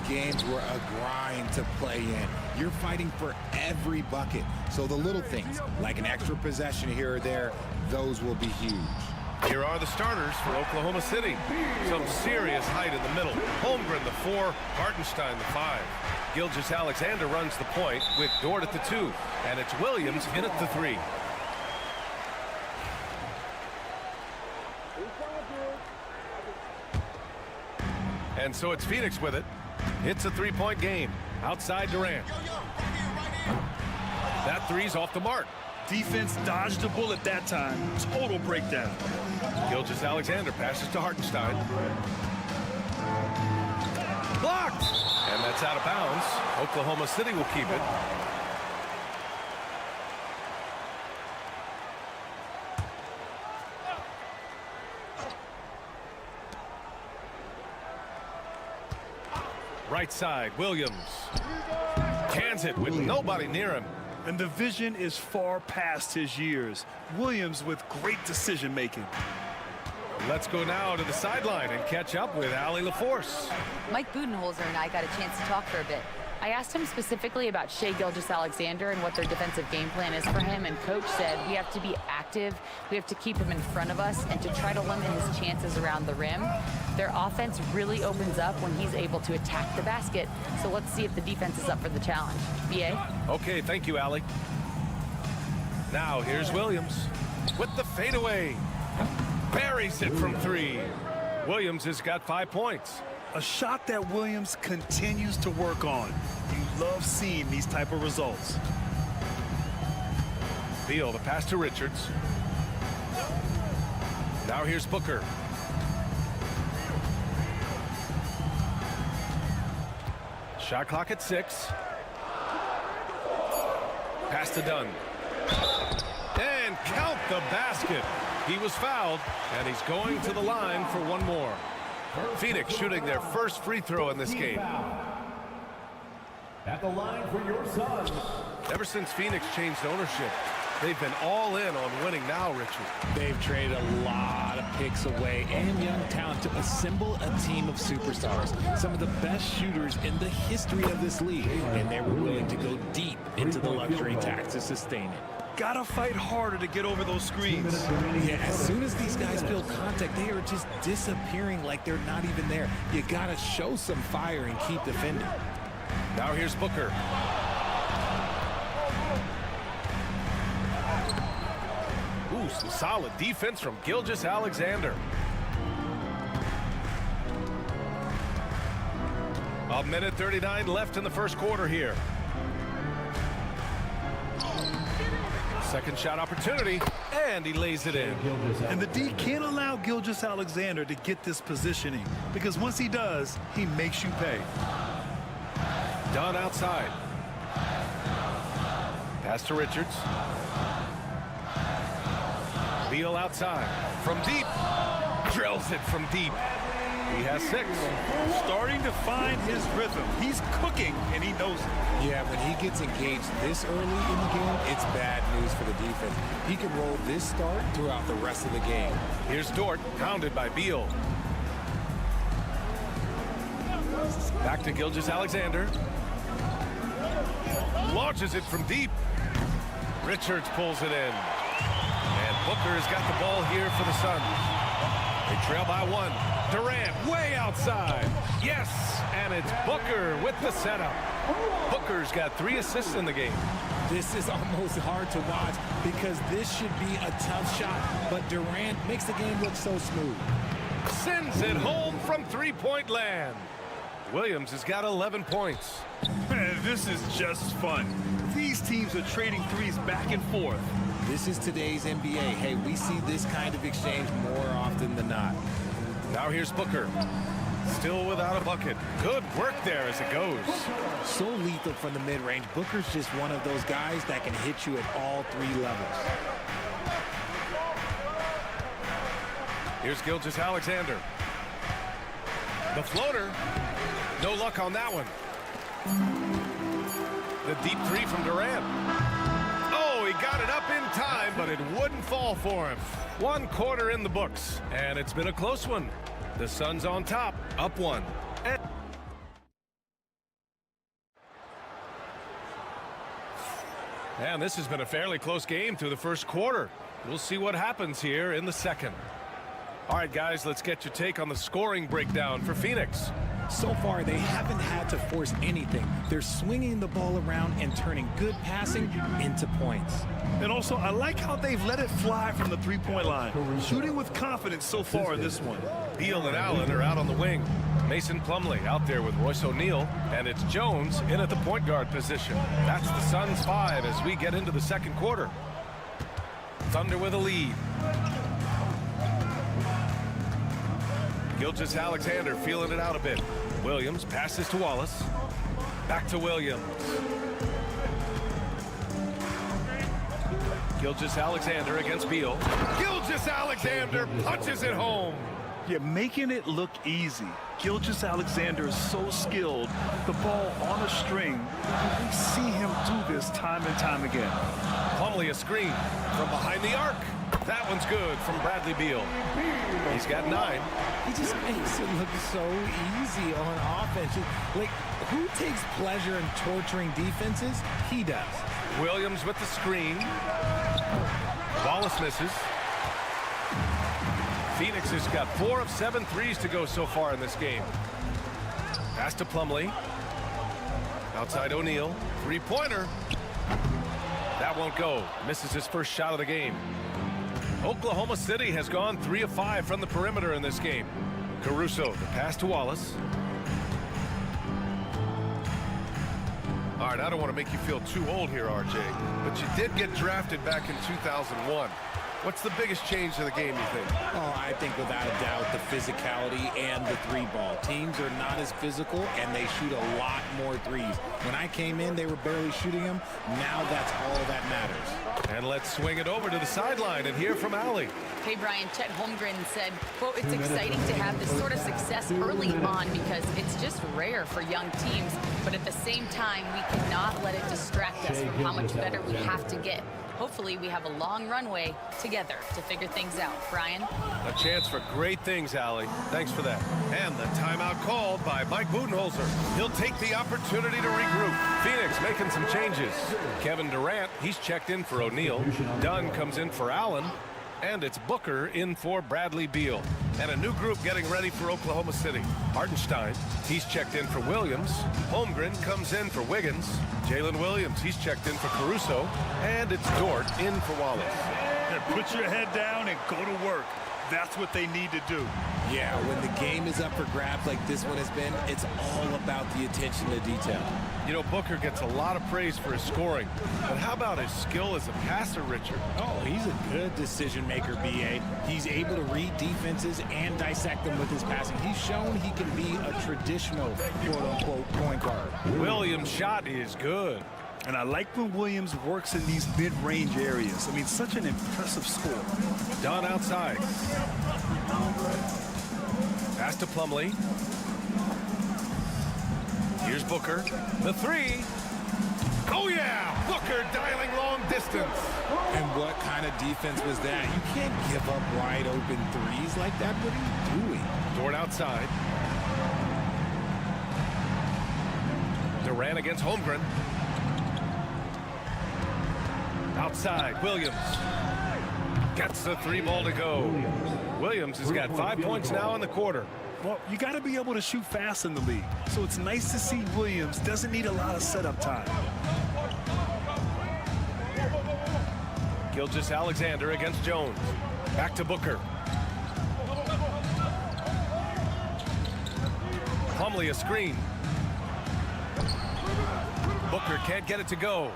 Games were a grind to play in. You're fighting for every bucket. So the little things, like an extra possession here or there, those will be huge. Here are the starters for Oklahoma City. Some serious height in the middle. Holmgren, the 4. Hartenstein, the 5. Gilgeous-Alexander runs the point with Dort at the 2. And it's Williams in at the 3. And so it's Phoenix with it. It's a 3-point game. Outside Durant. That three's off the mark. Defense dodged a bullet that time. Total breakdown. Gilgeous-Alexander passes to Hartenstein. Blocked! And that's out of bounds. Oklahoma City will keep it. Right side, Williams. Cans it with nobody near him. And the vision is far past his years. Williams with great decision-making. Let's go now to the sideline and catch up with Allie LaForce. Mike Budenholzer and I got a chance to talk for a bit. I asked him specifically about Shai Gilgeous-Alexander and what their defensive game plan is for him, and Coach said we have to be active, we have to keep him in front of us, and to try to limit his chances around the rim. Their offense really opens up when he's able to attack the basket, so let's see if the defense is up for the challenge. B.A.? Okay, thank you, Allie. Now here's Williams with the fadeaway. Buries it from 3. Williams has got 5 points. A shot that Williams continues to work on. You love seeing these type of results. Beal, the pass to Richards. Now here's Booker. Shot clock at 6. Pass to Dunn. And count the basket. He was fouled, and he's going to the line for one more. Phoenix shooting their first free throw in this game. At the line for your Suns. Ever since Phoenix changed ownership, they've been all in on winning now, Richard. They've traded a lot of picks away and young talent to assemble a team of superstars. Some of the best shooters in the history of this league. And they were willing to go deep into the luxury tax to sustain it. Gotta fight harder to get over those screens. Yeah, as soon as these guys feel contact, they are just disappearing like they're not even there. You gotta show some fire and keep defending. Now here's Booker. Ooh, some solid defense from Gilgeous-Alexander. A minute 39 left in the first quarter here. Second shot opportunity, and he lays it in. And the D can't allow Gilgeous-Alexander to get this positioning, because once he does, he makes you pay. Dunn outside. Pass to Richards. Beal outside. From deep. Drills it from deep. He has 6. Starting to find his rhythm. He's cooking, and he knows it. Yeah, when he gets engaged this early in the game, it's bad news for the defense. He can roll this start throughout the rest of the game. Here's Dort, pounded by Beal. Back to Gilgeous-Alexander. Launches it from deep. Richards pulls it in. And Booker's got the ball here for the Suns. They trail by 1. Durant way outside. Yes, and it's Booker with the setup. Booker's got 3 assists in the game. This is almost hard to watch because this should be a tough shot, but Durant makes the game look so smooth. Sends it home from three-point land. Williams has got 11 points. Man, this is just fun. These teams are trading threes back and forth. This is today's NBA. Hey, we see this kind of exchange more often than not. Now here's Booker. Still without a bucket. Good work there as it goes. So lethal from the mid-range. Booker's just one of those guys that can hit you at all three levels. Here's Gilgeous-Alexander. The floater. No luck on that one. The deep three from Durant. Oh, he got it up in time, but it wouldn't fall for him. 1 quarter in the books, and it's been a close one. The Suns on top, up 1. And this has been a fairly close game through the first quarter. We'll see what happens here in the second. All right, guys, let's get your take on the scoring breakdown for Phoenix. So far, they haven't had to force anything. They're swinging the ball around and turning good passing into points. And also, I like how they've let it fly from the three-point line. Shooting with confidence so far in this one. Beal and Allen are out on the wing. Mason Plumlee out there with Royce O'Neal, and it's Jones in at the point guard position. That's the Suns 5 as we get into the second quarter. Thunder with a lead. Gilgeous-Alexander feeling it out a bit. Williams passes to Wallace. Back to Williams. Gilgeous-Alexander against Beal. Gilgeous-Alexander punches it home. You're making it look easy. Gilgeous-Alexander is so skilled. The ball on a string. We see him do this time and time again. Plumlee a screen from behind the arc. That one's good from Bradley Beal. He's got 9. He just makes it look so easy on offense. Like, who takes pleasure in torturing defenses? He does. Williams with the screen. Wallace misses. Phoenix has got 4 of 7 threes to go so far in this game. Pass to Plumlee. Outside O'Neal. Three-pointer. That won't go. Misses his first shot of the game. Oklahoma City has gone 3 of 5 from the perimeter in this game. Caruso, the pass to Wallace. All right, I don't want to make you feel too old here, RJ, but you did get drafted back in 2001. What's the biggest change to the game, you think? Oh, I think without a doubt the physicality and the three ball. Teams are not as physical and they shoot a lot more threes. When I came in, they were barely shooting them. Now that's all that matters. And let's swing it over to the sideline and hear from Allie. Hey, Brian, Chet Holmgren said, quote, it's exciting to have this sort of success early on because it's just rare for young teams. But at the same time, we cannot let it distract us from how much better we have to get. Hopefully, we have a long runway together to figure things out. Brian? A chance for great things, Allie. Thanks for that. And the timeout called by Mike Budenholzer. He'll take the opportunity to regroup. Phoenix making some changes. Kevin Durant, he's checked in for O'Neal. Dunn comes in for Allen. And it's Booker in for Bradley Beal. And a new group getting ready for Oklahoma City. Hartenstein, he's checked in for Williams. Holmgren comes in for Wiggins. Jalen Williams, he's checked in for Caruso. And it's Dort in for Wallace. And put your head down and go to work. That's what they need to do. Yeah, when the game is up for grabs like this one has been, it's all about the attention to detail. You know, Booker gets a lot of praise for his scoring, but how about his skill as a passer, Richard? Oh, he's a good decision maker, B.A. He's able to read defenses and dissect them with his passing. He's shown he can be a traditional, quote-unquote, point guard. Williams' shot is good. And I like when Williams works in these mid-range areas. I mean, such an impressive score. Dunn outside. Pass to Plumlee. Here's Booker. The three. Oh, yeah! Booker dialing long distance. And what kind of defense was that? You can't give up wide open threes like that. What are you doing? Dort outside. Durant against Holmgren. Outside, Williams. Gets the 3 ball to go. Williams has got 5 points now in the quarter. Well, you got to be able to shoot fast in the league. So it's nice to see Williams doesn't need a lot of setup time. Gilgeous-Alexander against Jones. Back to Booker. Plumlee a screen. Booker can't get it to go.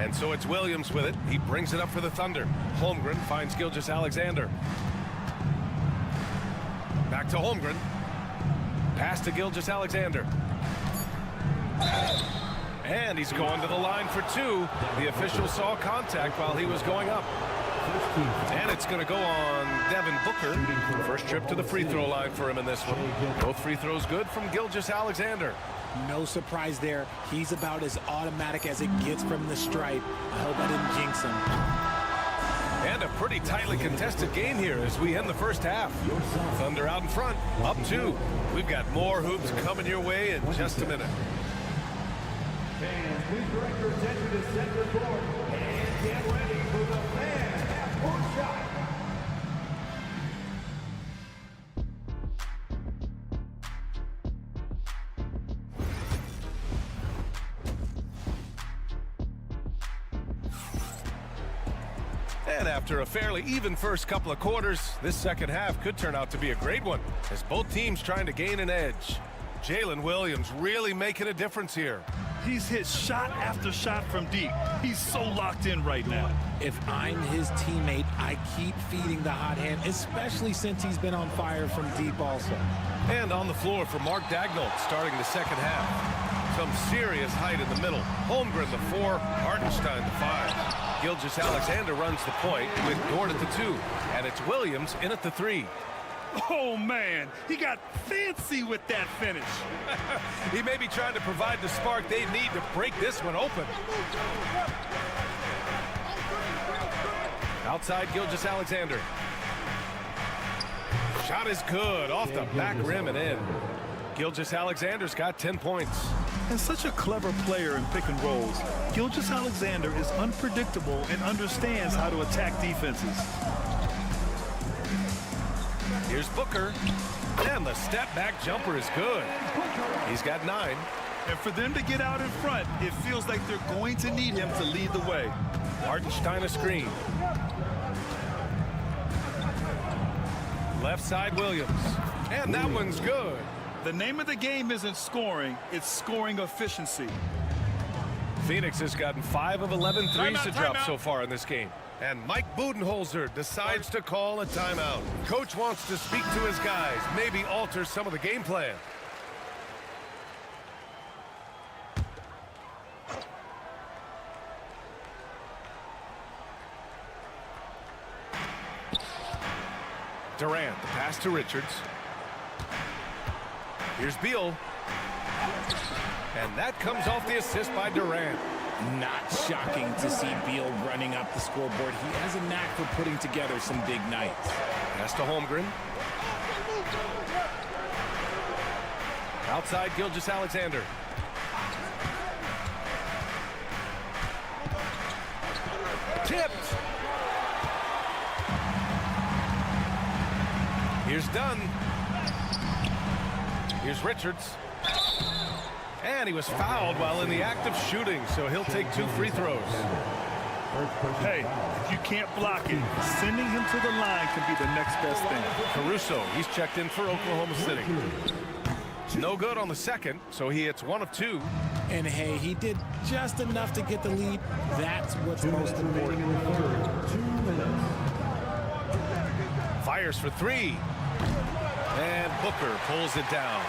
And so it's Williams with it. He brings it up for the Thunder. Holmgren finds Gilgeous-Alexander. Back to Holmgren. Pass to Gilgeous-Alexander. And he's going to the line for two. The official saw contact while he was going up. And it's going to go on Devin Booker. First trip to the free throw line for him in this one. Both free throws good from Gilgeous-Alexander. No surprise there. He's about as automatic as it gets from the stripe. I hope I didn't jinx him. And a pretty tightly contested game here as we end the first half. Thunder out in front, up 2. We've got more hoops coming your way in just a minute. Fans, please direct your attention to center court and get ready for the fan half-court shot. And after a fairly even first couple of quarters, this second half could turn out to be a great one as both teams trying to gain an edge. Jalen Williams really making a difference here. He's hit shot after shot from deep. He's so locked in right now. If I'm his teammate, I keep feeding the hot hand, especially since he's been on fire from deep also. And on the floor for Mark Daigneault starting the second half. Some serious height in the middle. Holmgren the 4, Hartenstein the 5. Gilgeous-Alexander runs the point with Dort at the 2. And it's Williams in at the 3. Oh, man, he got fancy with that finish. He may be trying to provide the spark they need to break this one open. Outside Gilgeous-Alexander. Shot is good, off the back rim and in. Gilgeous-Alexander's got 10 points. And such a clever player in pick and rolls. Gilgeous-Alexander is unpredictable and understands how to attack defenses. Here's Booker, and the step-back jumper is good. He's got 9. And for them to get out in front, it feels like they're going to need him to lead the way. Hartenstein a screen. Left side Williams, and that one's good. The name of the game isn't scoring, it's scoring efficiency. Phoenix has gotten 5 of 11 threes to drop so far in this game. And Mike Budenholzer decides to call a timeout. Coach wants to speak to his guys, maybe alter some of the game plan. Durant, the pass to Richards. Here's Beal. And that comes off the assist by Durant. Not shocking to see Beal running up the scoreboard. He has a knack for putting together some big nights. Pass to Holmgren. Outside Gilgeous-Alexander. Tipped. Here's Dunn. Here's Richards. And he was fouled while in the act of shooting, so he'll take 2 free throws. Hey, if you can't block it, sending him to the line can be the next best thing. Caruso, he's checked in for Oklahoma City. No good on the second, so he hits 1 of 2. And hey, he did just enough to get the lead. That's what's most important. Fires for 3. And Booker pulls it down.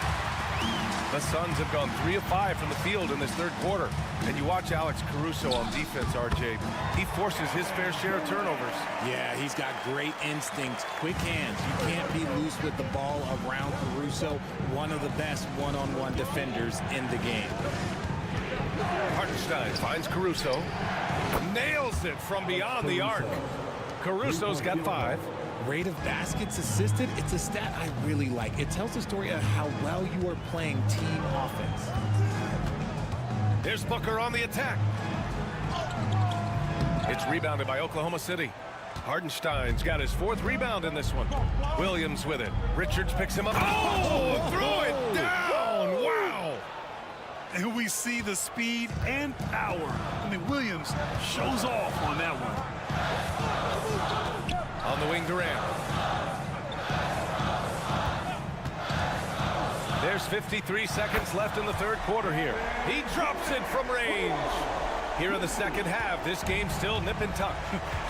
The Suns have gone 3 of 5 from the field in this third quarter. And you watch Alex Caruso on defense, RJ. He forces his fair share of turnovers. Yeah, he's got great instincts, quick hands. You can't be loose with the ball around Caruso, one of the best one-on-one defenders in the game. Hartenstein finds Caruso. Nails it from beyond the arc. Caruso's got 5. Rate of baskets assisted, it's a stat I really like. It tells the story of how well you are playing team offense. Here's Booker on the attack. It's rebounded by Oklahoma City. Hartenstein's got his 4th rebound in this one. Williams with it. Richards picks him up. Oh, throw it down. Wow. And we see the speed and power. I mean, Williams shows off on that one. On the wing, Durant. There's There's 53 seconds left in the third quarter here. He drops it from range. Here in the second half, this game's still nip and tuck.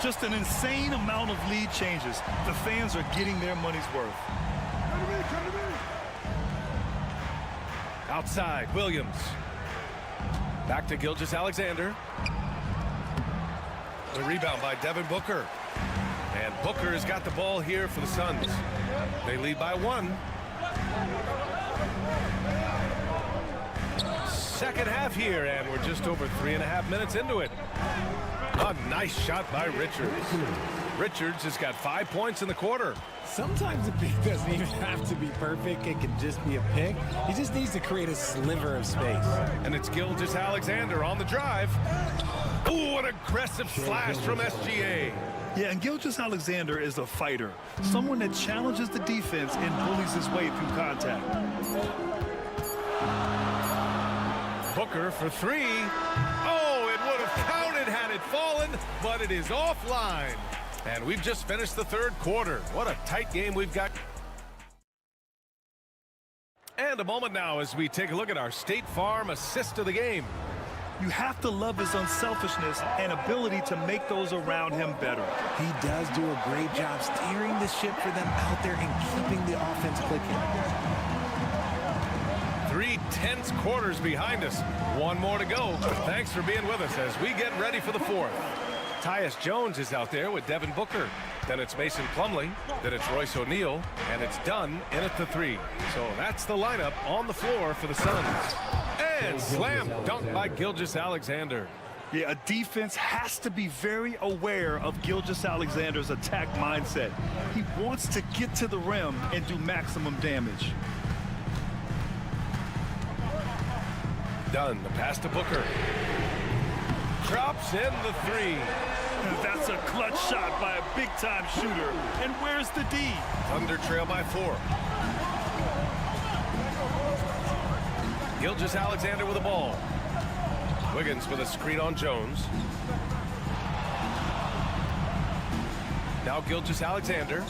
Just an insane amount of lead changes. The fans are getting their money's worth. Outside, Williams. Back to Gilgeous-Alexander. The rebound by Devin Booker. And Booker has got the ball here for the Suns. They lead by 1. Second half here, and we're just over 3.5 minutes into it. A nice shot by Richards. Richards has got 5 points in the quarter. Sometimes a pick doesn't even have to be perfect. It can just be a pick. He just needs to create a sliver of space. And it's Gilgeous-Alexander on the drive. Ooh, an aggressive slash from SGA. Yeah, and Gilgeous-Alexander is a fighter. Someone that challenges the defense and bullies his way through contact. Booker for 3. Oh, it would have counted had it fallen, but it is offline. And we've just finished the third quarter. What a tight game we've got. And a moment now as we take a look at our State Farm assist of the game. You have to love his unselfishness and ability to make those around him better. He does do a great job steering the ship for them out there and keeping the offense clicking. 3 tense quarters behind us. 1 more to go. Thanks for being with us as we get ready for the fourth. Tyus Jones is out there with Devin Booker. Then it's Mason Plumlee. Then it's Royce O'Neal. And it's Dunn in at the 3. So that's the lineup on the floor for the Suns. And slam dunk by Gilgeous-Alexander. Yeah, a defense has to be very aware of Gilgeous-Alexander's attack mindset. He wants to get to the rim and do maximum damage. Dunn, the pass to Booker. Drops in the 3. That's a clutch shot by a big-time shooter. And where's the D? Thunder trail by 4. Gilgeous-Alexander with the ball. Wiggins with a screen on Jones. Now Gilgeous-Alexander.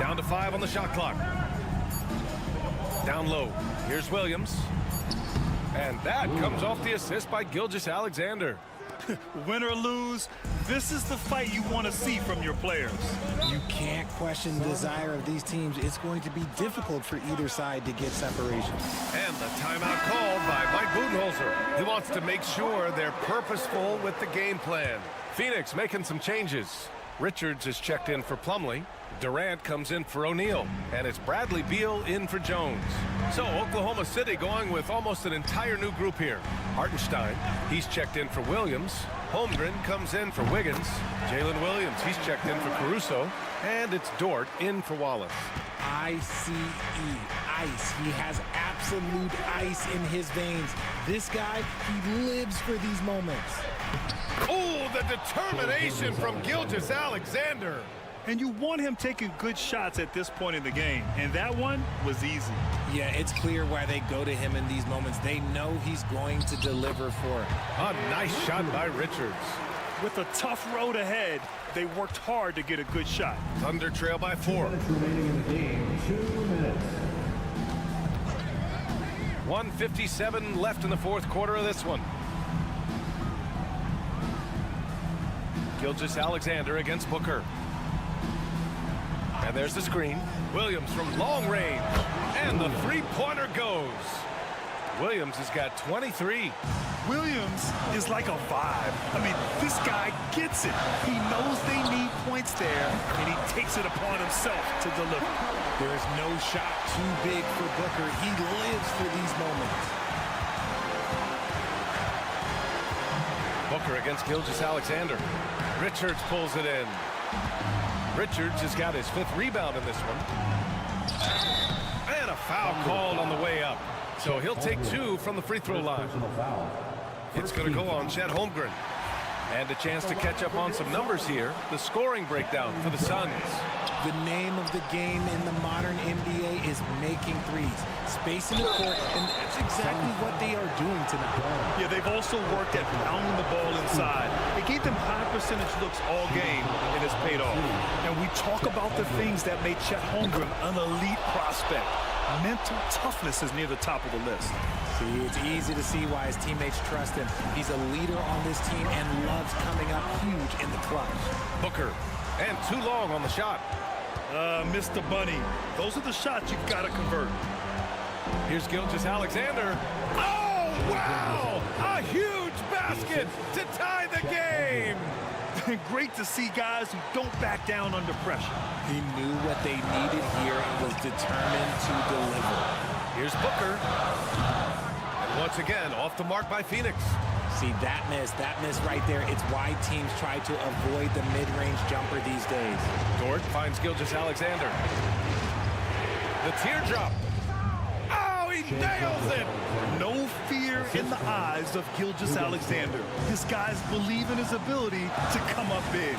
Down to 5 on the shot clock. Down low. Here's Williams. And that comes off the assist by Gilgeous-Alexander. Win or lose, this is the fight you want to see from your players. You can't question the desire of these teams. It's going to be difficult for either side to get separation. And the timeout called by Mike Budenholzer. He wants to make sure they're purposeful with the game plan. Phoenix making some changes. Richards is checked in for Plumlee. Durant comes in for O'Neal. And it's Bradley Beal in for Jones. So Oklahoma City going with almost an entire new group here. Hartenstein, he's checked in for Williams. Holmgren comes in for Wiggins. Jalen Williams, he's checked in for Caruso. And it's Dort in for Wallace. ICE, ice. He has absolute ice in his veins. This guy, he lives for these moments. Oh, the determination from Gilgeous-Alexander. And you want him taking good shots at this point in the game. And that one was easy. Yeah, it's clear why they go to him in these moments. They know he's going to deliver for it. A nice shot by Richards. With a tough road ahead, they worked hard to get a good shot. Thunder trail by 4. Remaining in the game, 2 minutes. 1:57 left in the fourth quarter of this one. Gilgeous-Alexander against Booker. And there's the screen. Williams from long range. And the three-pointer goes. Williams has got 23. Williams is like a vibe. I mean, this guy gets it. He knows they need points there, and he takes it upon himself to deliver. There is no shot too big for Booker. He lives for these moments. Booker against Gilgeous-Alexander. Richards pulls it in. Richards has got his 5th rebound in this one. And a foul called on the way up. So he'll take 2 from the free throw line. It's going to go on Chet Holmgren. And a chance to catch up on some numbers here. The scoring breakdown for the Suns. The name of the game in the modern NBA is making threes. Spacing the court, and that's exactly what they are doing tonight. Yeah, they've also worked at pounding the ball inside. It gave them high percentage looks all game, and it's paid off. And we talk about the things that made Chet Holmgren an elite prospect. Mental toughness is near the top of the list. See, it's easy to see why his teammates trust him. He's a leader on this team and loves coming up huge in the clutch. Booker, and too long on the shot. Mr. Bunny, those are the shots you've got to convert. Here's Gilgeous-Alexander. Oh, wow! A huge basket to tie the game! Great to see guys who don't back down under pressure. He knew what they needed here and was determined to deliver. Here's Booker. And once again, off the mark by Phoenix. See, that miss right there, it's why teams try to avoid the mid-range jumper these days. Dort finds Gilgeous-Alexander. The teardrop. Oh, he nails it! No fear in the eyes of Gilgeous-Alexander. His guys believe in his ability to come up big.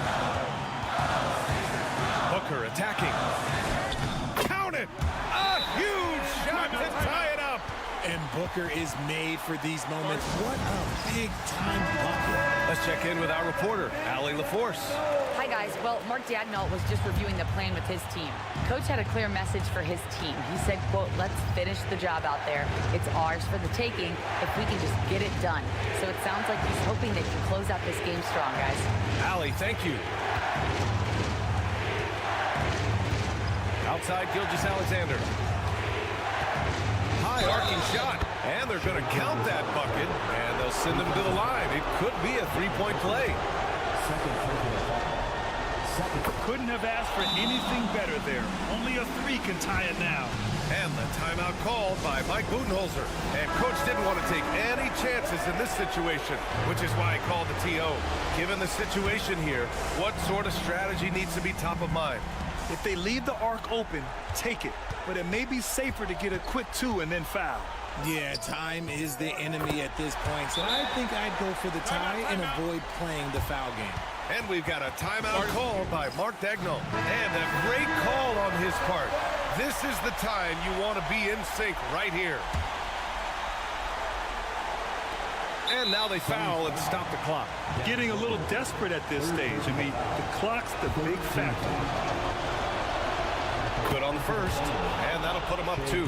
Booker attacking. Count it! A huge shot to tie it up! And Booker is made for these moments. What a big-time bucket. Let's check in with our reporter, Allie LaForce. Hi, guys. Well, Mark Dagnall was just reviewing the plan with his team. Coach had a clear message for his team. He said, quote, let's finish the job out there. It's ours for the taking if we can just get it done. So it sounds like he's hoping they can close out this game strong, guys. Allie, thank you. Outside Gilgeous-Alexander. High arcing shot, and they're going to count that bucket, and they'll send him to the line. It could be a three-point play. Couldn't have asked for anything better there. Only a three can tie it now. And the timeout called by Mike Budenholzer. And coach didn't want to take any chances in this situation, which is why he called the TO. Given the situation here, what sort of strategy needs to be top of mind? If they leave the arc open, take it. But it may be safer to get a quick two and then foul. Yeah, time is the enemy at this point, so I think I'd go for the tie and avoid playing the foul game. And we've got a timeout called by Mark Dagnall. And a great call on his part. This is the time you want to be in sync right here. And now they foul and stop the clock. Getting a little desperate at this stage. I mean, the clock's the big factor. Good on the first, and that'll put him up 2.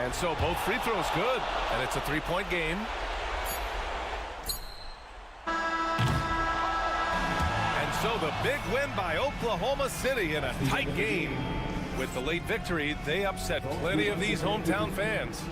And so both free throws good, and it's a 3-point game. And so the big win by Oklahoma City in a tight game. With the late victory, they upset plenty of these hometown fans.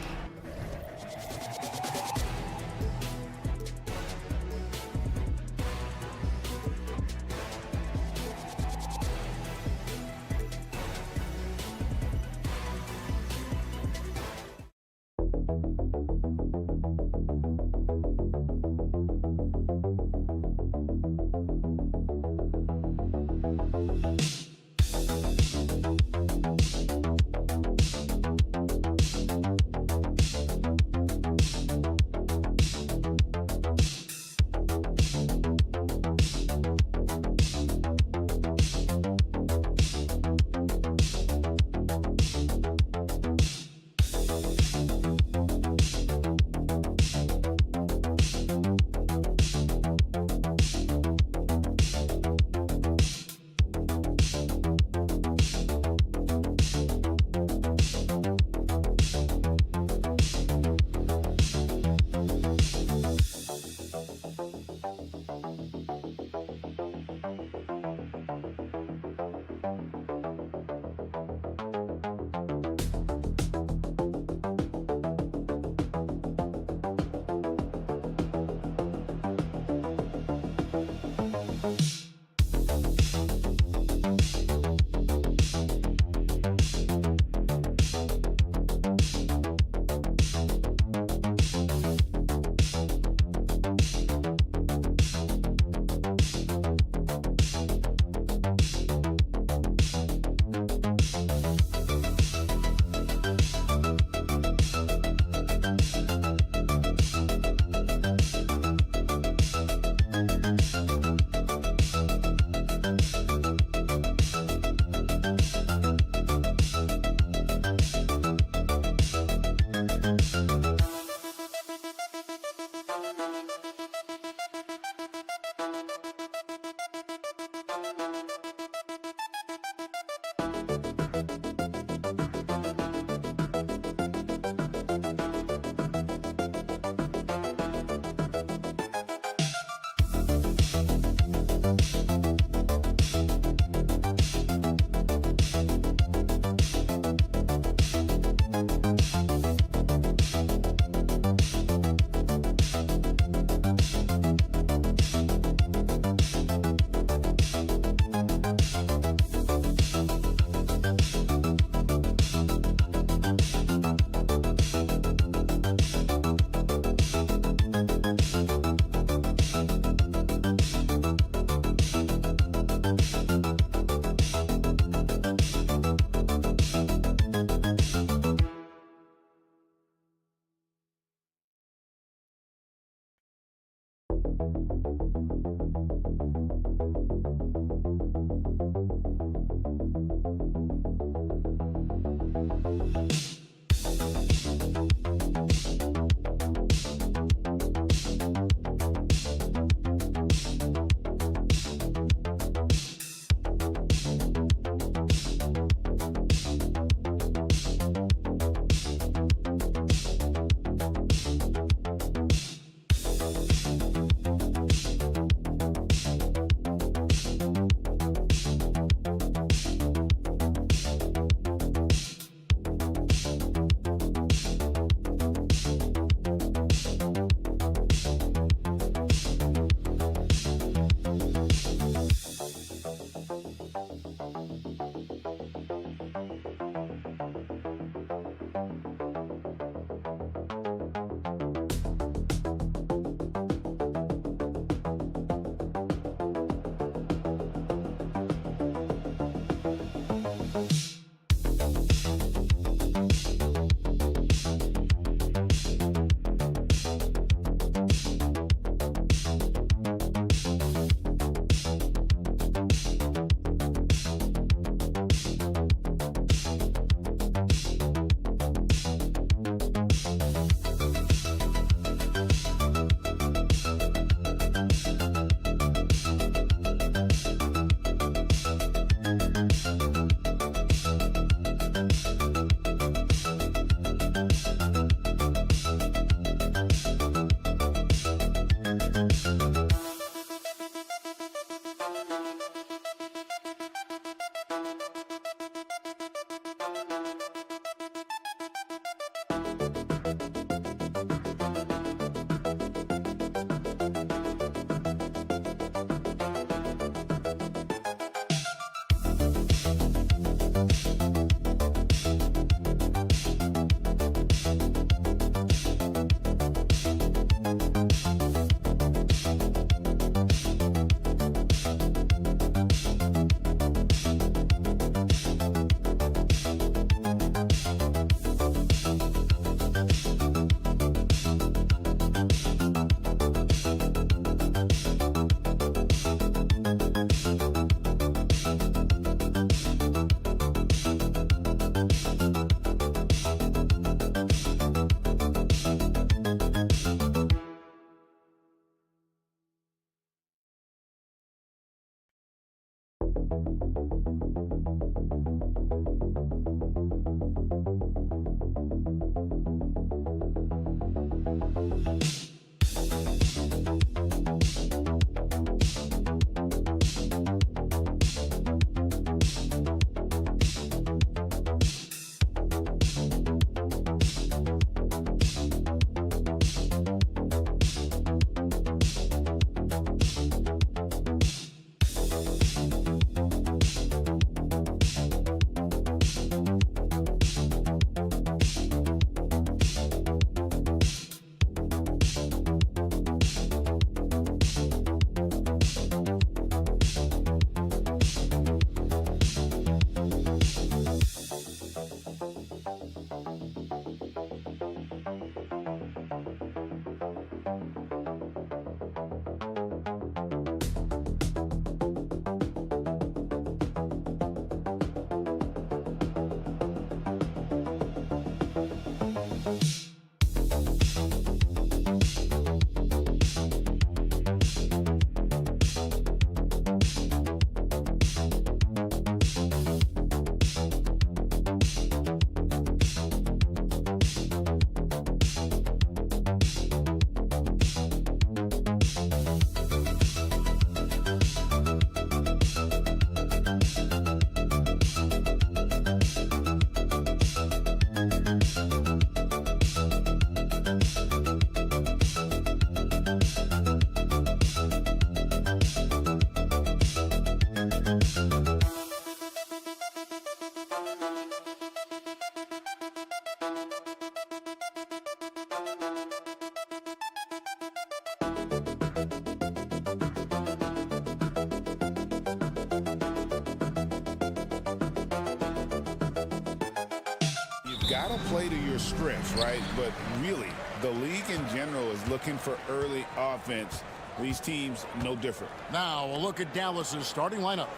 got to play to your strengths, right? But really, the league in general is looking for early offense. These teams, no different. Now, a look at Dallas's starting lineup.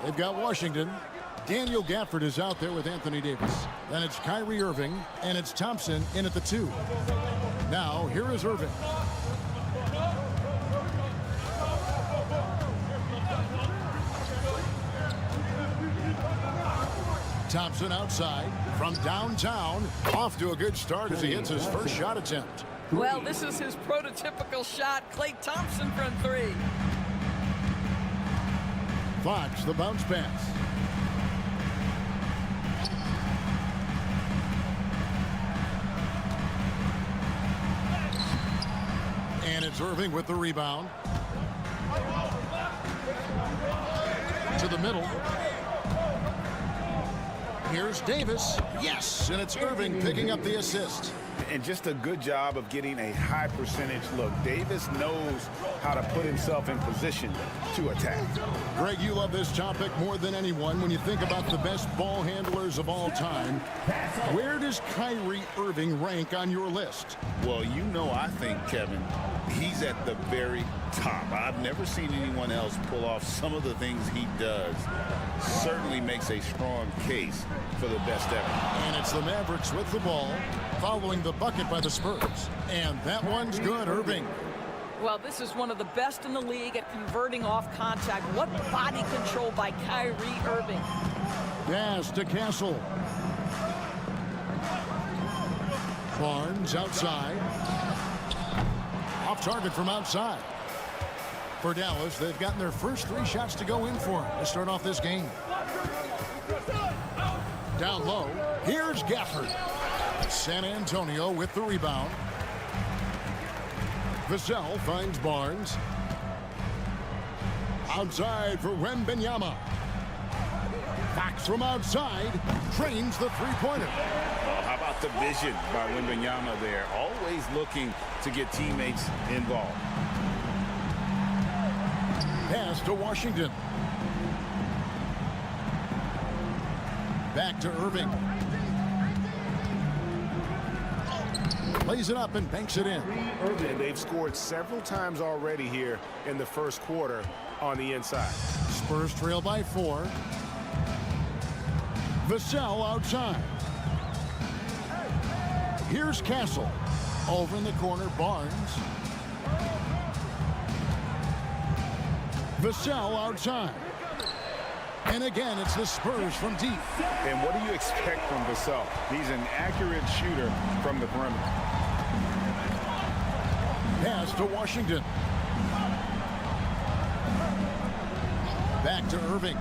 They've got Washington. Daniel Gafford is out there with Anthony Davis. Then it's Kyrie Irving, and it's Thompson in at the 2. Now, here is Irving. Thompson outside from downtown. Off to a good start as he hits his first shot attempt. Well, this is his prototypical shot. Klay Thompson from 3. Fox, the bounce pass. And it's Irving with the rebound. To the middle. Here's Davis. Yes, and it's Irving picking up the assist. And just a good job of getting a high percentage look. Davis knows how to put himself in position to attack. Greg, you love this topic more than anyone when you think about the best ball handlers of all time. Where does Kyrie Irving rank on your list? Well, you know, I think, Kevin, he's at the very top. I've never seen anyone else pull off some of the things he does. Certainly makes a strong case for the best ever. And it's the Mavericks with the ball, following the bucket by the Spurs. And that one's good, Irving. Well, this is one of the best in the league at converting off contact. What body control by Kyrie Irving. Pass to Castle. Barnes outside. Off target from outside. For Dallas, they've gotten their first 3 shots to go in for to start off this game. Down low, here's Gafford. San Antonio with the rebound. Vassell finds Barnes. Outside for Wembanyama. Fox from outside trains the three-pointer. Well, how about the vision by Wembanyama there? Always looking to get teammates involved. Pass to Washington. Back to Irving. Lays it up and banks it in. And they've scored several times already here in the first quarter on the inside. Spurs trail by 4. Vassell outside. Here's Castle. Over in the corner, Barnes. Vassell outside. And again, it's the Spurs from deep. And what do you expect from Vassell? He's an accurate shooter from the perimeter. Pass to Washington. Back to Irving.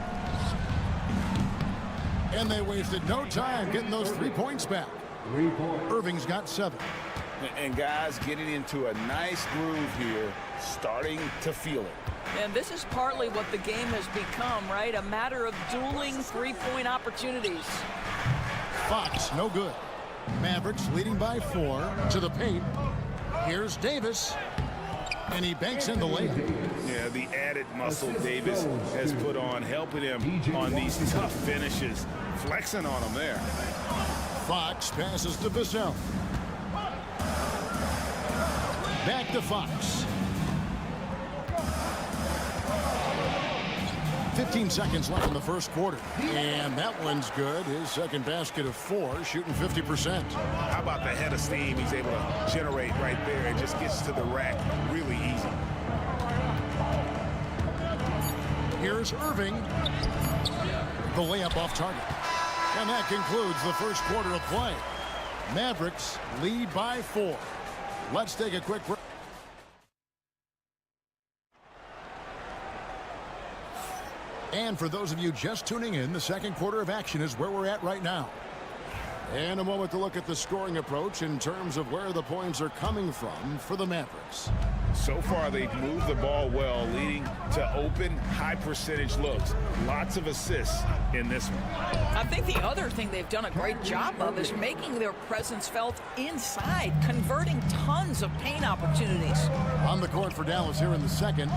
And they wasted no time getting those 3 points back. Irving's got 7. And guys getting into a nice groove here, starting to feel it. And this is partly what the game has become, right? A matter of dueling 3-point opportunities. Fox, no good. Mavericks leading by 4 to the paint. Here's Davis. And he banks in the layup. Yeah, the added muscle Davis has put on, helping him on these tough finishes. Flexing on him there. Fox passes to Vassell. Back to Fox. 15 seconds left in the first quarter. And that one's good. His second basket of 4, shooting 50%. How about the head of steam he's able to generate right there and just gets to the rack really easy. Here's Irving. The layup off target. And that concludes the first quarter of play. Mavericks lead by 4. Let's take a quick break. And for those of you just tuning in, the second quarter of action is where we're at right now. And a moment to look at the scoring approach in terms of where the points are coming from for the Mavericks. So far, they've moved the ball well, leading to open, high-percentage looks. Lots of assists in this one. I think the other thing they've done a great job of is making their presence felt inside, converting tons of paint opportunities. On the court for Dallas here in the second,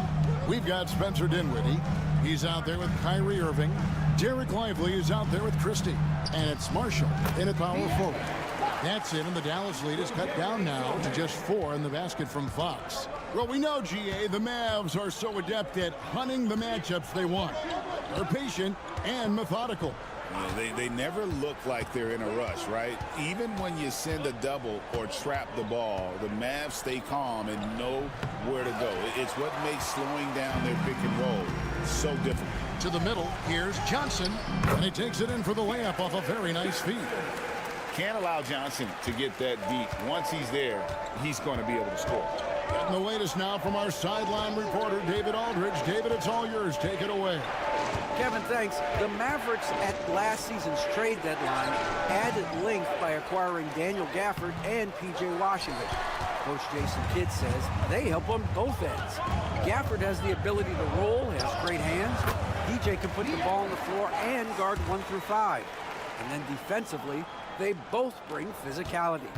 we've got Spencer Dinwiddie. He's out there with Kyrie Irving. Derek Lively is out there with Christie. And it's Marshall in at power forward. That's it, and the Dallas lead is cut down now to just 4 in the basket from Fox. Well, we know, GA, the Mavs are so adept at hunting the matchups they want. They're patient and methodical. They never look like they're in a rush, right? Even when you send a double or trap the ball, the Mavs stay calm and know where to go. It's what makes slowing down their pick and roll so difficult. To the middle, here's Johnson, and he takes it in for the layup off a very nice feed. Can't allow Johnson to get that deep. Once he's there, he's going to be able to score. And the latest now from our sideline reporter, David Aldridge. David, it's all yours. Take it away. Kevin, thanks. The Mavericks at last season's trade deadline added length by acquiring Daniel Gafford and P.J. Washington. Coach Jason Kidd says they help on both ends. Gafford has the ability to roll, has great hands. P.J. can put the ball on the floor and guard 1 through 5. And then defensively, they both bring physicality.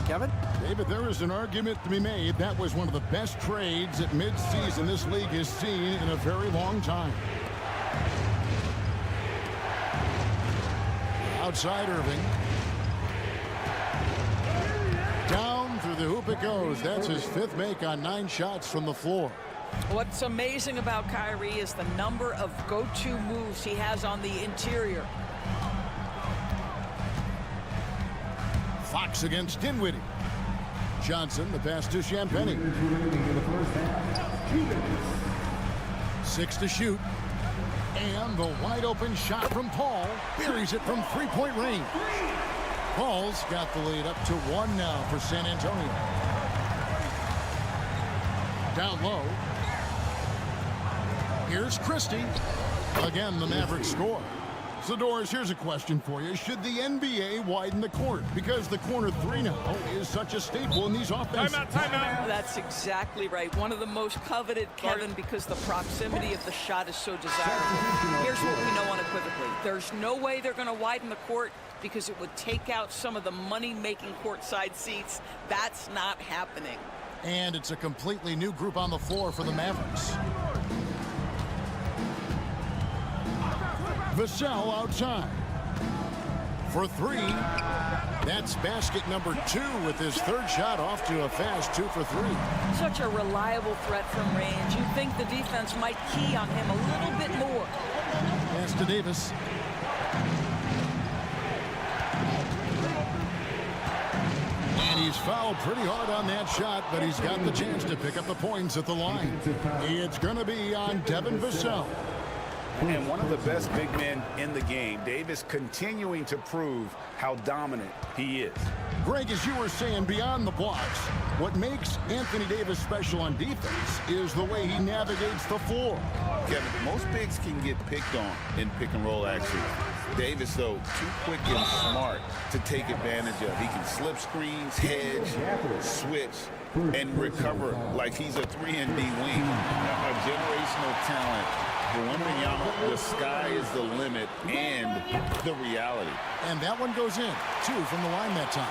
Kevin? David, there is an argument to be made. That was one of the best trades at midseason this league has seen in a very long time. Outside Irving. Down through the hoop it goes. That's his 5th make on 9 shots from the floor. What's amazing about Kyrie is the number of go-to moves he has on the interior. Fox against Dinwiddie. Johnson, the pass to Champagnie. 6 to shoot. And the wide open shot from Paul. Buries it from 3-point range. Paul's got the lead up to 1 now for San Antonio. Down low. Here's Christie. Again, the Mavericks score. So, Doris, here's a question for you. Should the NBA widen the court? Because the corner 3 now is such a staple in these offenses. Timeout. That's exactly right. One of the most coveted, Kevin, because the proximity of the shot is so desirable. Here's what we know unequivocally. There's no way they're going to widen the court because it would take out some of the money-making courtside seats. That's not happening. And it's a completely new group on the floor for the Mavericks. Vassell outside for 3. That's basket number 2 with his 3rd shot off to a fast 2 for 3. Such a reliable threat from range. You'd think the defense might key on him a little bit more. Pass to Davis. And he's fouled pretty hard on that shot, but he's got the chance to pick up the points at the line. It's going to be on Devin Vassell. And one of the best big men in the game, Davis, continuing to prove how dominant he is. Greg, as you were saying, beyond the blocks, what makes Anthony Davis special on defense is the way he navigates the floor. Kevin, most bigs can get picked on in pick and roll action. Davis, though, too quick and smart to take advantage of. He can slip screens, hedge, switch, and recover like he's a 3-and-D wing. A generational talent. Wembanyama, the sky is the limit and the reality. And that one goes in, 2 from the line that time.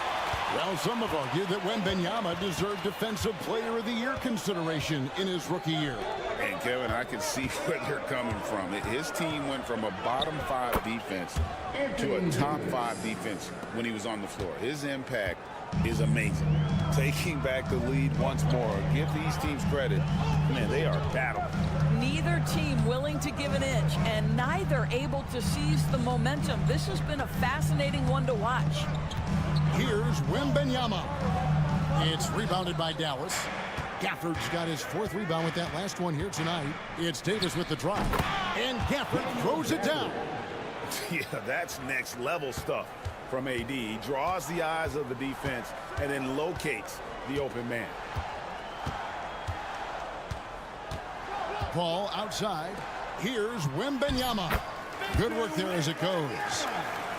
Well, some have argued that Wembanyama deserved Defensive Player of the Year consideration in his rookie year. And, Kevin, I can see where they're coming from. His team went from a bottom 5 defense to a top 5 defense when he was on the floor. His impact is amazing. Taking back the lead once more. Give these teams credit. Man, they are battling. Neither team willing to give an inch, and neither able to seize the momentum. This has been a fascinating one to watch. Here's Wembanyama. It's rebounded by Dallas. Gafford's got his 4th rebound with that last one here tonight. It's Davis with the drive. And Gafford throws it down. Yeah, that's next level stuff from AD. He draws the eyes of the defense and then locates the open man. Paul outside. Here's Wembanyama. Good work there as it goes.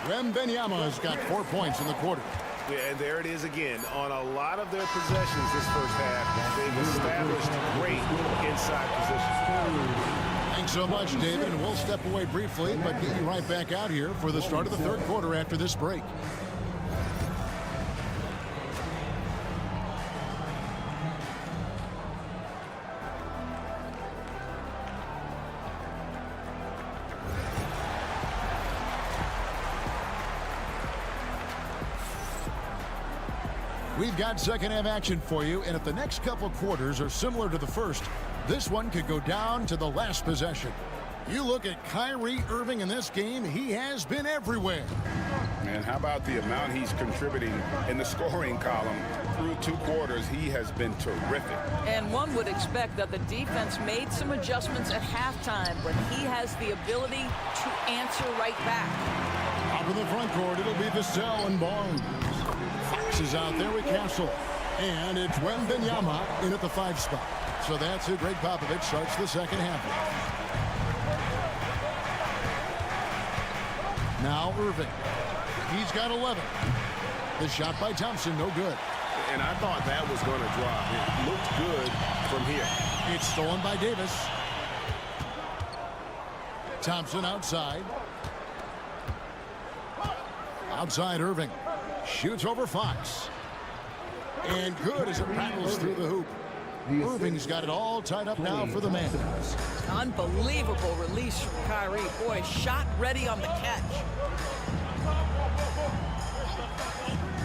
Wembanyama's got 4 points in the quarter. Yeah, and there it is again. On a lot of their possessions this first half, they've established great inside positions. Thanks so much, David. And we'll step away briefly, but get you right back out here for the start of the 3rd quarter after this break. We've got second half action for you, and if the next couple quarters are similar to the first, this one could go down to the last possession. You look at Kyrie Irving in this game, he has been everywhere. And how about the amount he's contributing in the scoring column? Through 2 quarters, he has been terrific. And one would expect that the defense made some adjustments at halftime, but he has the ability to answer right back. Up in the front court, it'll be Vassell and Barnes. Fox is out there with Castle. And it's Wembanyama in at the 5 spot. So that's who Greg Popovich starts the second half with. Now Irving. He's got 11. The shot by Thompson, no good. And I thought that was going to drop. It looked good from here. It's stolen by Davis. Thompson outside. Outside Irving. Shoots over Fox. And good as it rattles through the hoop. Irving's got it all tied up now for the man. Unbelievable release from Kyrie. Boy, shot ready on the catch.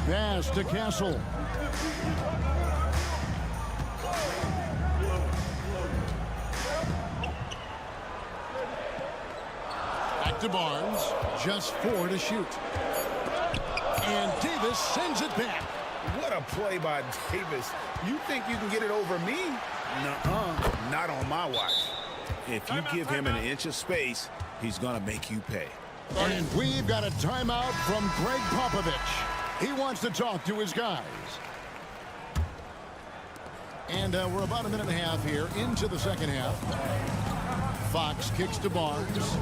Pass to Castle. Back to Barnes. Just 4 to shoot. And Davis sends it back. What a play by Davis. You think you can get it over me? Nuh-uh. Not on my watch. If you give him an inch of space, he's going to make you pay. And we've got a timeout from Greg Popovich. He wants to talk to his guys. And we're about a minute and a half here into the second half. Fox kicks to Barnes.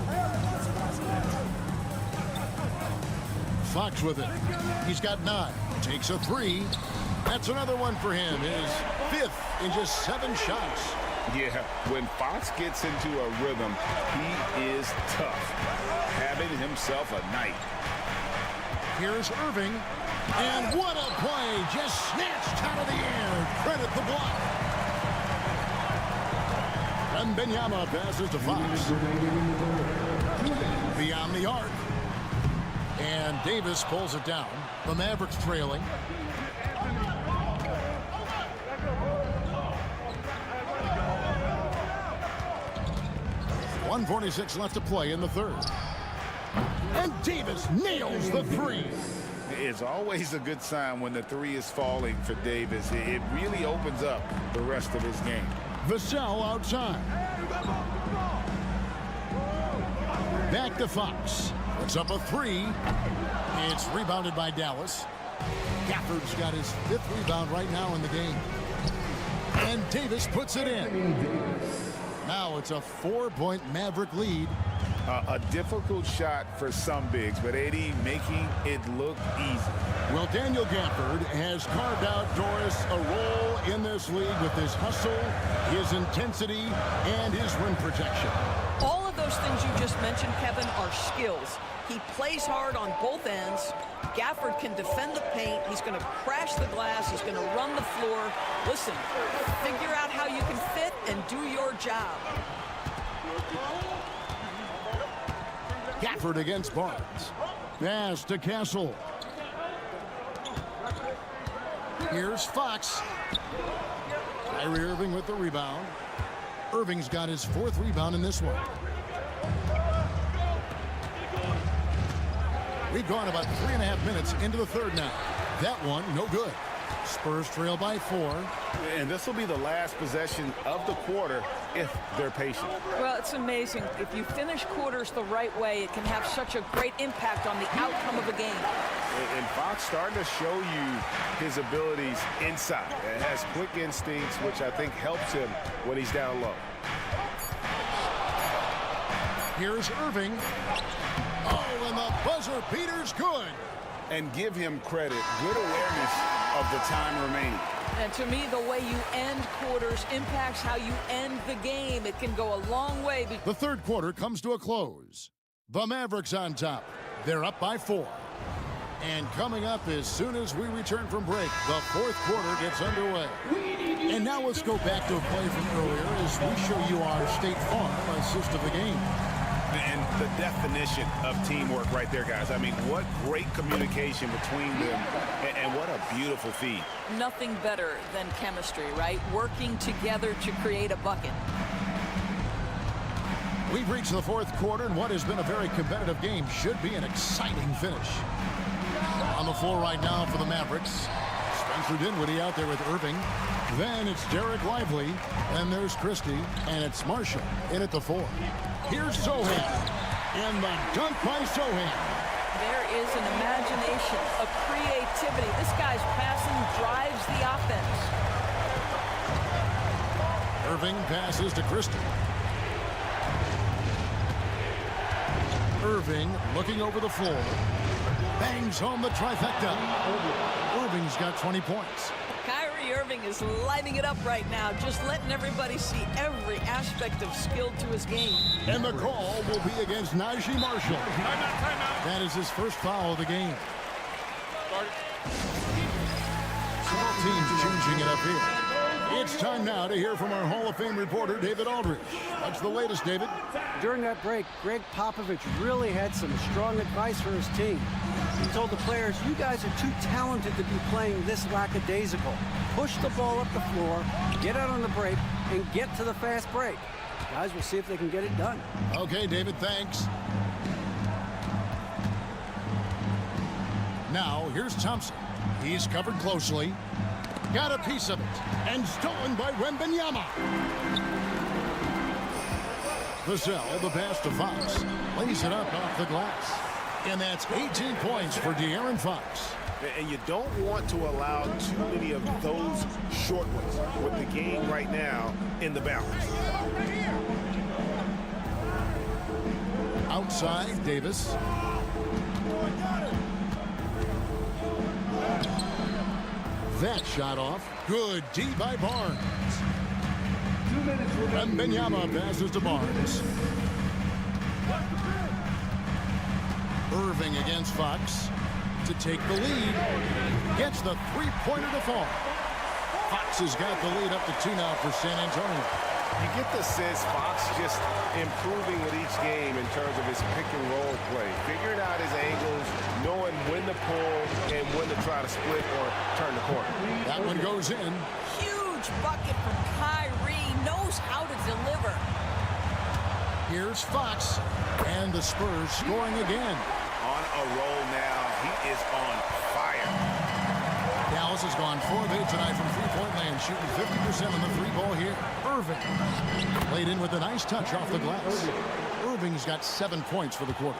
Fox with it. He's got 9. Takes a 3. That's another one for him. His 5th in just 7 shots. Yeah, when Fox gets into a rhythm, he is tough. Having himself a night. Here's Irving. And what a play. Just snatched out of the air. Credit the block. And Wembanyama passes to Fox. Beyond the arc. And Davis pulls it down. The Mavericks trailing. .146 left to play in the third. And Davis nails the 3. It's always a good sign when the 3 is falling for Davis. It really opens up the rest of his game. Vassell outside. Back to Fox. Puts up a 3. It's rebounded by Dallas. Gafford's got his 5th rebound right now in the game. And Davis puts it in. Now it's a 4-point Maverick lead. A difficult shot for some bigs, but AD making it look easy. Well, Daniel Gafford has carved out, Doris, a role in this league with his hustle, his intensity, and his rim protection. All of those things you just mentioned, Kevin, are skills. He plays hard on both ends. Gafford can defend the paint. He's going to crash the glass. He's going to run the floor. Listen, figure out how you can fit and do your job. Gafford against Barnes. Pass to Castle. Here's Fox. Kyrie Irving with the rebound. Irving's got his 4th rebound in this one. We've gone about 3.5 minutes into the third now. That one, no good. Spurs trail by 4. And this will be the last possession of the quarter if they're patient. Well, it's amazing. If you finish quarters the right way, it can have such a great impact on the outcome of a game. And Fox starting to show you his abilities inside. It has quick instincts, which I think helps him when he's down low. Here's Irving. Oh, and the buzzer beater's good. And give him credit. Good awareness of the time remaining. And to me, the way you end quarters impacts how you end the game. It can go a long way. The third quarter comes to a close. The Mavericks on top. They're up by 4. And coming up as soon as we return from break, the fourth quarter gets underway. And now let's go back to a play from earlier as we show you our State Farm assist of the game. And And the definition of teamwork right there, guys. I mean, what great communication between them, and what a beautiful feed. Nothing better than chemistry, right? Working together to create a bucket. We've reached the fourth quarter, and what has been a very competitive game should be an exciting finish. On the floor right now for the Mavericks, Spencer Dinwiddie out there with Irving. Then it's Derek Lively, and there's Christie, and it's Marshall in at the 4. Here's Sohan, and the dunk by Sohan. There is an imagination, a creativity. This guy's passing drives the offense. Irving passes to Christie. Irving looking over the floor. Bangs home the trifecta. Irving's got 20 points. Kyrie Irving is lighting it up right now, just letting everybody see every aspect of skill to his game. And the call will be against Najee Marshall. Timeout. That is his first foul of the game. Both teams changing it up here. It's time now to hear from our Hall of Fame reporter, David Aldridge. What's the latest, David? During that break, Greg Popovich really had some strong advice for his team. He told the players, you guys are too talented to be playing this lackadaisical. Push the ball up the floor, get out on the break, and get to the fast break. Guys, we'll see if they can get it done. Okay, David, thanks. Now, here's Thompson. He's covered closely. Got a piece of it. And stolen by Wembanyama. Vassell, the pass to Fox. Lays it up off the glass. And that's 18 points for De'Aaron Fox. And you don't want to allow too many of those short ones with the game right now in the balance. Outside, Davis. That shot off. Good D by Barnes. And Wembanyama passes to Barnes. Irving against Fox to take the lead. Gets the three-pointer to fall. Fox has got the lead up to 2 now for San Antonio. You get the sense Fox just improving with each game in terms of his pick-and-roll play. Figuring out his angles, knowing when to pull and when to try to split or turn the corner. That one goes in. Huge bucket from Kyrie. Knows how to deliver. Here's Fox. And the Spurs scoring again. On a roll now. He is on fire. Dallas has gone 4 of 8 tonight from three-point land, shooting 50% on the three ball here. Irving laid in with a nice touch off the glass. Irving's got 7 points for the quarter.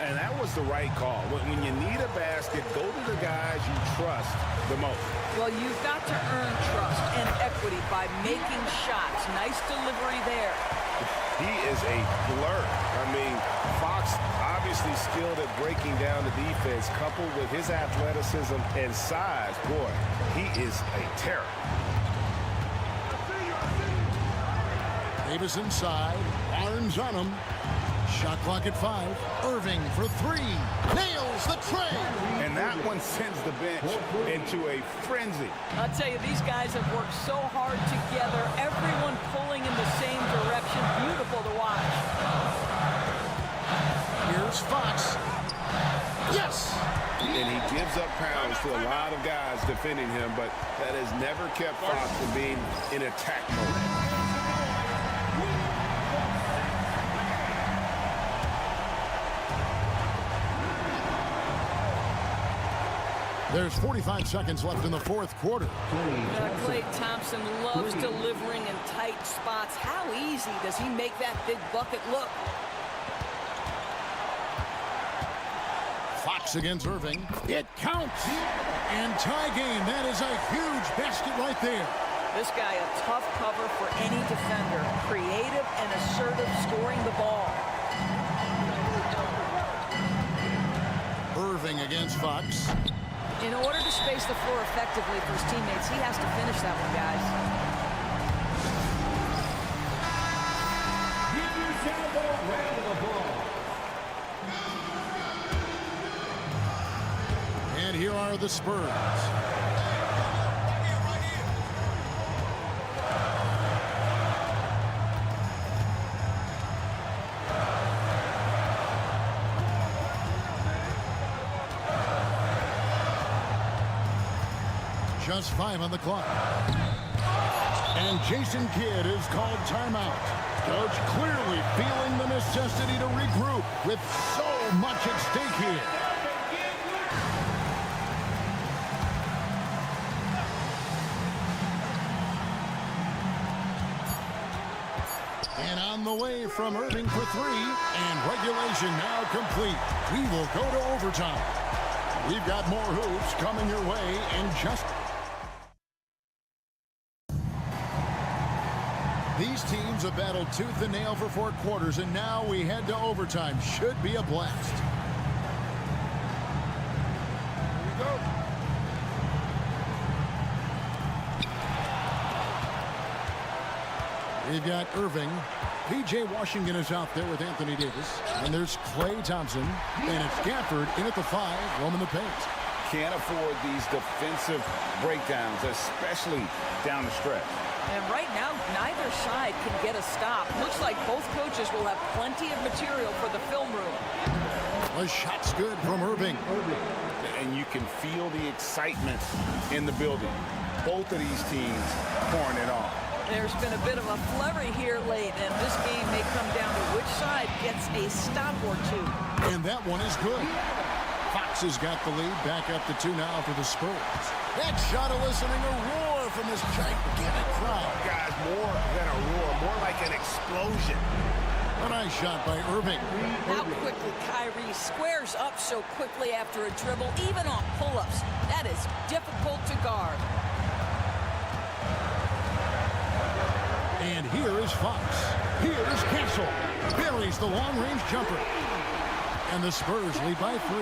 And that was the right call. When you need a basket, go to the guys you trust the most. Well, you've got to earn trust and equity by making shots. Nice delivery there. He is a blur. I mean, Fox obviously skilled at breaking down the defense, coupled with his athleticism and size. Boy, he is a terror. Davis inside. Barnes on him. Shot clock at 5. Irving for 3. Nails the tray. And that one sends the bench into a frenzy. I'll tell you, these guys have worked so hard together. Everyone pulling in the same direction. Beautiful to watch. Here's Fox. Yes! And he gives up pounds to a lot of guys defending him, but that has never kept Fox from being in attack mode. There's 45 seconds left in the fourth quarter. Klay Thompson loves delivering in tight spots. How easy does he make that big bucket look? Fox against Irving. It counts. And tie game. That is a huge basket right there. This guy a tough cover for any defender. Creative and assertive scoring the ball. Irving against Fox. In order to space the floor effectively for his teammates, he has to finish that one, guys. And here are the Spurs. Just 5 on the clock. And Jason Kidd is called timeout. Coach clearly feeling the necessity to regroup with so much at stake here. And on the way from Irving for 3, and regulation now complete. We will go to overtime. We've got more hoops coming your way in just... These teams have battled tooth and nail for 4 quarters, and now we head to overtime. Should be a blast. Here we go. We've got Irving. P.J. Washington is out there with Anthony Davis. And there's Klay Thompson. And it's Gafford in at the 5, roaming the paint. Can't afford these defensive breakdowns, especially down the stretch. And right now, neither side can get a stop. Looks like both coaches will have plenty of material for the film room. A shot's good from Irving. And you can feel the excitement in the building. Both of these teams pouring it on. There's been a bit of a flurry here late, and this game may come down to which side gets a stop or 2. And that one is good. Fox has got the lead, back up to 2 now for the Spurs. That shot eliciting a roar from this gigantic crowd. Guys, more than a roar, more like an explosion. A nice shot by Irving. How quickly Kyrie squares up so quickly after a dribble, even on pull-ups. That is difficult to guard. And here is Fox. Here's Castle. Buries the long-range jumper. And the Spurs lead by 3.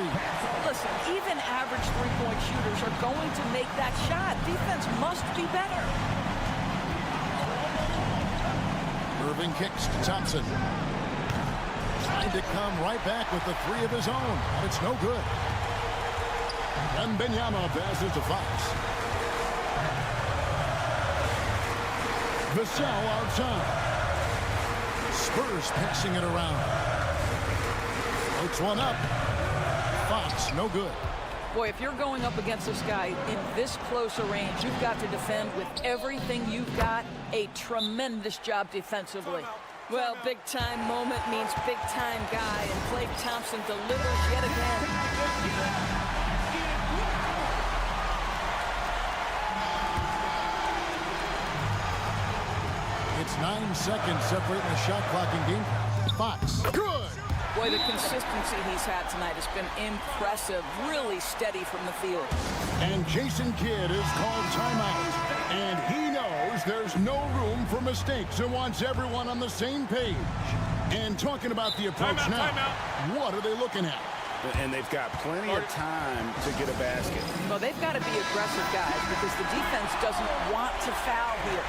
Listen, even average three-point shooters are going to make that shot. Defense must be better. Irving kicks to Thompson. Trying to come right back with the 3 of his own. But it's no good. And Benyama passes to Fox. Vassell outside. Spurs passing it around. Floats one up. Fox, no good. Boy, if you're going up against this guy in this close a range, you've got to defend with everything you've got. A tremendous job defensively. Well, big-time moment means big-time guy, and Klay Thompson delivers yet again. It's 9 seconds separating the shot clock and game. Fox, good! Boy, the consistency he's had tonight has been impressive. Really steady from the field. And Jason Kidd is called timeout. And he knows there's no room for mistakes and wants everyone on the same page. And talking about the approach what are they looking at? And they've got plenty of time to get a basket. Well, they've got to be aggressive, guys, because the defense doesn't want to foul here.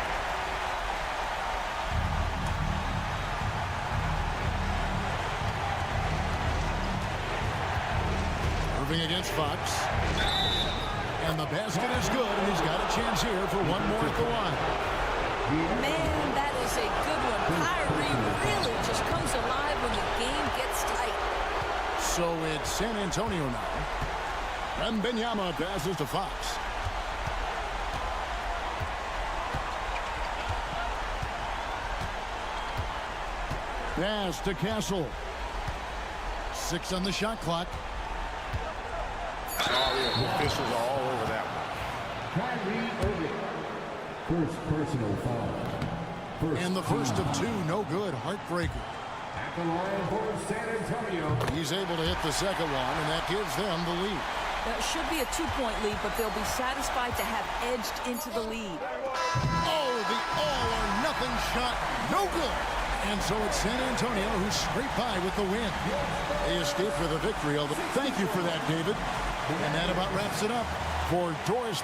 Irving against Fox. And the basket is good, and he's got a chance here for one more at the line. Man, that is a good one. Kyrie really just comes alive when the game gets tight. So it's San Antonio now. And Benyama passes to Fox. Pass to Castle. 6 on the shot clock. Oh, the officials are all over that one. Kyrie Irving. First personal foul. And the first of 2, no good. Heartbreaker. At the line for San Antonio. He's able to hit the second one, and that gives them the lead. That should be a 2-point lead, but they'll be satisfied to have edged into the lead. Oh, the all-or-nothing shot. No good. And so it's San Antonio who scraped by with the win. They escaped with a victory. Thank you for that, David. And that about wraps it up for Doris.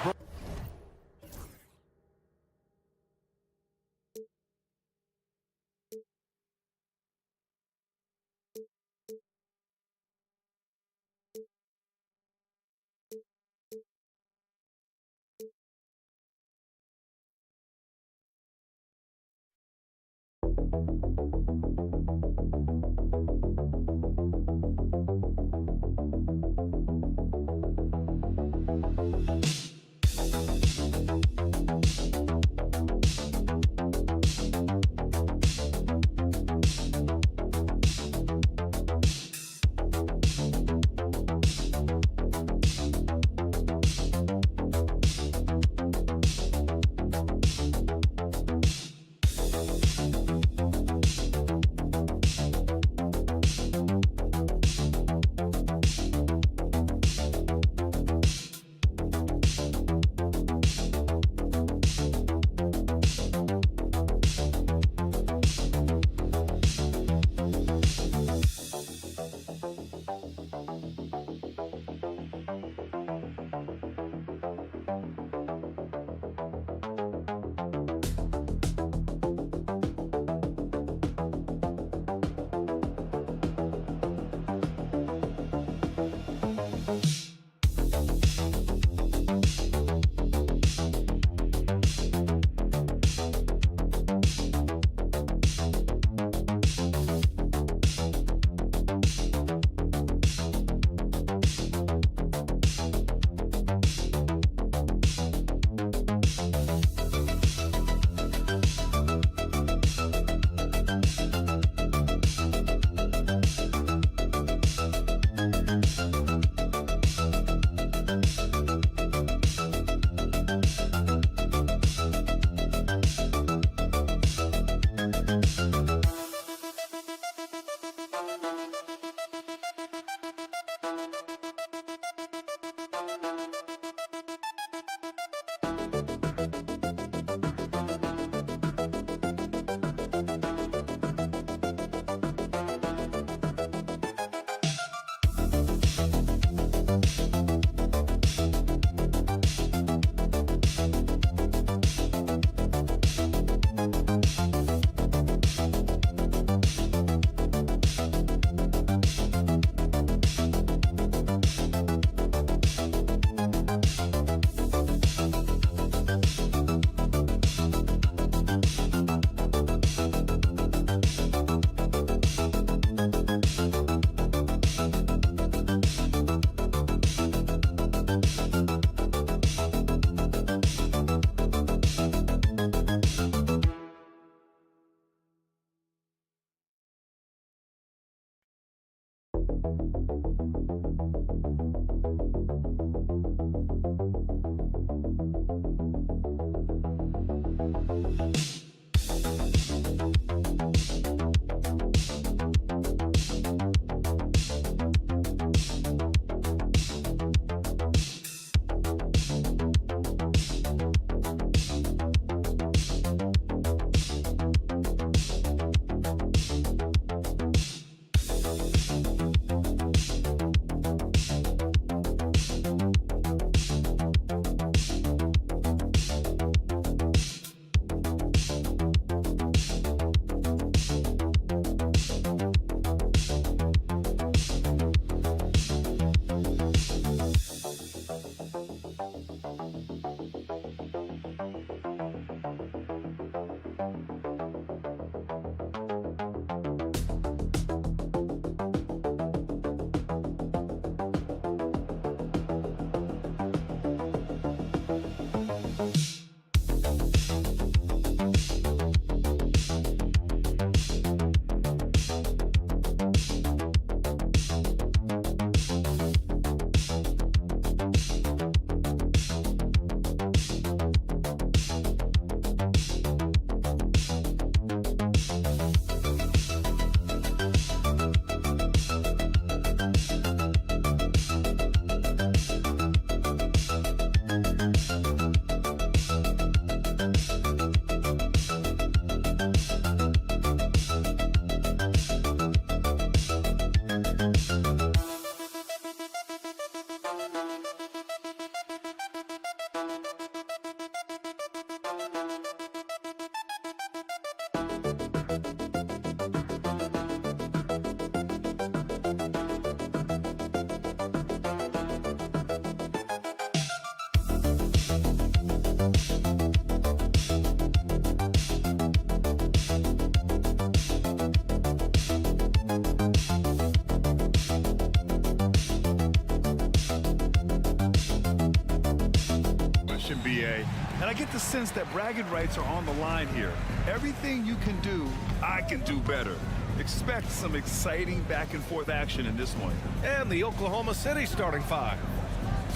And I get the sense that bragging rights are on the line here. Everything you can do, I can do better. Expect some exciting back and forth action in this one. And the Oklahoma City starting five.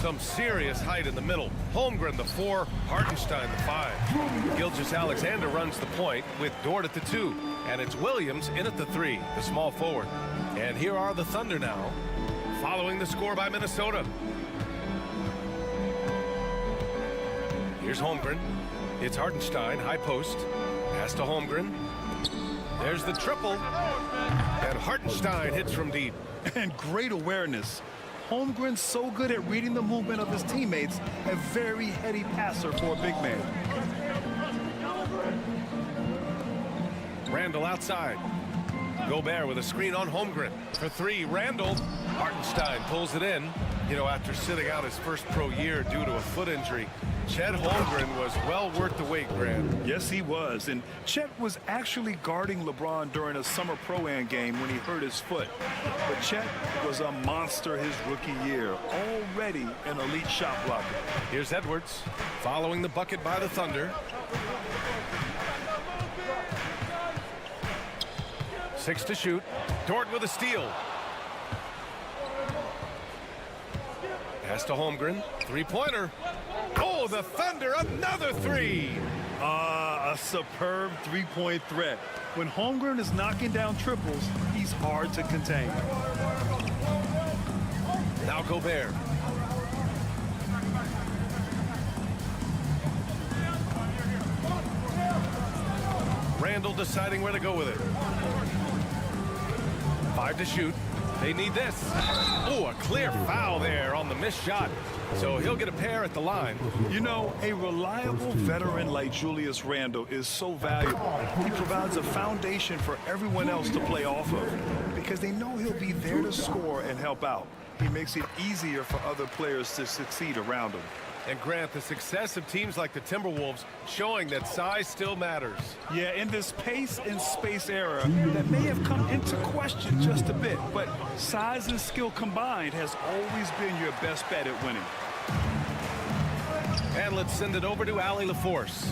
Some serious height in the middle. Holmgren, the 4. Hartenstein, the 5. Gilgeous-Alexander runs the point with Dort at the 2. And it's Williams in at the 3, the small forward. And here are the Thunder now, following the score by Minnesota. Here's Holmgren. It's Hartenstein, high post. Pass to Holmgren. There's the triple. And Hartenstein hits from deep. And great awareness. Holmgren's so good at reading the movement of his teammates, a very heady passer for a big man. Randall outside. Gobert with a screen on Holmgren. For 3, Randall. Hartenstein pulls it in. You know, after sitting out his first pro year due to a foot injury, Chet Holmgren was well worth the wait, Grant. Yes, he was. And Chet was actually guarding LeBron during a summer pro-am game when he hurt his foot. But Chet was a monster his rookie year, already an elite shot blocker. Here's Edwards following the bucket by the Thunder. 6 to shoot. Dort with a steal. Pass to Holmgren. Three-pointer. Oh, the Thunder, another three. A superb three-point threat. When Holmgren is knocking down triples, he's hard to contain. Now Gobert. Randall deciding where to go with it. 5 to shoot. They need this. Oh, a clear foul there on the missed shot. So he'll get a pair at the line. You know, a reliable veteran like Julius Randle is so valuable. He provides a foundation for everyone else to play off of because they know he'll be there to score and help out. He makes it easier for other players to succeed around him. And Grant, the success of teams like the Timberwolves showing that size still matters. Yeah, in this pace and space era that may have come into question just a bit, but size and skill combined has always been your best bet at winning. And let's send it over to Allie LaForce.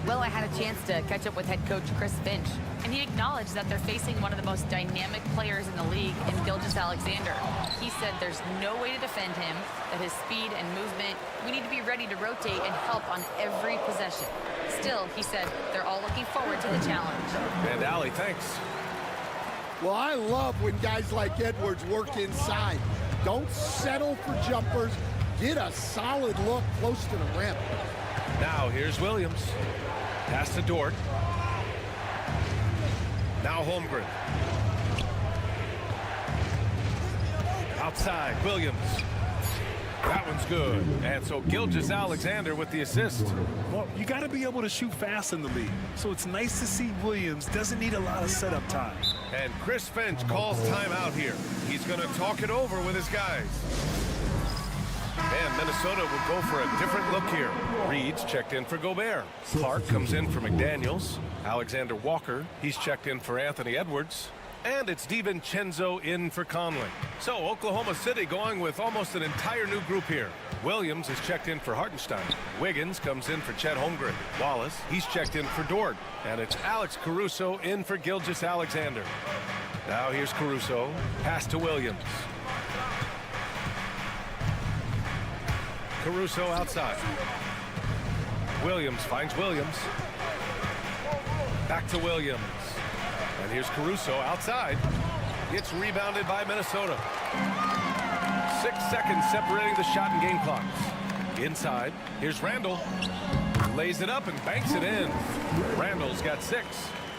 Well, I had a chance to catch up with head coach Chris Finch, and he acknowledged that they're facing one of the most dynamic players in the league in Gilgeous-Alexander. He said there's no way to defend him, that his speed and movement, we need to be ready to rotate and help on every possession. Still, he said they're all looking forward to the challenge. And Allie, thanks. Well, I love when guys like Edwards work inside. Don't settle for jumpers. Get a solid look close to the rim. Now here's Williams. Pass to Dort. Now Holmgren. Outside, Williams. That one's good. And so Gilgeous-Alexander with the assist. Well, you got to be able to shoot fast in the league. So it's nice to see Williams doesn't need a lot of setup time. And Chris Finch calls timeout here. He's going to talk it over with his guys. And Minnesota will go for a different look here. Reed's checked in for Gobert. Clark comes in for McDaniels. Alexander Walker, he's checked in for Anthony Edwards. And it's DiVincenzo in for Conley. So Oklahoma City going with almost an entire new group here. Williams is checked in for Hartenstein. Wiggins comes in for Chet Holmgren. Wallace, he's checked in for Dort. And it's Alex Caruso in for Gilgeous-Alexander. Now here's Caruso. Pass to Williams. Caruso outside. Williams finds Williams. Back to Williams. And here's Caruso outside. It's rebounded by Minnesota. 6 seconds separating the shot and game clocks. Inside, here's Randall. Lays it up and banks it in. Randall's got 6.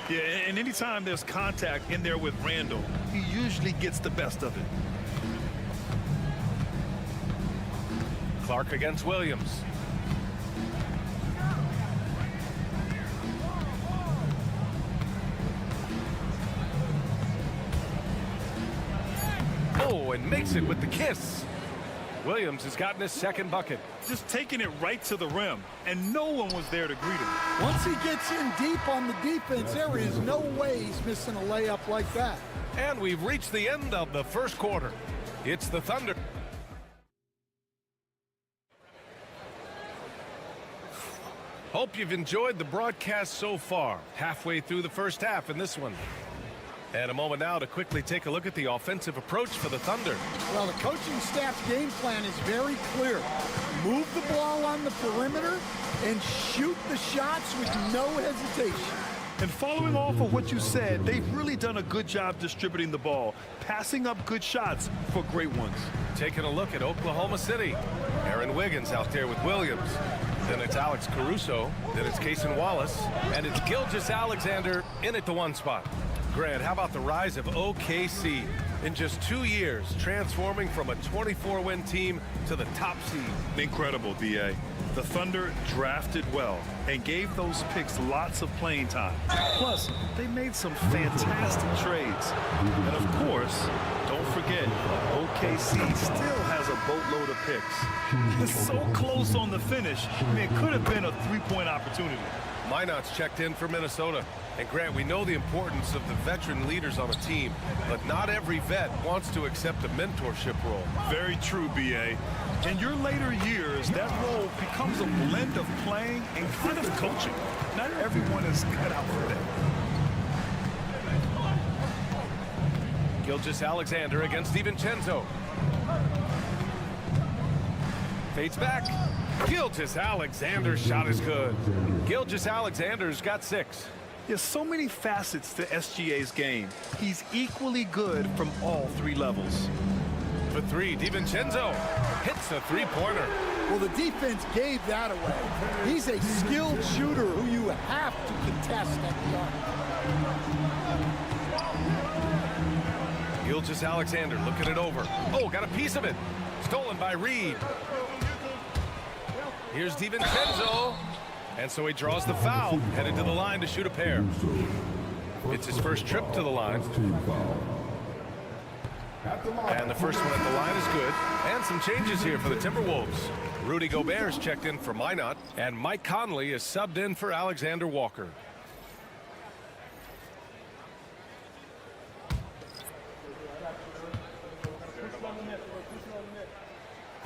Yeah, and anytime there's contact in there with Randall, he usually gets the best of it. Clark against Williams. Oh, and makes it with the kiss. Williams has gotten his second bucket. Just taking it right to the rim, and no one was there to greet him. Once he gets in deep on the defense, there is no way he's missing a layup like that. And we've reached the end of the first quarter. It's the Thunder. Hope you've enjoyed the broadcast so far. Halfway through the first half in this one. And a moment now to quickly take a look at the offensive approach for the Thunder. Well, the coaching staff's game plan is very clear. Move the ball on the perimeter and shoot the shots with no hesitation. And following off of what you said, they've really done a good job distributing the ball, passing up good shots for great ones. Taking a look at Oklahoma City. Aaron Wiggins out there with Williams. Then it's Alex Caruso. Then it's Cason Wallace. And it's Gilgeous-Alexander in at the 1 spot. Grant, how about the rise of OKC in just 2 years, transforming from a 24-win team to the top seed? Incredible, D.A. The Thunder drafted well and gave those picks lots of playing time. Plus, they made some fantastic trades. And of course, don't forget, OKC still has a boatload of picks. It's so close on the finish. I mean, it could have been a three-point opportunity. Minot's checked in for Minnesota. And Grant, we know the importance of the veteran leaders on a team, but not every vet wants to accept a mentorship role. Very true, B.A. In your later years, that role becomes a blend of playing and kind of coaching. Not everyone is cut out for that. Gilgeous-Alexander against DiVincenzo. Fades back. Gilgeous-Alexander's shot is good. Gilgeous-Alexander's got 6. There's so many facets to SGA's game. He's equally good from all 3 levels. For 3, DiVincenzo hits a three-pointer. Well, the defense gave that away. He's a skilled shooter who you have to contest at the arc. Gilgeous-Alexander looking it over. Oh, got a piece of it. Stolen by Reed. Here's DiVincenzo. And so he draws the foul, headed to the line to shoot a pair. It's his first trip to the line. And the first one at the line is good. And some changes here for the Timberwolves. Rudy Gobert's checked in for Minot, and Mike Conley is subbed in for Alexander Walker.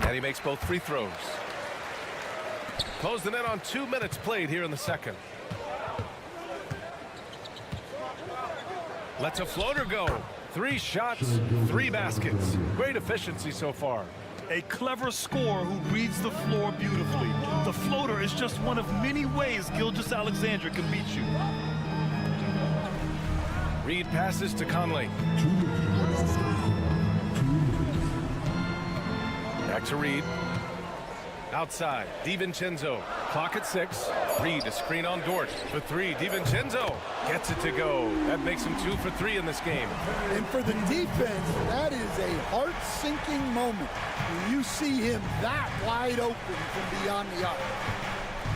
And he makes both free throws. Close the net on 2 minutes played here in the second. Lets a floater go. 3 shots, 3 baskets. Great efficiency so far. A clever scorer who reads the floor beautifully. The floater is just one of many ways Gilgeous-Alexander can beat you. Reed passes to Conley. Back to Reed. Outside, DiVincenzo. Clock at 6. Reed, a screen on Dort. For 3, DiVincenzo gets it to go. That makes him 2 for 3 in this game. And for the defense, that is a heart-sinking moment when you see him that wide open from beyond the arc.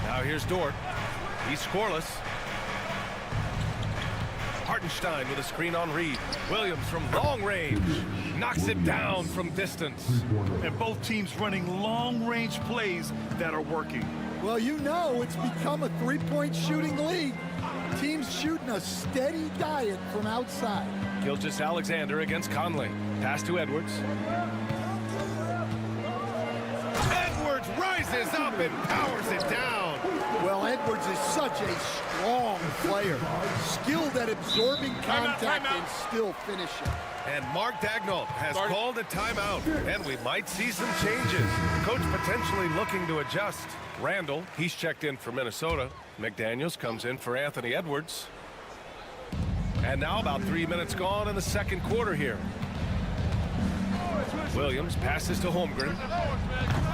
Now here's Dort. He's scoreless. Hartenstein with a screen on Reed. Williams from long range knocks it down from distance. And both teams running long-range plays that are working. Well, you know it's become a three-point shooting league. Teams shooting a steady diet from outside. Gilgeous-Alexander against Conley. Pass to Edwards. Edwards rises up and powers it down. Well, Edwards is such a strong player, skilled at absorbing contact and still finishing. And Mark Daigneault has called a timeout, and we might see some changes. Coach potentially looking to adjust. Randall, he's checked in for Minnesota. McDaniels comes in for Anthony Edwards. And now about 3 minutes gone in the second quarter here. Williams passes to Holmgren.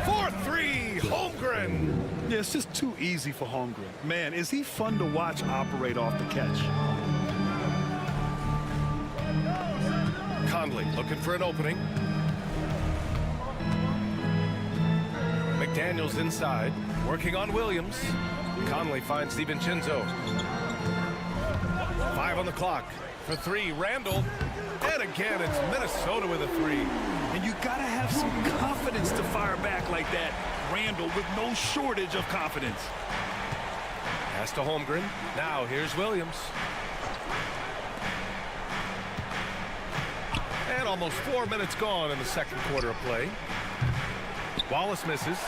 4-3, Holmgren. Yeah, it's just too easy for Holmgren. Man, is he fun to watch operate off the catch. Conley looking for an opening. McDaniels inside, working on Williams. Conley finds DiVincenzo. 5 on the clock. For 3, Randall. And again, it's Minnesota with a 3. And you gotta have some confidence to fire back like that. Randall with no shortage of confidence. Pass to Holmgren. Now here's Williams. And almost 4 minutes gone in the second quarter of play. Wallace misses.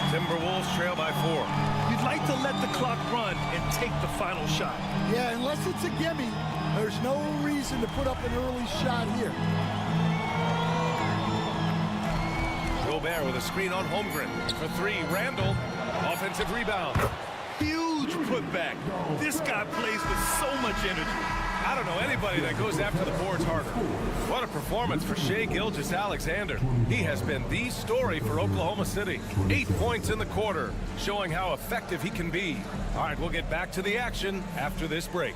Timberwolves trail by 4. You'd like to let the clock run and take the final shot. Yeah, unless it's a gimme, there's no reason to put up an early shot here. Gobert with a screen on Holmgren. For 3, Randall. Offensive rebound. Huge putback. This guy plays with so much energy. I don't know anybody that goes after the boards harder. What a performance for Shai Gilgeous-Alexander. He has been the story for Oklahoma City. 8 points in the quarter, showing how effective he can be. All right, we'll get back to the action after this break.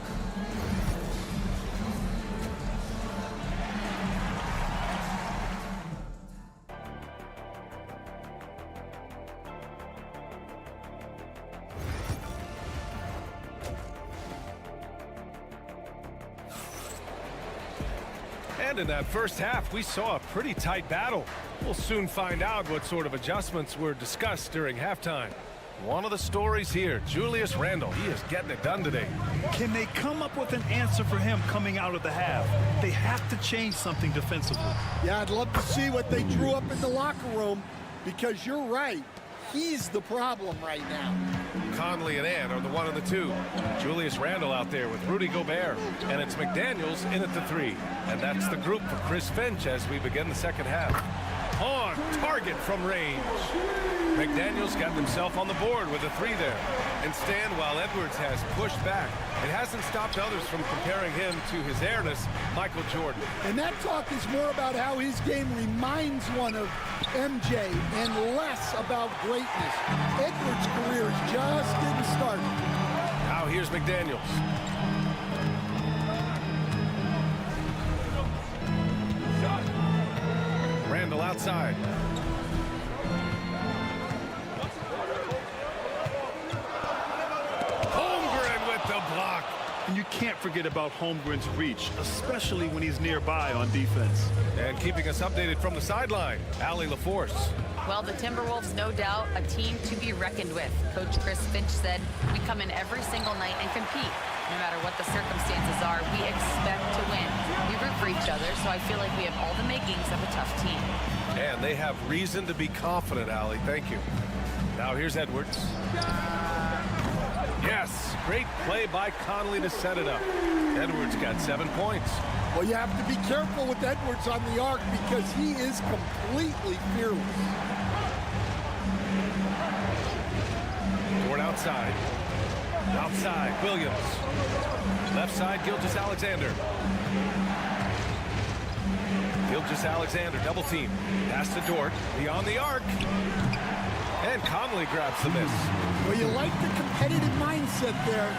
And in that first half, we saw a pretty tight battle. We'll soon find out what sort of adjustments were discussed during halftime. One of the stories here, Julius Randle. He is getting it done today. Can they come up with an answer for him coming out of the half? They have to change something defensively. Yeah, I'd love to see what they drew up in the locker room, because you're right. He's the problem right now. Conley and Ann are the 1 and the 2. Julius Randle out there with Rudy Gobert. And it's McDaniels in at the 3. And that's the group for Chris Finch as we begin the second half. On target from range. McDaniels got himself on the board with a 3 there. And Stan, while Edwards has pushed back, it hasn't stopped others from comparing him to his heiress, Michael Jordan. And that talk is more about how his game reminds one of MJ and less about greatness. Edwards' career is just getting started. Now here's McDaniels. Randle outside. Holmgren with the block. And you can't forget about Holmgren's reach, especially when he's nearby on defense. And keeping us updated from the sideline, Allie LaForce. Well, the Timberwolves, no doubt, a team to be reckoned with. Coach Chris Finch said, we come in every single night and compete. No matter what the circumstances are, we expect to win. We root for each other, so I feel like we have all the makings of a tough team. And they have reason to be confident, Allie. Thank you. Now here's Edwards. Yes, great play by Conley to set it up. Edwards got 7 points. Well, you have to be careful with Edwards on the arc because he is completely fearless. Toward outside. Outside, Williams. Left side, Gilgeous-Alexander. Gilgeous-Alexander, double team. Pass to Dort, beyond the arc. And Conley grabs the miss. Well, you like the competitive mindset there,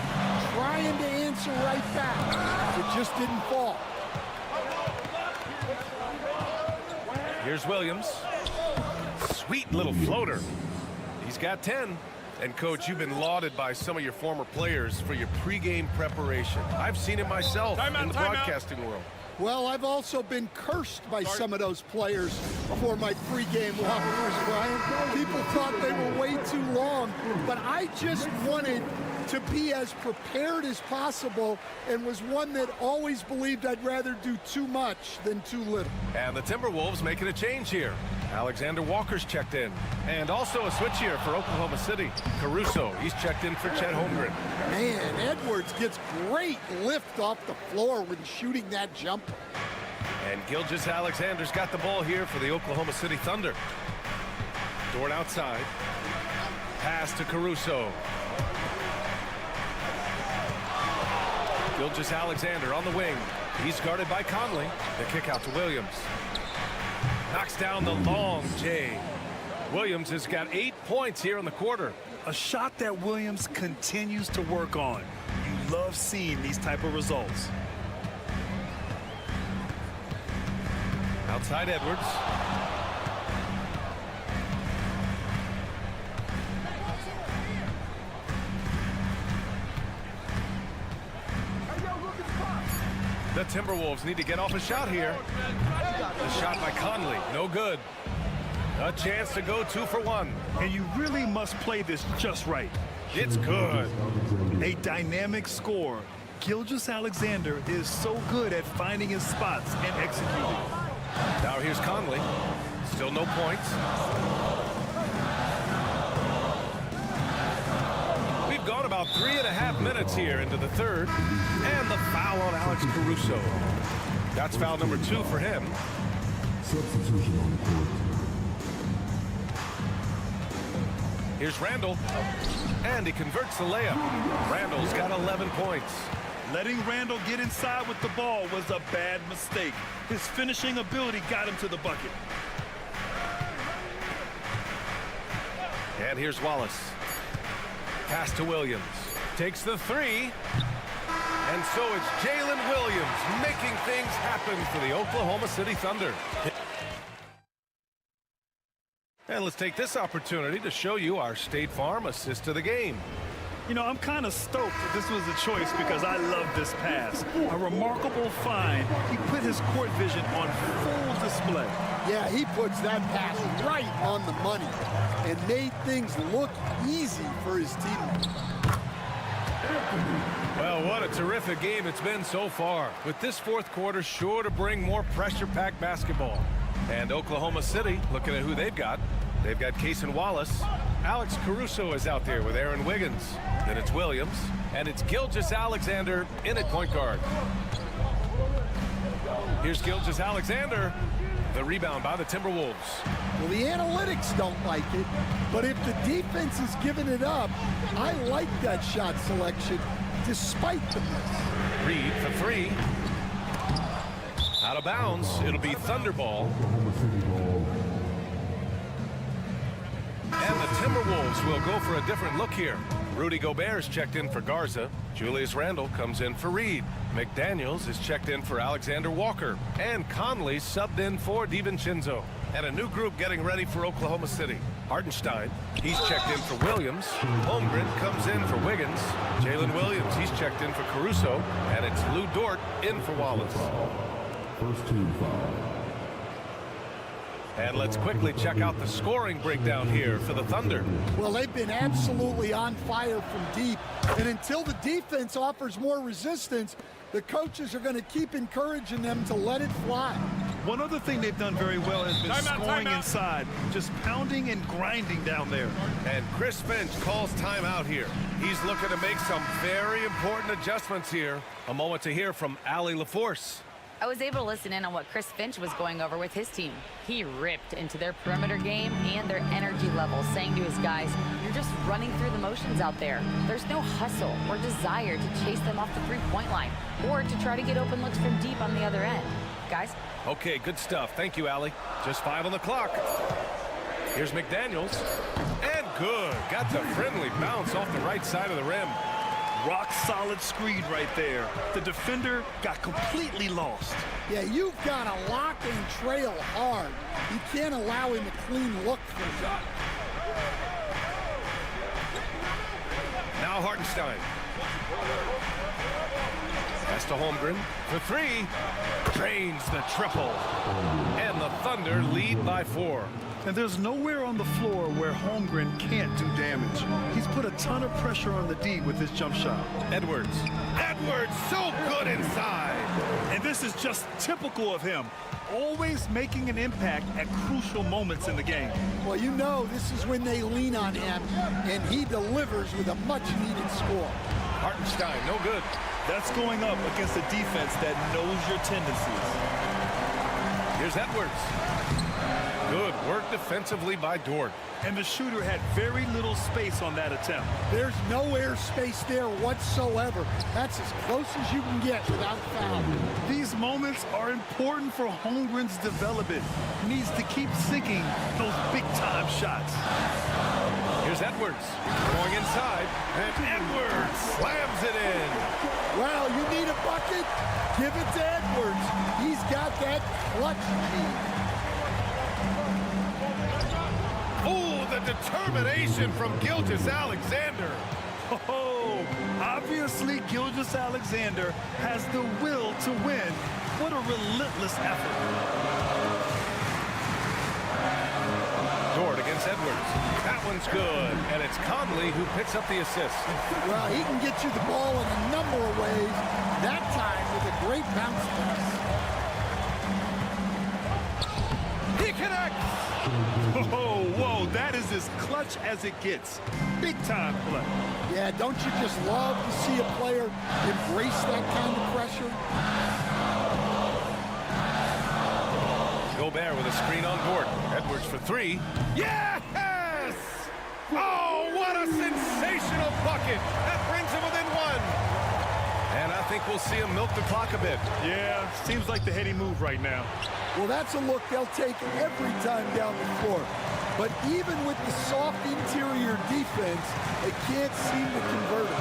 trying to answer right back. It just didn't fall. Here's Williams. Sweet little floater. He's got 10. And, Coach, you've been lauded by some of your former players for your pregame preparation. I've seen it myself in the broadcasting world. Well, I've also been cursed by some of those players for my pregame walkthroughs, Brian. People thought they were way too long, but I just wanted to be as prepared as possible and was one that always believed I'd rather do too much than too little. And the Timberwolves making a change here. Alexander Walker's checked in. And also a switch here for Oklahoma City. Caruso, he's checked in for Chet Holmgren. Man, Edwards gets great lift off the floor when shooting that jumper. And Gilgeous-Alexander's got the ball here for the Oklahoma City Thunder. Dort outside. Pass to Caruso. Gilgeous-Alexander on the wing. He's guarded by Conley. The kick out to Williams. Knocks down the long J. Williams has got 8 points here in the quarter. A shot that Williams continues to work on. You love seeing these type of results. Outside Edwards. The Timberwolves need to get off a shot here. The shot by Conley, no good. A chance to go 2 for 1. And you really must play this just right. It's good. A dynamic score. Gilgeous-Alexander is so good at finding his spots and executing. Now here's Conley. Still no points. We've gone about 3.5 minutes here into the third. And the foul on Alex Caruso. That's foul number 2 for him. Substitution on the court. Here's Randle. And he converts the layup. Randle's got 11 points. Letting Randle get inside with the ball was a bad mistake. His finishing ability got him to the bucket. And here's Wallace. Pass to Williams. Takes the 3. And so it's Jalen Williams making things happen for the Oklahoma City Thunder. And let's take this opportunity to show you our State Farm assist to the game. You know, I'm kind of stoked that this was a choice because I love this pass. A remarkable find. He put his court vision on full display. Yeah, he puts that pass right on the money and made things look easy for his teammates. Well, what a terrific game it's been so far. With this fourth quarter sure to bring more pressure-packed basketball. And Oklahoma City, looking at who they've got Cason Wallace. Alex Caruso is out there with Aaron Wiggins. Then it's Williams. And it's Gilgeous-Alexander in at point guard. Here's Gilgeous-Alexander. The rebound by the Timberwolves. Well, the analytics don't like it, but if the defense is giving it up, I like that shot selection despite the miss. Reed for three. Out of bounds. It'll be Thunderball. And the Timberwolves will go for a different look here. Rudy Gobert's checked in for Garza. Julius Randle comes in for Reed. McDaniels is checked in for Alexander Walker. And Conley subbed in for DiVincenzo. And a new group getting ready for Oklahoma City. Hartenstein, he's checked in for Williams. Holmgren comes in for Wiggins. Jalen Williams, he's checked in for Caruso. And it's Lou Dort in for Wallace. First team foul. And let's quickly check out the scoring breakdown here for the Thunder. Well, they've been absolutely on fire from deep. And until the defense offers more resistance, the coaches are going to keep encouraging them to let it fly. One other thing they've done very well has been scoring inside, just pounding and grinding down there. And Chris Finch calls timeout here. He's looking to make some very important adjustments here. A moment to hear from Allie LaForce. I was able to listen in on what Chris Finch was going over with his team. He ripped into their perimeter game and their energy levels, saying to his guys, you're just running through the motions out there. There's no hustle or desire to chase them off the three-point line or to try to get open looks from deep on the other end. Guys? Okay, good stuff. Thank you, Allie. Just 5 on the clock. Here's McDaniels. And good. Got the friendly bounce off the right side of the rim. Rock solid screen right there. The defender got completely lost. Yeah, you've got to lock and trail hard. You can't allow him a clean look for you. Now Hartenstein. Pass to Holmgren for three. Drains the triple. And the Thunder lead by 4. And there's nowhere on the floor where Holmgren can't do damage. He's put a ton of pressure on the D with his jump shot. Edwards so good inside. And this is just typical of him. Always making an impact at crucial moments in the game. Well, you know this is when they lean on him, and he delivers with a much-needed score. Hartenstein, no good. That's going up against a defense that knows your tendencies. Here's Edwards. Good work defensively by Dort. And the shooter had very little space on that attempt. There's no air space there whatsoever. That's as close as you can get without foul. These moments are important for Holmgren's development. He needs to keep sinking those big-time shots. Here's Edwards going inside, and Edwards slams it in. Well, you need a bucket? Give it to Edwards. He's got that clutch speed. Oh, the determination from Gilgeous-Alexander. Oh, obviously Gilgeous-Alexander has the will to win. What a relentless effort. Dort against Edwards. That one's good. And it's Conley who picks up the assist. Well, he can get you the ball in a number of ways. That time with a great bounce pass. He connects. Oh, whoa, that is as clutch as it gets. Big time play. Yeah, don't you just love to see a player embrace that kind of pressure? Gobert with a screen on Dort. Edwards for three. Yes! Oh, what a sensational bucket. That brings him within 1. And I think we'll see him milk the clock a bit. Yeah, seems like the heady move right now. Well, that's a look they'll take every time down the floor. But even with the soft interior defense, they can't seem to convert it.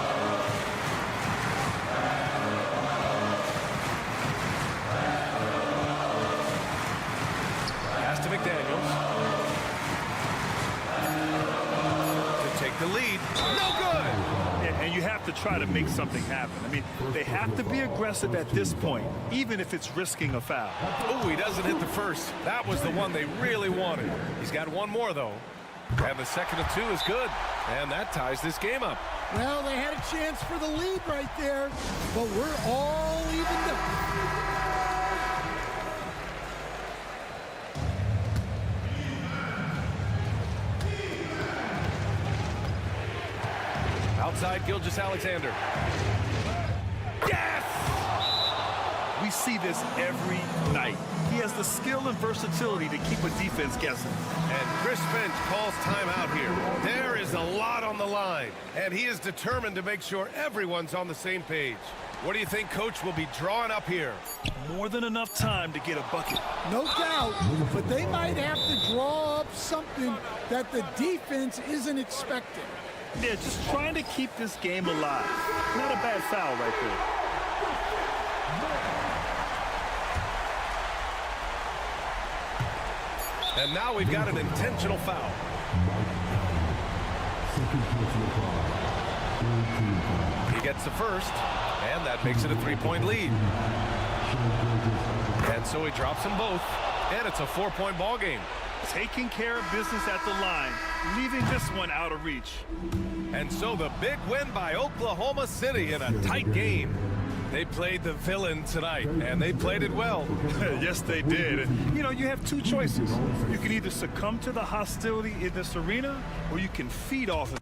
Pass to McDaniels. To take the lead. No good! And you have to try to make something happen. I mean, they have to be aggressive at this point, even if it's risking a foul. Oh, he doesn't hit the first. That was the one they really wanted. He's got one more, though. And the second of two is good. And that ties this game up. Well, they had a chance for the lead right there, but we're all evened up. Outside Gilgeous-Alexander. Yes! We see this every night. He has the skill and versatility to keep a defense guessing. And Chris Finch calls timeout here. There is a lot on the line, and he is determined to make sure everyone's on the same page. What do you think Coach will be drawing up here? More than enough time to get a bucket. No doubt, but they might have to draw up something that the defense isn't expecting. They're just trying to keep this game alive. Not a bad foul right there. And now we've got an intentional foul. He gets the first, and that makes it a three-point lead. And so he drops them both, and it's a four-point ball game. Taking care of business at the line, leaving this one out of reach. And so the big win by Oklahoma City in a tight game. They played the villain tonight, and they played it well. Yes, they did. And, you know, you have two choices. You can either succumb to the hostility in this arena, or you can feed off of it.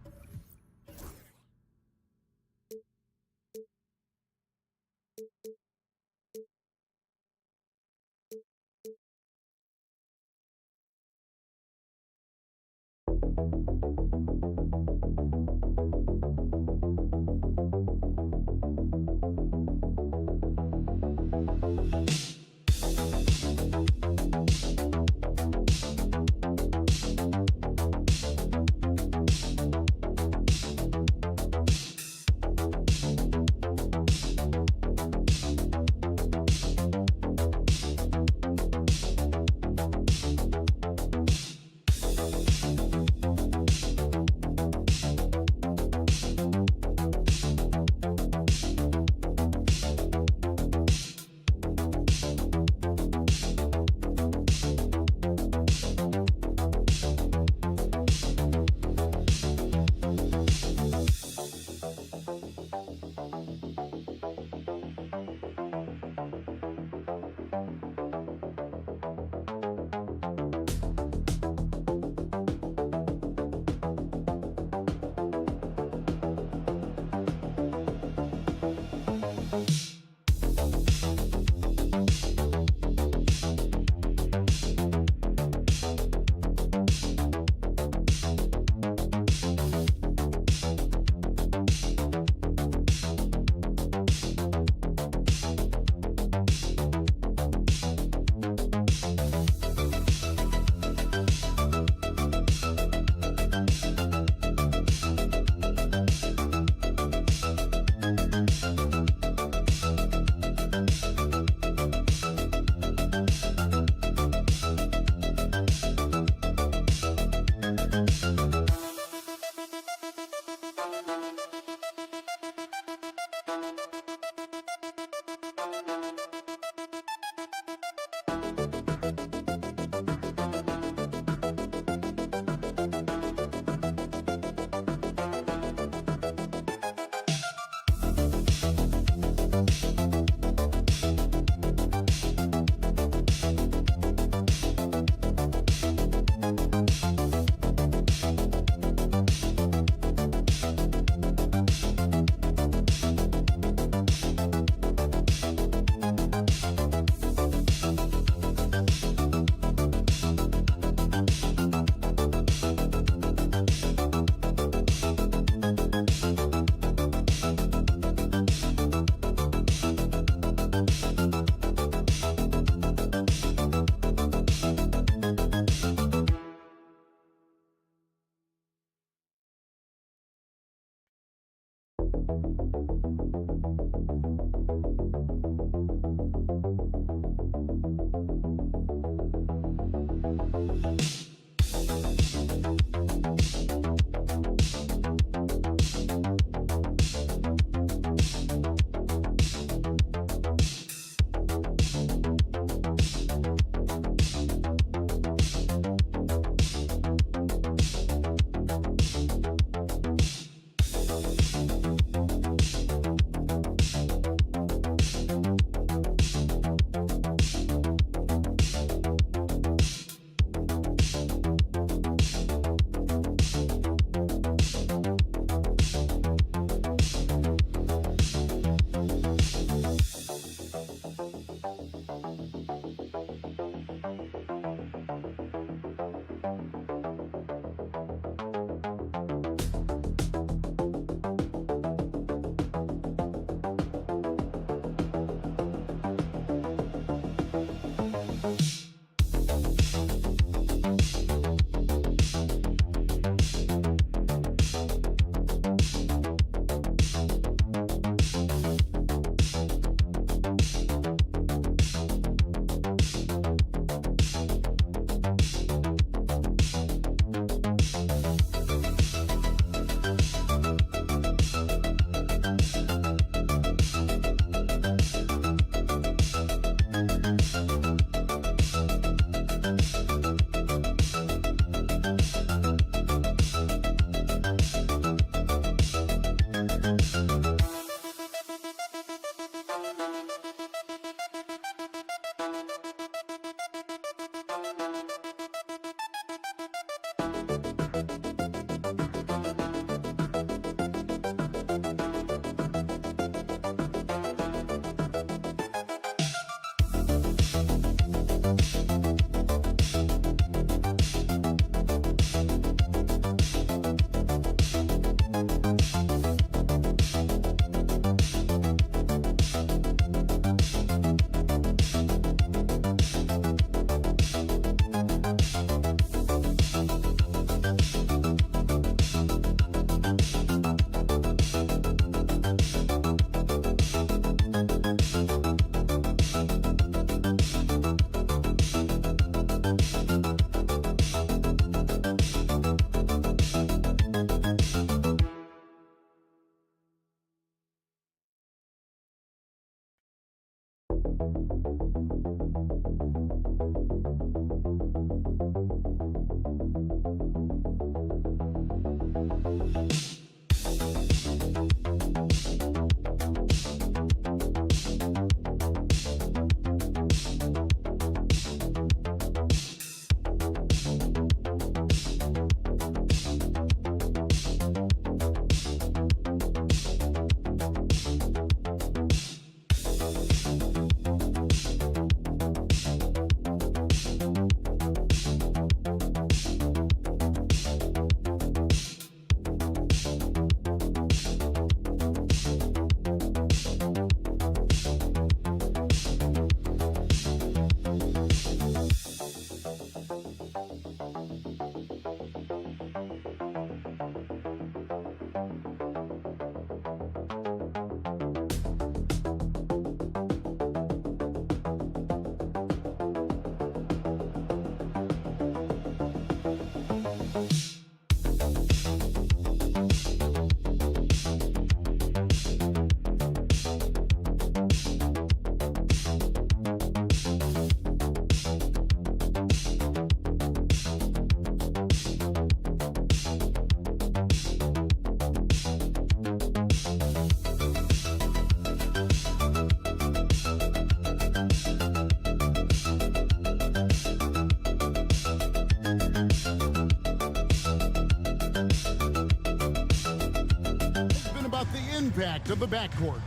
Impact of the backcourt.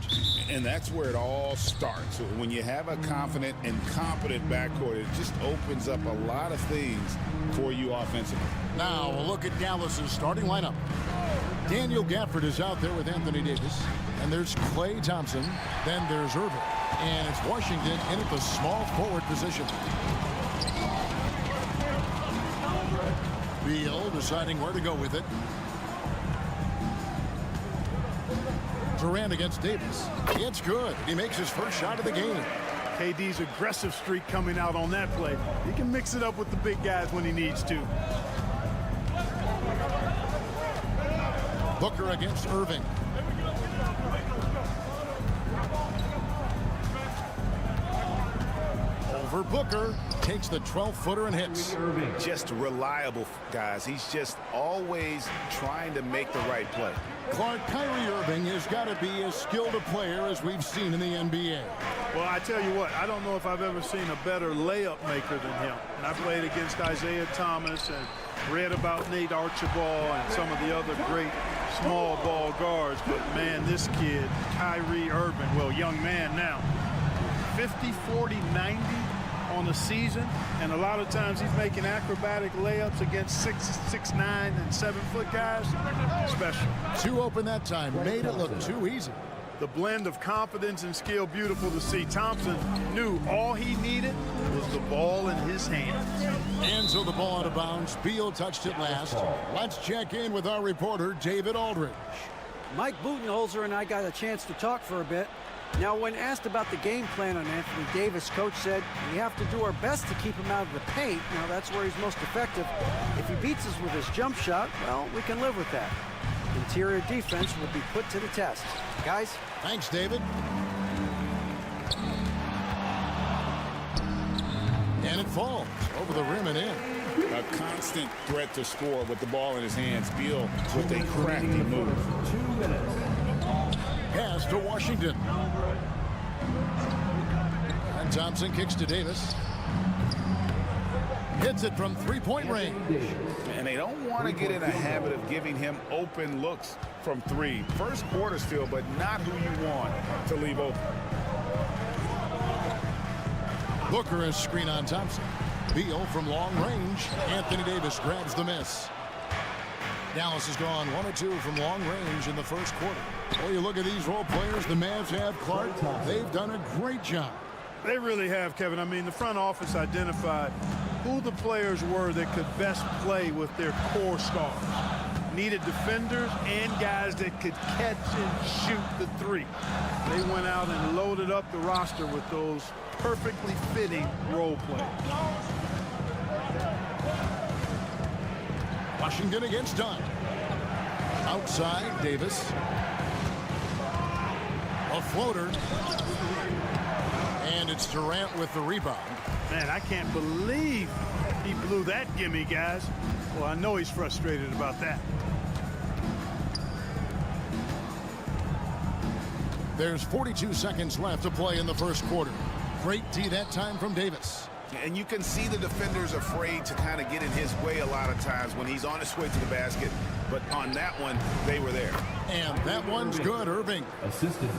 And that's where it all starts. When you have a confident and competent backcourt, it just opens up a lot of things for you offensively. Now a look at Dallas's starting lineup. Daniel Gafford is out there with Anthony Davis. And there's Klay Thompson. Then there's Irving. And it's Washington in at the small forward position. Beal deciding where to go with it. Durant against Davis. It's good. He makes his first shot of the game. KD's aggressive streak coming out on that play. He can mix it up with the big guys when he needs to. Booker against Irving. Over Booker. Takes the 12-footer and hits. Just reliable, guys. He's just always trying to make the right play. Clark, Kyrie Irving has got to be as skilled a player as we've seen in the NBA. Well, I tell you what, I don't know if I've ever seen a better layup maker than him. And I played against Isaiah Thomas and read about Nate Archibald and some of the other great small ball guards. But, man, this kid, Kyrie Irving, well, young man now, 50, 40, 90 on the season, and a lot of times he's making acrobatic layups against 6'9" and 7-foot guys. Special. Too open that time, made it look too easy. The blend of confidence and skill, beautiful to see. Thompson knew all he needed was the ball in his hands. And so the ball out of bounds. Beal touched it last. Let's check in with our reporter, David Aldridge. Mike Budenholzer and I got a chance to talk for a bit. Now, when asked about the game plan on Anthony Davis, coach said, we have to do our best to keep him out of the paint. Now, that's where he's most effective. If he beats us with his jump shot, well, we can live with that. Interior defense will be put to the test. Guys? Thanks, David. And it falls over the rim and in. A constant threat to score with the ball in his hands. Beal with a crafty move. 2 minutes. Pass to Washington. And Thompson kicks to Davis. Hits it from three-point range. And they don't want to get in a habit of giving him open looks from three. First quarter still, but not who you want to leave open. Booker is screen on Thompson. Beal from long range. Anthony Davis grabs the miss. Dallas has gone 1 of 2 from long range in the first quarter. Well, you look at these role players the Mavs have, Clark. They've done a great job. They really have, Kevin. I mean, the front office identified who the players were that could best play with their core stars. Needed defenders and guys that could catch and shoot the three. They went out and loaded up the roster with those perfectly fitting role players. Washington against Dunn. Outside, Davis. A floater. And it's Durant with the rebound. Man, I can't believe he blew that gimme, guys. Well, I know he's frustrated about that. There's 42 seconds left to play in the first quarter. Great D that time from Davis. And you can see the defenders afraid to kind of get in his way a lot of times when he's on his way to the basket. But on that one, they were there. And that one's good, Irving.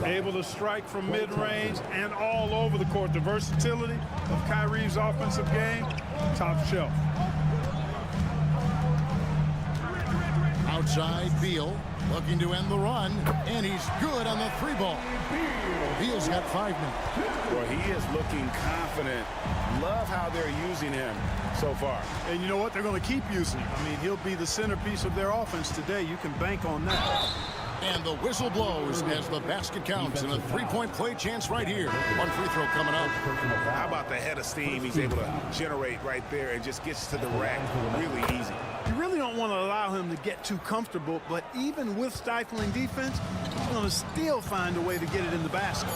Able to strike from mid-range and all over the court. The versatility of Kyrie's offensive game, top shelf. Outside, Beal looking to end the run. And he's good on the 3-ball. Beal's got 5 minutes. Well, he is looking confident. Love how they're using him so far. And you know what? They're going to keep using him. I mean, he'll be the centerpiece of their offense today. You can bank on that. And the whistle blows as the basket counts, and a three-point play chance right here. One free throw coming up. How about the head of steam he's able to generate right there and just gets to the rack really easy. You really don't want to allow him to get too comfortable, but even with stifling defense, he's going to still find a way to get it in the basket.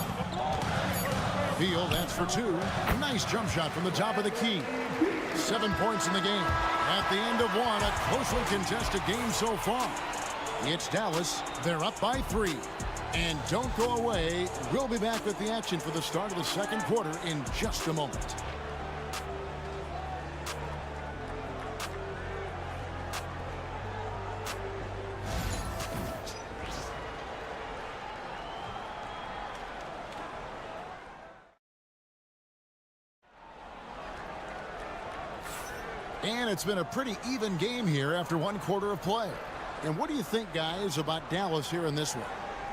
Beal, that's for two. Nice jump shot from the top of the key. 7 points in the game. At the end of one, a closely contested game so far. It's Dallas. They're up by 3. And don't go away. We'll be back with the action for the start of the second quarter in just a moment. And it's been a pretty even game here after one quarter of play. And what do you think, guys, about Dallas here in this one?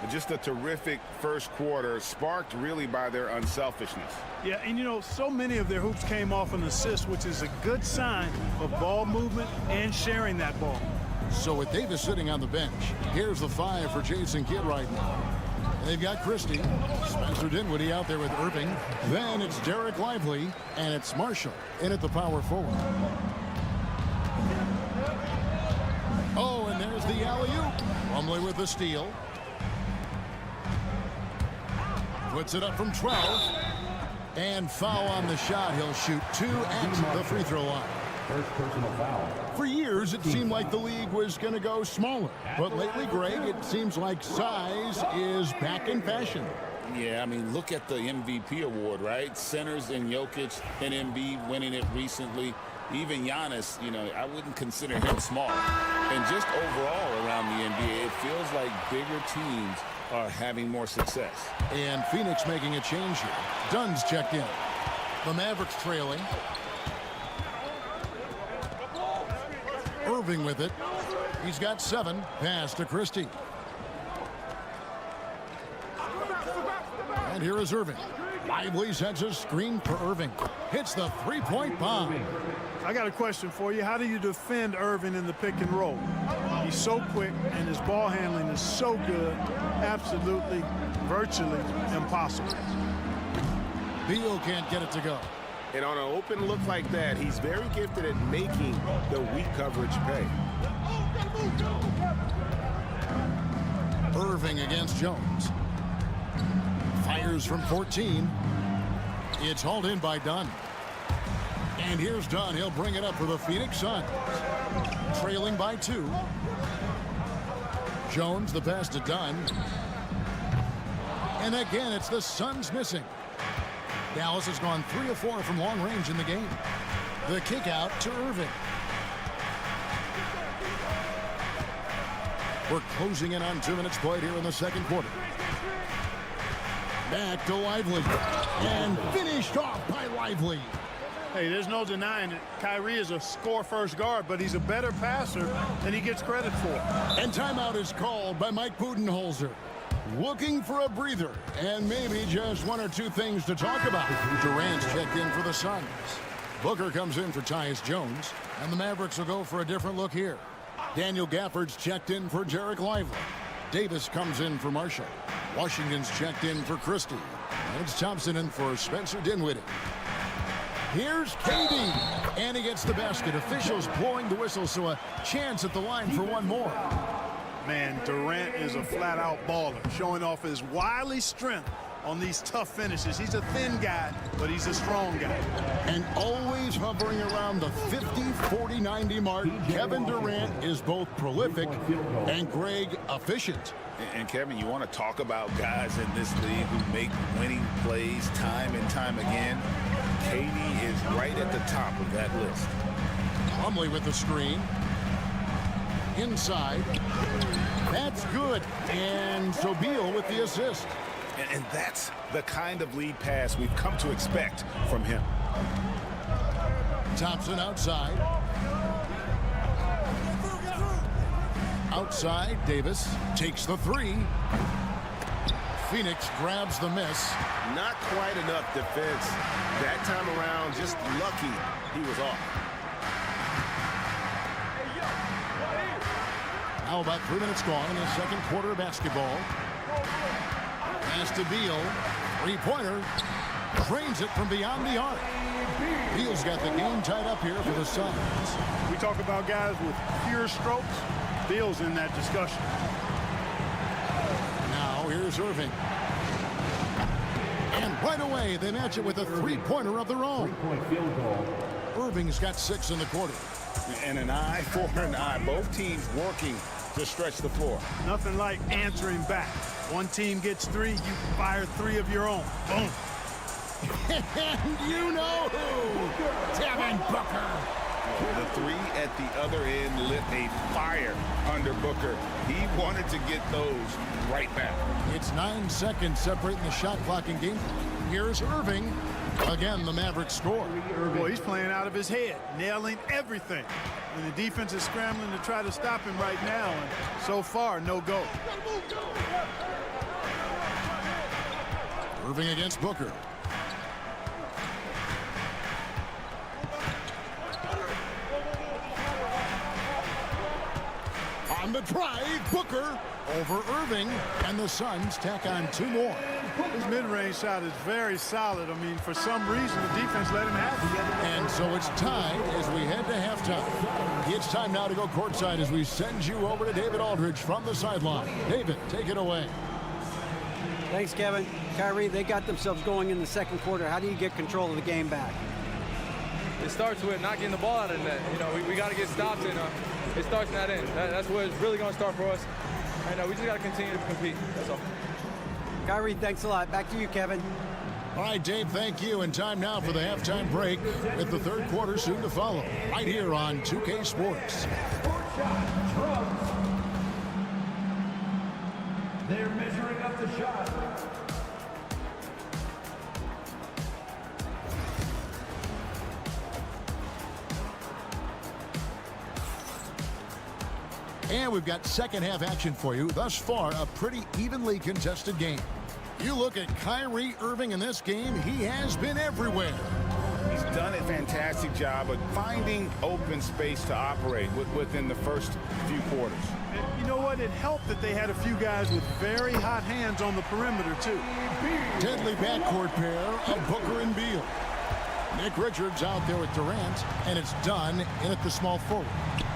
Just a terrific first quarter, sparked really by their unselfishness. Yeah, and you know, so many of their hoops came off an assist, which is a good sign of ball movement and sharing that ball. So with Davis sitting on the bench, here's the 5 for Jason Kidd right now. They've got Christie, Spencer Dinwiddie out there with Irving. Then it's Derek Lively, and it's Marshall in at the power forward. Oh, and there's the alley-oop. Plumlee with the steal. Puts it up from 12. And foul on the shot. He'll shoot 2 at the free throw line. First personal foul. For years, it seemed like the league was going to go smaller. But lately, Greg, it seems like size is back in fashion. Yeah, I mean, look at the MVP award, right? Centers and Jokic and Embiid winning it recently. Even Giannis, you know, I wouldn't consider him small. And just overall around the NBA, it feels like bigger teams are having more success. And Phoenix making a change here. Dunn's checked in. The Mavericks trailing. Irving with it. He's got 7. Pass to Christie. And here is Irving. Lively sets a screen for Irving. Hits the three-point bomb. I got a question for you. How do you defend Irving in the pick and roll? He's so quick, and his ball handling is so good. Absolutely, virtually impossible. Beal can't get it to go. And on an open look like that, he's very gifted at making the weak coverage pay. Irving against Jones. Fires from 14. It's hauled in by Dunn. And here's Dunn. He'll bring it up for the Phoenix Suns. Trailing by 2. Jones, the pass to Dunn. And again, it's the Suns missing. Dallas has gone 3 of 4 from long range in the game. The kick out to Irving. We're closing in on 2 minutes played here in the second quarter. Back to Lively. And finished off by Lively. Hey, there's no denying it. Kyrie is a score-first guard, but he's a better passer than he gets credit for. And timeout is called by Mike Budenholzer. Looking for a breather and maybe just 1 or 2 things to talk about. Durant's checked in for the Suns. Booker comes in for Tyus Jones, and the Mavericks will go for a different look here. Daniel Gafford's checked in for Derek Lively. Davis comes in for Marshall. Washington's checked in for Christie. And it's Thompson in for Spencer Dinwiddie. Here's KD, and he gets the basket. Officials blowing the whistle, so a chance at the line for one more. Man, Durant is a flat-out baller, showing off his wily strength on these tough finishes. He's a thin guy, but he's a strong guy. And always hovering around the 50, 40, 90 mark, Kevin Durant is both prolific and, Greg, efficient. And Kevin, you want to talk about guys in this league who make winning plays time and time again? KD is right at the top of that list. Plumlee with the screen. Inside. That's good. And so Beal with the assist. And that's the kind of lead pass we've come to expect from him. Thompson outside. Outside, Davis takes the 3. Phoenix grabs the miss. Not quite enough defense. That time around, just lucky he was off. Now about 3 minutes gone in the second quarter of basketball. Pass to Beal. Three-pointer. Drains it from beyond the arc. Beal's got the game tied up here for the Suns. We talk about guys with pure strokes. Beal's in that discussion. Now here's Irving. And right away they match it with a three-pointer of their own. Three-point field goal. Irving's got 6 in the quarter. And an eye for an eye. Both teams working to stretch the floor. Nothing like answering back. One team gets 3, you fire 3 of your own. Boom. And you know who? Devin Booker. The 3 at the other end lit a fire under Booker. He wanted to get those right back. It's 9 seconds separating the shot clock in game. Here's Irving. Again, the Mavericks score. Boy, he's playing out of his head, nailing everything. And the defense is scrambling to try to stop him right now. And so far, no go. Irving against Booker. On the drive, Booker over Irving, and the Suns tack on 2 more. His mid-range shot is very solid. I mean, for some reason, the defense let him have it. And so it's tied as we head to halftime. It's time now to go courtside as we send you over to David Aldridge from the sideline. David, take it away. Thanks, Kevin. Kyrie, they got themselves going in the second quarter. How do you get control of the game back? It starts with not getting the ball out of the net. You know, we got to get stops, and it starts in that end. That's where it's really going to start for us. And we just got to continue to compete. That's all. Kyrie, thanks a lot. Back to you, Kevin. All right, Dave, thank you. And time now for the halftime break with the third quarter soon to follow. Right here on 2K Sports. They're measuring up the shot. And we've got second half action for you. Thus far, a pretty evenly contested game. You look at Kyrie Irving in this game, he has been everywhere. He's done a fantastic job of finding open space to operate within the first few quarters. And you know what? It helped that they had a few guys with very hot hands on the perimeter, too. Deadly backcourt pair of Booker and Beal. Nick Richards out there with Durant, and it's done in at the small forward.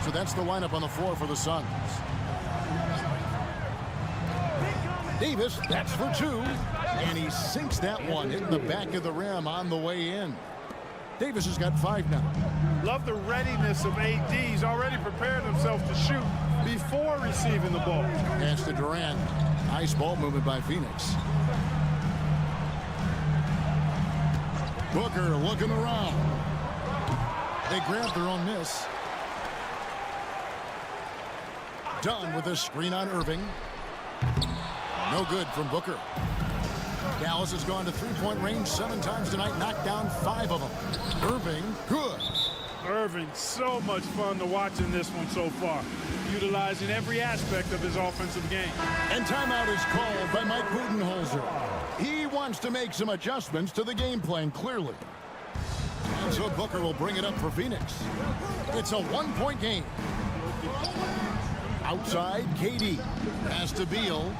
So that's the lineup on the floor for the Suns. Davis, that's for 2. And he sinks that one, hitting the back of the rim on the way in. Davis has got 5 now. Love the readiness of AD. He's already prepared himself to shoot before receiving the ball. Pass to Durant. Nice ball movement by Phoenix. Booker looking around. They grab their own miss. Done with a screen on Irving. No good from Booker. Dallas has gone to three-point range 7 times tonight, knocked down 5 of them. Irving, good. Irving, so much fun to watch in this one so far, utilizing every aspect of his offensive game. And timeout is called by Mike Budenholzer. He wants to make some adjustments to the game plan, clearly. And so Booker will bring it up for Phoenix. It's a 1-point game. Outside, KD. Pass to Beal.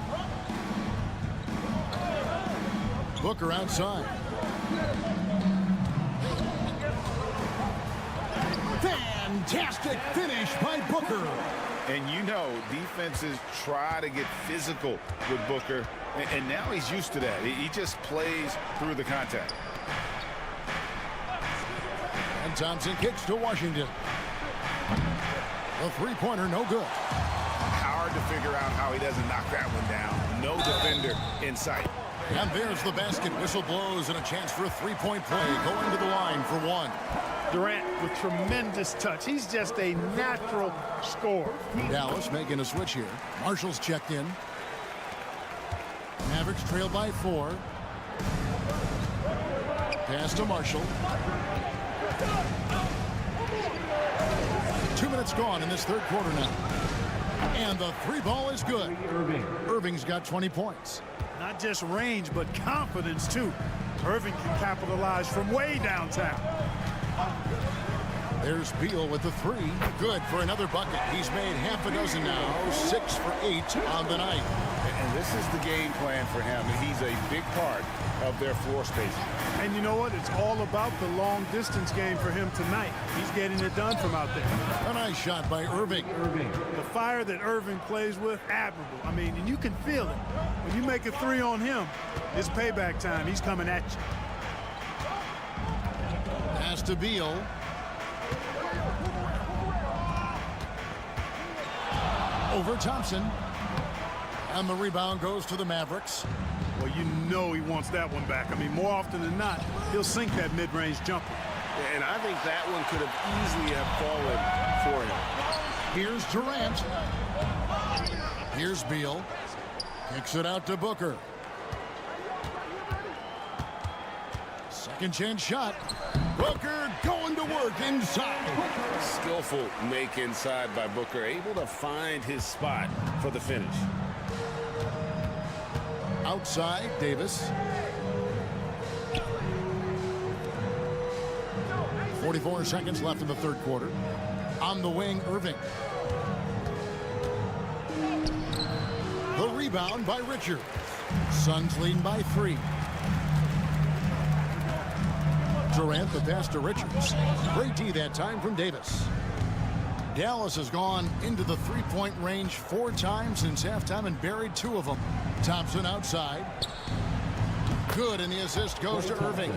Booker outside. Fantastic finish by Booker. And you know, defenses try to get physical with Booker, and now he's used to that. He just plays through the contact. And Thompson kicks to Washington. The three-pointer, no good. Hard to figure out how he doesn't knock that one down. No defender in sight. And there's the basket. Whistle blows and a chance for a three-point play. Going to the line for 1. Durant with tremendous touch. He's just a natural scorer. Dallas making a switch here. Marshall's checked in. Mavericks trail by 4. Pass to Marshall. 2 minutes gone in this third quarter now. And the 3-ball is good. Irving's got 20 points. Not just range, but confidence, too. Irving can capitalize from way downtown. There's Beal with the three. Good for another bucket. He's made half a dozen now. 6 for 8 on the night. And this is the game plan for him. He's a big part of their floor spacing. And you know what? It's all about the long distance game for him tonight. He's getting it done from out there. A nice shot by Irving. The fire that Irving plays with, admirable. I mean, and you can feel it. When you make a three on him, it's payback time. He's coming at you. Pass to Beal. Over Thompson. And the rebound goes to the Mavericks. Well, you know he wants that one back. I mean, more often than not, he'll sink that mid-range jumper. And I think that one could have easily have fallen for him. Here's Durant. Here's Beal. Kicks it out to Booker. Second chance shot. Booker going to work inside. Skillful make inside by Booker. Able to find his spot for the finish. Outside, Davis. 44 seconds left in the third quarter. On the wing, Irving. The rebound by Richard. Suns leading by 3. Durant the pass to Richards. Great D that time from Davis. Dallas has gone into the three-point range 4 times since halftime and buried 2 of them. Thompson outside. Good, and the assist goes to Irving.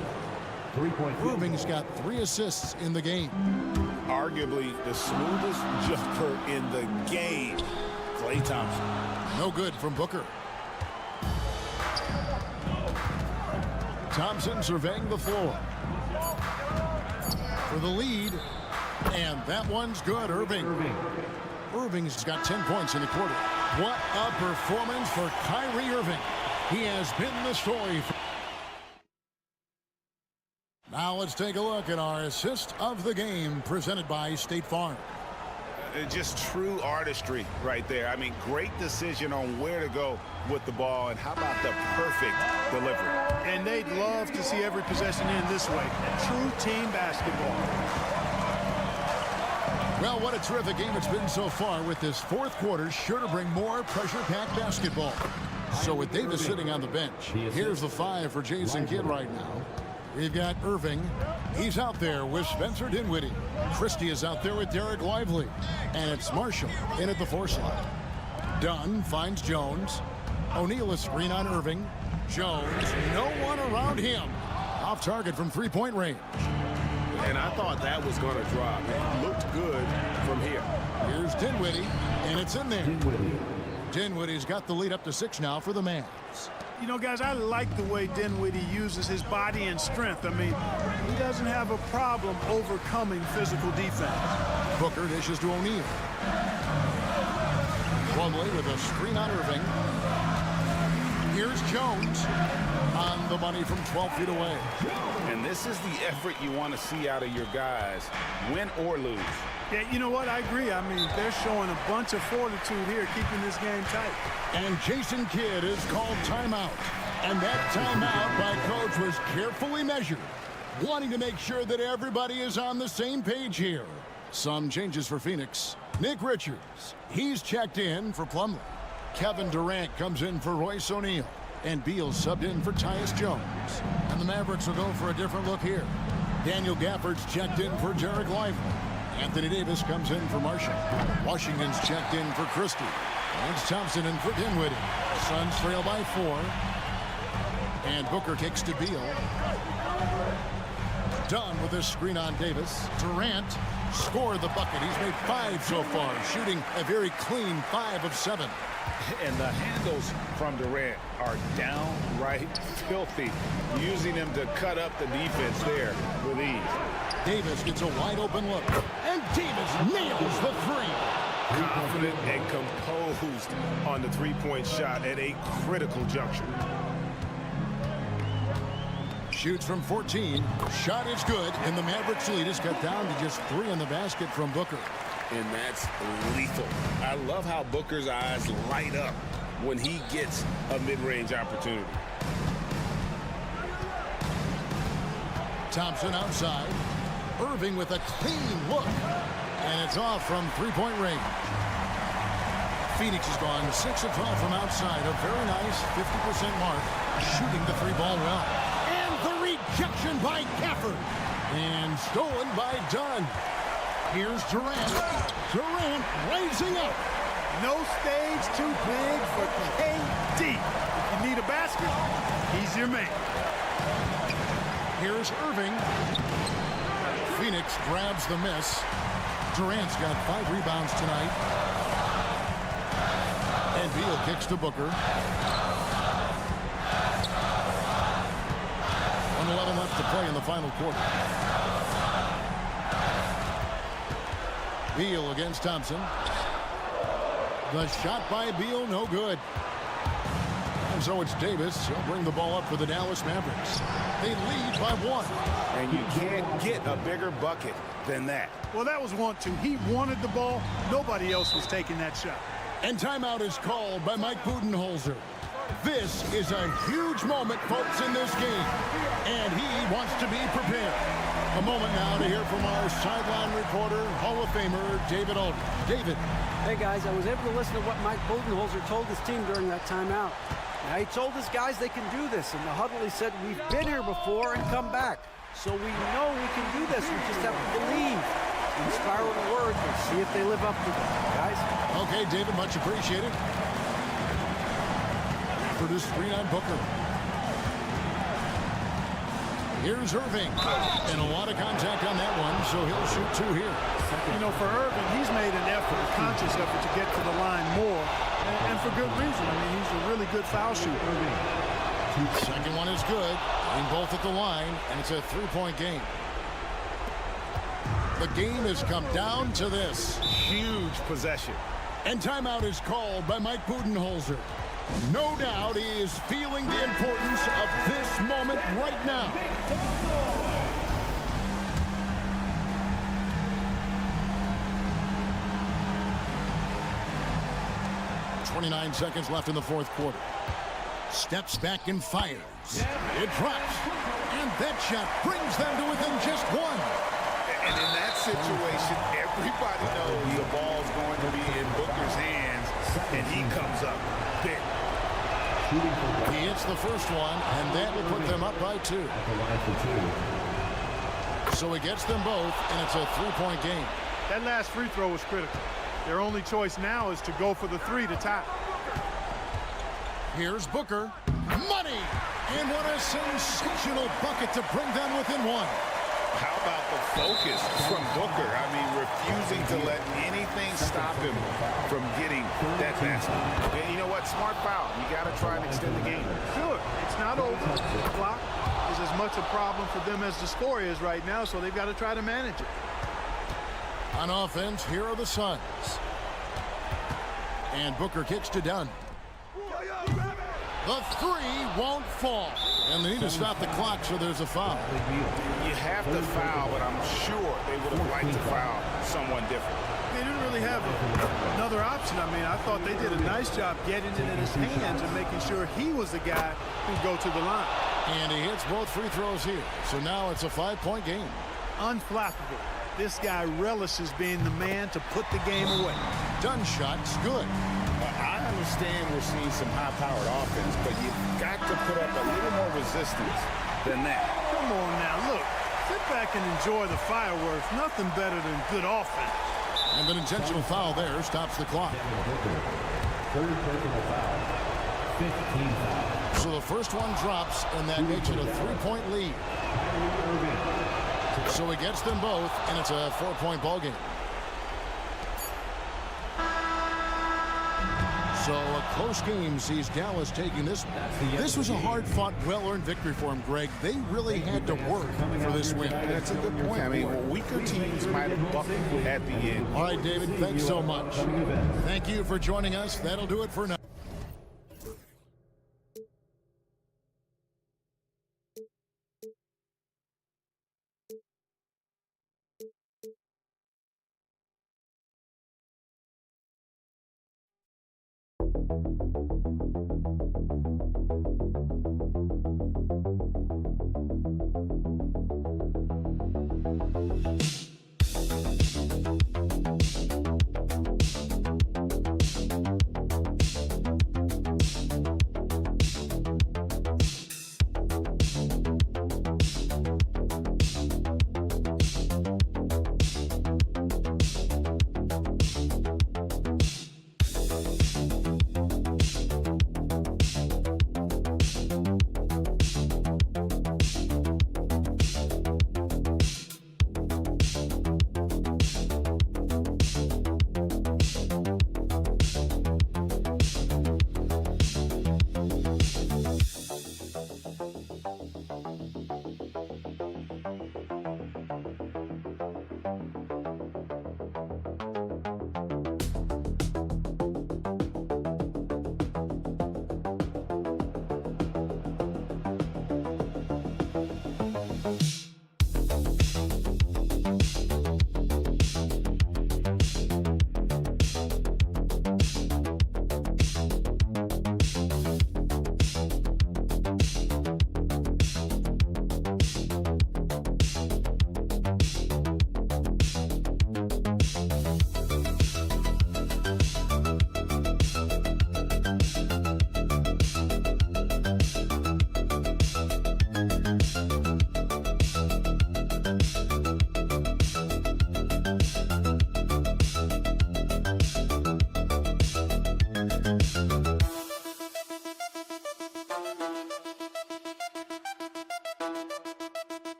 Irving's got 3 assists in the game. Arguably the smoothest jumper in the game. Klay Thompson. No good from Booker. Thompson surveying the floor. For the lead. And that one's good, Irving. Irving's got 10 points in the quarter. What a performance for Kyrie Irving. He has been the story. Now let's take a look at our assist of the game presented by State Farm. Just true artistry right there. I mean, great decision on where to go with the ball, and how about the perfect delivery. And they'd love to see every possession in this way. True team basketball. Well, what a terrific game it's been so far, with this fourth quarter sure to bring more pressure-packed basketball. So with Davis sitting on the bench, here's the 5 for Jason Kidd right now. We've got Irving. He's out there with Spencer Dinwiddie. Christie is out there with Derek Lively. And it's Marshall in at the 4 slot. Dunn finds Jones. O'Neal is screen on Irving. Jones, no one around him. Off target from three-point range. And I thought that was going to drop. It looked good from here. Here's Dinwiddie, and it's in there. Dinwiddie's got the lead up to 6 now for the Mavs. You know, guys, I like the way Dinwiddie uses his body and strength. I mean, he doesn't have a problem overcoming physical defense. Booker dishes to O'Neal. Plumlee with a screen on Irving. Here's Jones on the money from 12 feet away. And this is the effort you want to see out of your guys, win or lose. Yeah, you know what? I agree. I mean, they're showing a bunch of fortitude here, keeping this game tight. And Jason Kidd is called timeout. And that timeout by coach was carefully measured, wanting to make sure that everybody is on the same page here. Some changes for Phoenix. Nick Richards, he's checked in for Plumlee. Kevin Durant comes in for Royce O'Neal. And Beal subbed in for Tyus Jones. And the Mavericks will go for a different look here. Daniel Gafford's checked in for Derek Lively. Anthony Davis comes in for Marshall. Washington's checked in for Christie. And it's Thompson in for Dinwiddie. Suns trail by 4. And Booker kicks to Beal. Dunn with a screen on Davis. Durant scored the bucket. He's made 5 so far, shooting a very clean 5 of 7. And the handles from Durant are downright filthy, using him to cut up the defense there with ease. Davis gets a wide open look, and Davis nails the 3. Confident and composed on the three-point shot at a critical juncture. Shoots from 14. Shot is good, and the Mavericks lead is cut down to just 3 in the basket from Booker. And that's lethal. I love how Booker's eyes light up when he gets a mid-range opportunity. Thompson outside. Irving with a clean look. And it's off from three-point range. Phoenix has gone 6 of 12 from outside. A very nice 50% mark. Shooting the three ball well. And the rejection by Gafford. And stolen by Dunn. Here's Durant. Durant raising up. No stage too big for KD. If you need a basket, he's your man. Here's Irving. Phoenix grabs the miss. Durant's got 5 rebounds tonight. And Beal kicks to Booker. 1:11 left to play in the final quarter. Beal against Thompson. The shot by Beal, no good. And so it's Davis. He'll bring the ball up for the Dallas Mavericks. They lead by 1. And you can't get a bigger bucket than that. Well, that was 1-2. He wanted the ball. Nobody else was taking that shot. And timeout is called by Mike Budenholzer. This is a huge moment, folks, in this game. And he wants to be prepared. A moment now to hear from our sideline reporter, Hall of Famer, David Aldridge. David. Hey, guys, I was able to listen to what Mike Budenholzer told his team during that timeout. Now, he told his guys they can do this. In the huddle, he said, we've been here before and come back. So we know we can do this. We just have to believe. Inspiring words. Let's see if they live up to them, guys. Okay, David, much appreciated. Produce screen on Booker. Here's Irving. And a lot of contact on that one, so he'll shoot 2 here. You know, for Irving, he's made an effort, a conscious effort to get to the line more, and for good reason. I mean, he's a really good foul shooter. Second one is good. In both at the line, and it's a 3-point game. The game has come down to this. Huge possession. And timeout is called by Mike Budenholzer. No doubt he is feeling the importance of this moment right now. 29 seconds left in the fourth quarter. Steps back and fires. It drops. And that shot brings them to within just 1. And in that situation, everybody knows the ball's going to be in Booker's hands, and he comes up big. He hits the first one, and that will put them up by 2. So he gets them both, and it's a 3-point game. That last free throw was critical. Their only choice now is to go for the 3 to tie. Here's Booker. Money! And what a sensational bucket to bring them within 1. How about the focus from Booker? I mean, refusing to let anything stop him from getting that basket. And you know what? Smart foul. You got to try and extend the game. Sure. It's not over. The clock is as much a problem for them as the score is right now, so they've got to try to manage it. On offense, here are the Suns. And Booker kicks to Dunn. The 3 won't fall. And they need to stop the clock, so there's a foul. You have to foul, but I'm sure they would have liked to foul someone different. They didn't really have another option. I mean, I thought they did a nice job getting it in his hands and making sure he was the guy who'd go to the line. And he hits both free throws here. So now it's a 5-point game. Unflappable. This guy relishes being the man to put the game away. Dunn shot's good. I understand we're seeing some high-powered offense, but you've got to put up a little more resistance than that. Come on now, look. Sit back and enjoy the fireworks. Nothing better than good offense. And an intentional foul there stops the clock. Third personal foul. 15 foul. So the first one drops, and that makes it a 3-point lead. So he gets them both, and it's a 4-point ball game. So a close game sees Dallas taking this one. This was a hard-fought, well-earned victory for him, Greg. They really had to work for this win. That's a good point. I mean, weaker teams might have buckled at the end. All right, David, thanks so much. Thank you for joining us. That'll do it for now.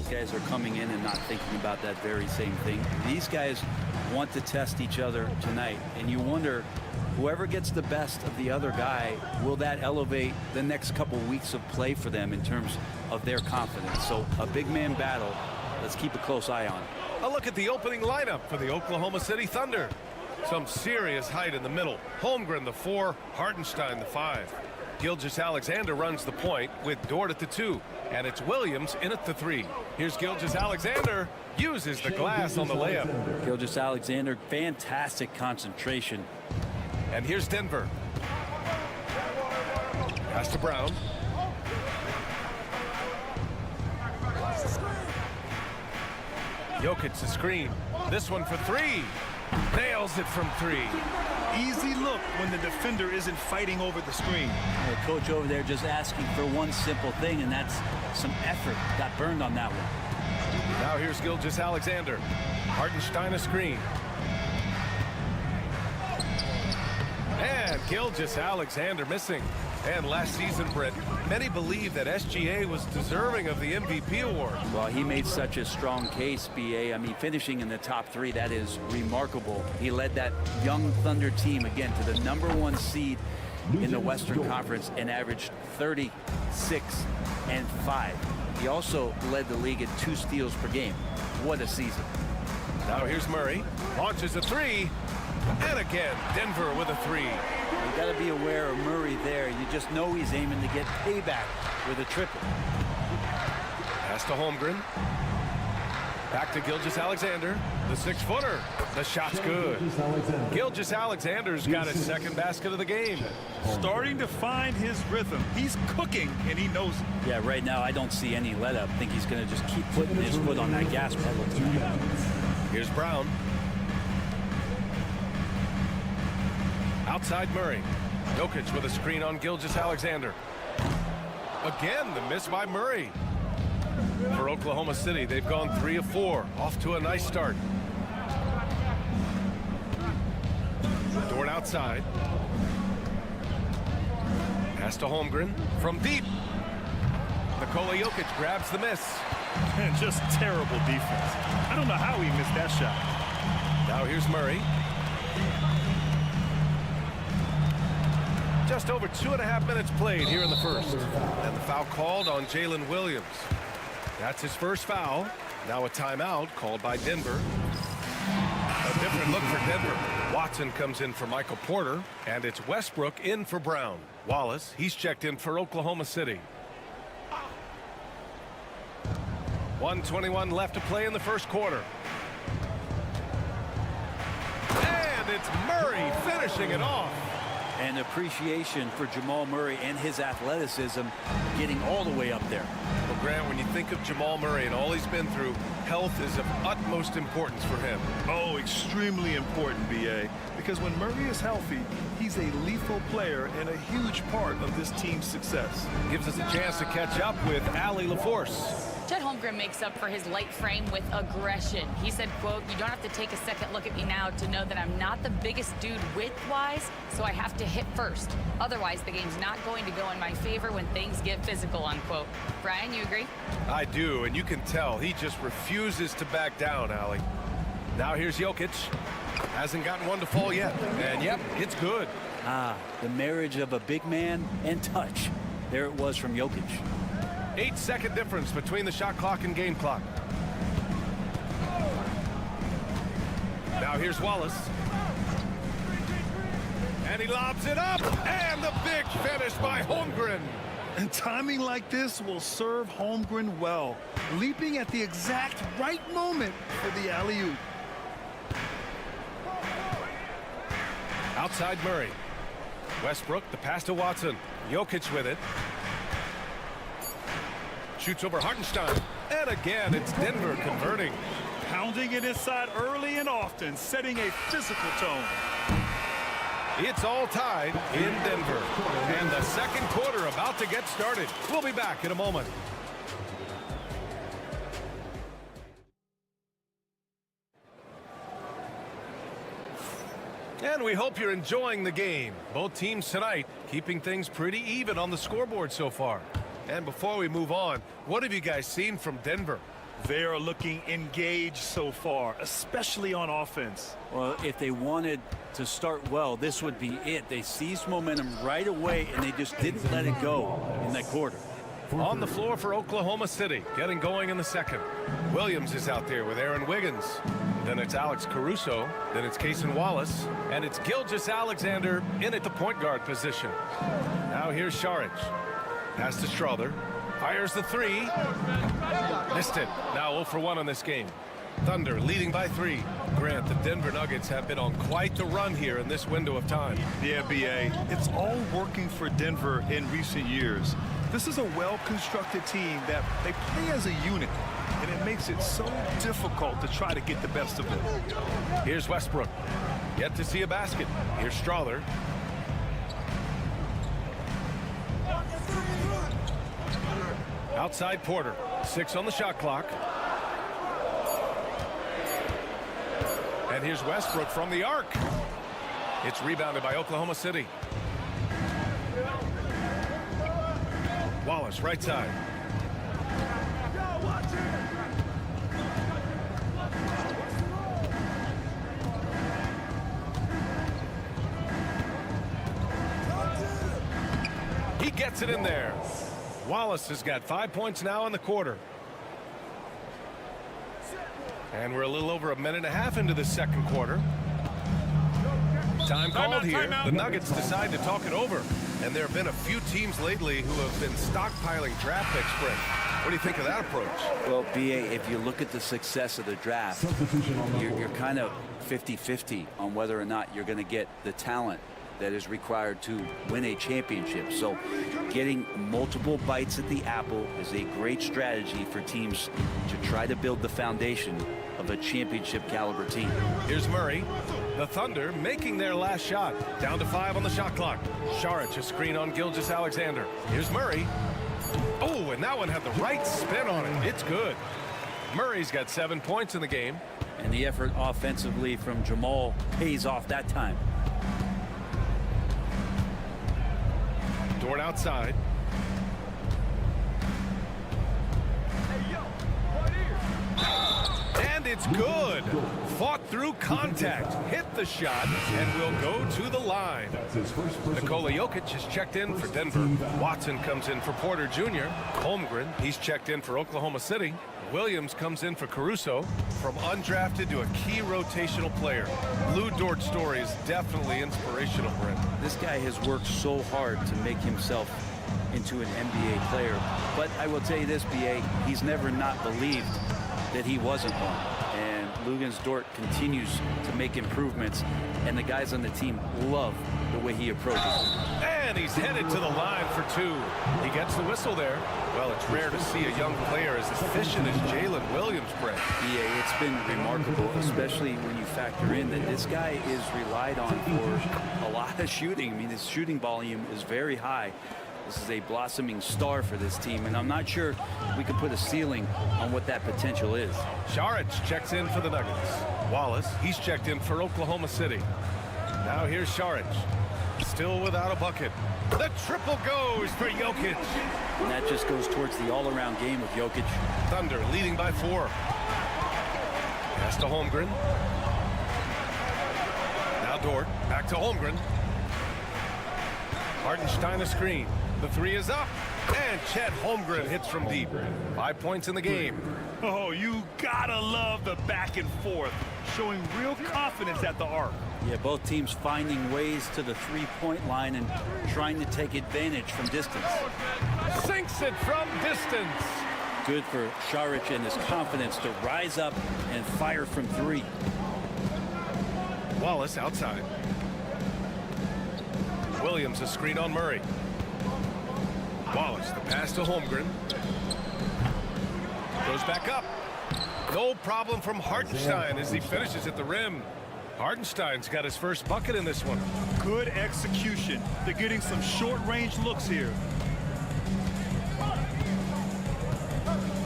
Guys are coming in and not thinking about that very same thing. These guys want to test each other tonight, and you wonder, whoever gets the best of the other guy, will that elevate the next couple weeks of play for them in terms of their confidence? So a big man battle, let's keep a close eye on. A look at the opening lineup for the Oklahoma City Thunder. Some serious height in the middle. Holmgren the 4, Hartenstein the 5. Gilgeous-Alexander runs the point with Dort at the 2, and it's Williams in at the 3. Here's Gilgeous-Alexander, uses the glass on the layup. Gilgeous-Alexander, fantastic concentration. And here's Denver. Pass to Brown. Jokic the screen. This one for 3. Nails it from 3. Easy look when the defender isn't fighting over the screen. The coach over there just asking for one simple thing, and that's some effort. Got burned on that one. Now here's Gilgeous-Alexander. Hartenstein a screen. And Gilgeous-Alexander missing. And last season, Brett, many believe that SGA was deserving of the MVP award. Well, he made such a strong case, BA. I mean, finishing in the top 3, that is remarkable. He led that young Thunder team, again, to the #1 seed in the Western Conference and averaged 36 and 5. He also led the league at 2 steals per game. What a season. Now here's Murray. Launches a 3. And again, Denver with a 3. You got to be aware of Murray there. You just know he's aiming to get payback with a triple. Pass to Holmgren. Back to Gilgeous-Alexander. The 6-footer. The shot's good. Gilgeous-Alexander's got his second basket of the game. Starting to find his rhythm. He's cooking, and he knows it. Yeah, right now I don't see any let up. I think he's going to just keep putting his foot on that gas pedal tonight. Here's Brown. Outside Murray. Jokic with a screen on Gilgeous-Alexander. Again, the miss by Murray. For Oklahoma City, they've gone 3 of 4. Off to a nice start. Dort outside. Pass to Holmgren from deep. Nikola Jokic grabs the miss. And just terrible defense. I don't know how he missed that shot. Now here's Murray. Just over 2.5 minutes played here in the first. And the foul called on Jalen Williams. That's his first foul. Now a timeout called by Denver. A different look for Denver. Watson comes in for Michael Porter, and it's Westbrook in for Brown. Wallace, he's checked in for Oklahoma City. 1:21 left to play in the first quarter. And it's Murray finishing it off. And appreciation for Jamal Murray and his athleticism getting all the way up there. Well, Grant, when you think of Jamal Murray and all he's been through, health is of utmost importance for him. Oh, extremely important, BA. Because when Murray is healthy, he's a lethal player and a huge part of this team's success. Gives us a chance to catch up with Allie LaForce. Chet Holmgren makes up for his light frame with aggression. He said, quote, "You don't have to take a second look at me now to know that I'm not the biggest dude width-wise, so I have to hit first. Otherwise, the game's not going to go in my favor when things get physical," unquote. Brian, you agree? I do, and you can tell he just refuses to back down, Allie. Now here's Jokic. Hasn't gotten one to fall yet. And yep, it's good. The marriage of a big man and touch. There it was from Jokic. 8-second difference between the shot clock and game clock. Now here's Wallace. And he lobs it up. And the big finish by Holmgren. And timing like this will serve Holmgren well. Leaping at the exact right moment for the alley-oop. Outside Murray. Westbrook, the pass to Watson. Jokic with it. Shoots over Hartenstein. And again, it's Denver converting. Pounding it inside early and often, setting a physical tone. It's all tied in Denver. And the second quarter about to get started. We'll be back in a moment. And we hope you're enjoying the game. Both teams tonight keeping things pretty even on the scoreboard so far. And before we move on, what have you guys seen from Denver? They are looking engaged so far, especially on offense. Well, if they wanted to start well, this would be it. They seized momentum right away, and they just didn't let it go in that quarter. On the floor for Oklahoma City, getting going in the second. Williams is out there with Aaron Wiggins. Then it's Alex Caruso. Then it's Cason Wallace. And it's Gilgeous-Alexander in at the point guard position. Now here's Saric. Pass to Strother. Fires the three. Missed it. Now 0 for 1 on this game. Thunder leading by 3. Grant, the Denver Nuggets have been on quite the run here in this window of time. Yeah, B.A. It's all working for Denver in recent years. This is a well-constructed team that they play as a unit, and it makes it so difficult to try to get the best of them. Here's Westbrook. Yet to see a basket. Here's Strother. Outside Porter. 6 on the shot clock. And here's Westbrook from the arc. It's rebounded by Oklahoma City. Wallace, right side. He gets it in there. Wallace has got 5 points now in the quarter. And we're a little over a minute and a half into the second quarter. Time called here. The Nuggets decide to talk it over. And there have been a few teams lately who have been stockpiling draft picks, Brent. What do you think of that approach? Well, B.A., if you look at the success of the draft, you're kind of 50-50 on whether or not you're going to get the talent that is required to win a championship. So getting multiple bites at the apple is a great strategy for teams to try to build the foundation of a championship caliber team. Here's Murray. The Thunder making their last shot. Down to 5 on the shot clock. Saric a screen on Gilgeous-Alexander. Here's Murray. Oh, and that one had the right spin on it. It's good. Murray's got 7 points in the game. And the effort offensively from Jamal pays off that time. Dort outside. And it's good. Fought through contact, hit the shot, and will go to the line. Nikola Jokic has checked in for Denver. Watson comes in for Porter Jr. Holmgren, he's checked in for Oklahoma City. Williams comes in for Caruso. From undrafted to a key rotational player. Lou Dort's story is definitely inspirational, Brent. This guy has worked so hard to make himself into an NBA player. But I will tell you this, B.A., he's never not believed that he wasn't one. And Luguentz Dort continues to make improvements, and the guys on the team love the way he approaches it. And he's headed to the line for 2. He gets the whistle there. Well, it's rare to see a young player as efficient as Jalen Williams, Brent. Yeah, it's been remarkable, especially when you factor in that this guy is relied on for a lot of shooting. I mean, his shooting volume is very high. This is a blossoming star for this team, and I'm not sure we can put a ceiling on what that potential is. Saric checks in for the Nuggets. Wallace, he's checked in for Oklahoma City. Now here's Saric. Still without a bucket. The triple goes for Jokic. And that just goes towards the all-around game with Jokic. Thunder leading by 4. Pass to Holmgren. Now Dort. Back to Holmgren. Hartenstein a screen. The 3 is up. And Chet Holmgren hits from deep. 5 points in the game. Oh, you gotta love the back and forth. Showing real confidence at the arc. Yeah, both teams finding ways to the three-point line and trying to take advantage from distance. Sinks it from distance. Good for Saric and his confidence to rise up and fire from 3. Wallace outside. Williams a screen on Murray. Wallace, the pass to Holmgren. Goes back up. No problem from Hartenstein as he finishes at the rim. Hartenstein's got his first bucket in this one. Good execution. They're getting some short-range looks here.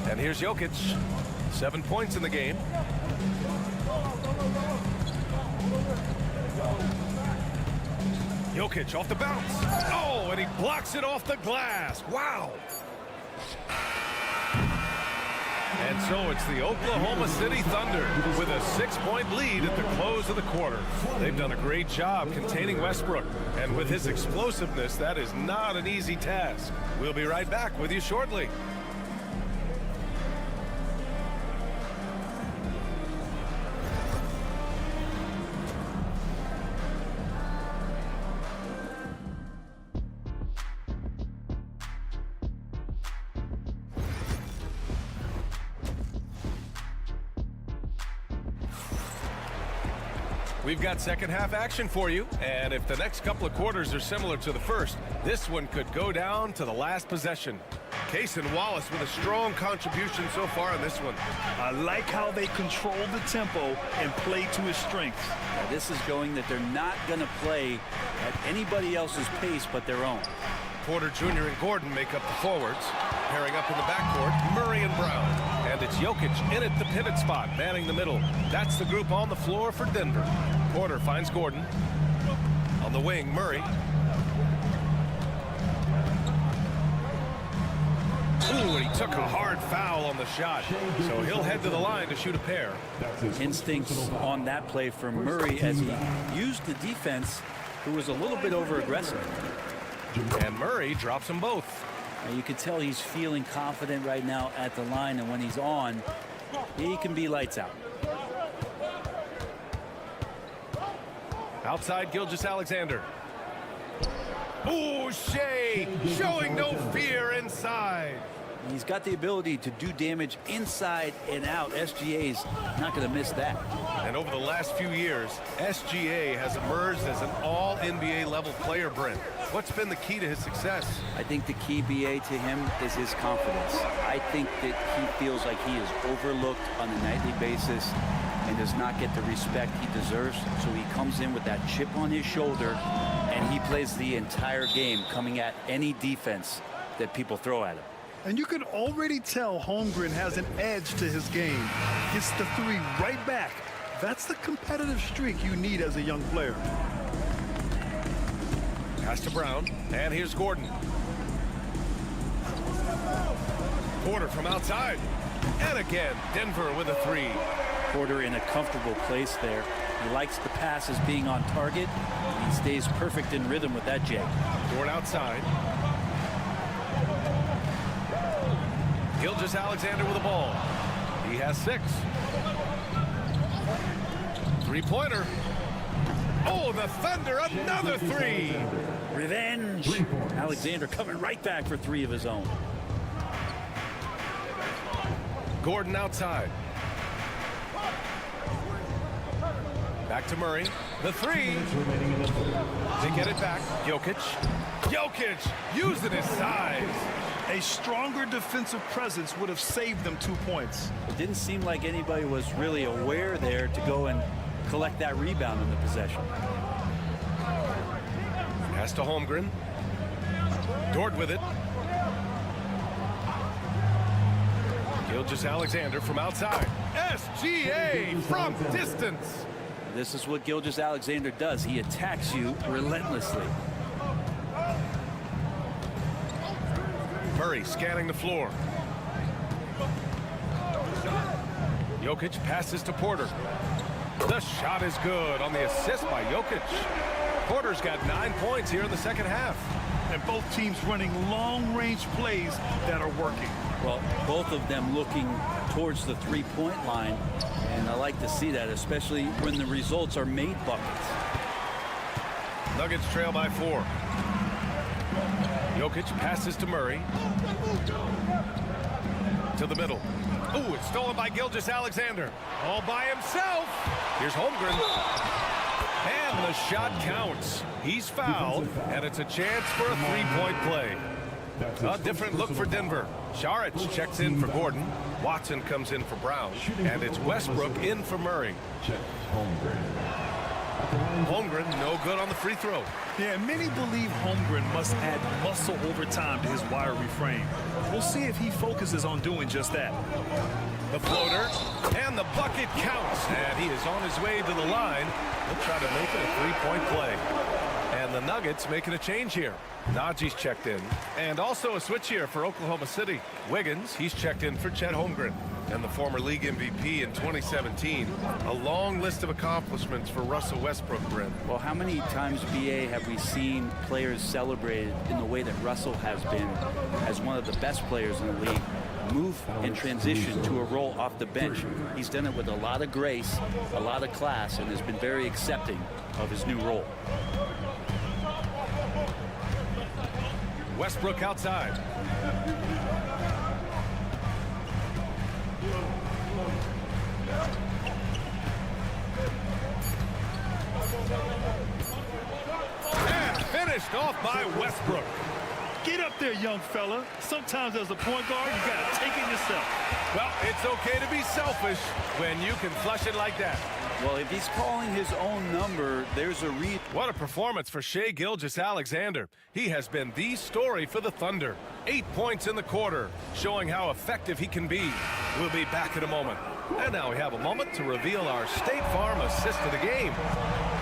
And here's Jokic. 7 points in the game. Jokic off the bounce. Oh, and he blocks it off the glass. Wow. And so it's the Oklahoma City Thunder with a 6-point lead at the close of the quarter. They've done a great job containing Westbrook. And with his explosiveness, that is not an easy task. We'll be right back with you shortly. We've got second half action for you, and if the next couple of quarters are similar to the first, this one could go down to the last possession. Cason Wallace with a strong contribution so far in this one. I like how they control the tempo and play to his strengths. Now, this is showing that they're not going to play at anybody else's pace but their own. Porter Jr. and Gordon make up the forwards. Pairing up in the backcourt, Murray and Brown. And it's Jokic in at the pivot spot, manning the middle. That's the group on the floor for Denver. Porter finds Gordon. On the wing, Murray. Ooh, and he took a hard foul on the shot. So he'll head to the line to shoot a pair. Instincts on that play from Murray as he used the defense, who was a little bit over-aggressive. And Murray drops them both. You can tell he's feeling confident right now at the line, and when he's on, he can be lights out. Outside, Gilgeous-Alexander. Ooh, Shea showing no fear inside. He's got the ability to do damage inside and out. SGA's not going to miss that. And over the last few years, SGA has emerged as an all-NBA level player, Brent. What's been the key to his success? I think the key, BA, to him is his confidence. I think that he feels like he is overlooked on a nightly basis and does not get the respect he deserves. So he comes in with that chip on his shoulder, and he plays the entire game coming at any defense that people throw at him. And you can already tell Holmgren has an edge to his game. Gets the three right back. That's the competitive streak you need as a young player. Pass to Brown, and here's Gordon. Porter from outside. And again, Denver with a three. Porter in a comfortable place there. He likes the passes being on target. He stays perfect in rhythm with that Jay. Dort outside. Gilgeous-Alexander with the ball. He has 6. Three-pointer. Oh, the Thunder, another three. Revenge. Alexander coming right back for 3 of his own. Gordon outside. Back to Murray. The three. They get it back. Jokic. Jokic using his size. A stronger defensive presence would have saved them 2 points. It didn't seem like anybody was really aware there to go and collect that rebound in the possession. Pass to Holmgren. Dort with it. Gilgeous-Alexander from outside. SGA from distance. This is what Gilgeous-Alexander does. He attacks you relentlessly. Murray scanning the floor. Jokic passes to Porter. The shot is good on the assist by Jokic. Porter's got 9 points here in the second half. And both teams running long-range plays that are working. Well, both of them looking towards the three-point line, and I like to see that, especially when the results are made buckets. Nuggets trail by 4. Jokic passes to Murray. To the middle. Ooh, it's stolen by Gilgeous-Alexander. All by himself. Here's Holmgren. And the shot counts. He's fouled, and it's a chance for a three-point play. A different look for Denver. Saric checks in for Gordon. Watson comes in for Brown. And it's Westbrook in for Murray. Holmgren no good on the free throw. Yeah, many believe Holmgren must add muscle over time to his wiry frame. We'll see if he focuses on doing just that. The floater, and the bucket counts. And he is on his way to the line. He'll try to make it a three-point play. And the Nuggets making a change here. Najee's checked in. And also a switch here for Oklahoma City. Wiggins, he's checked in for Chet Holmgren. And the former league MVP in 2017. A long list of accomplishments for Russell Westbrook, Brent. Well, how many times, BA, have we seen players celebrated in the way that Russell has been as one of the best players in the league? Move and transition to a role off the bench. He's done it with a lot of grace, a lot of class, and has been very accepting of his new role. Westbrook outside. And finished off by Westbrook. Get up there, young fella. Sometimes as a point guard, you got to take it yourself. Well, it's okay to be selfish when you can flush it like that. Well, if he's calling his own number, there's a read. What a performance for Shai Gilgeous-Alexander. He has been the story for the Thunder. 8 points in the quarter, showing how effective he can be. We'll be back in a moment. And now we have a moment to reveal our State Farm assist of the game.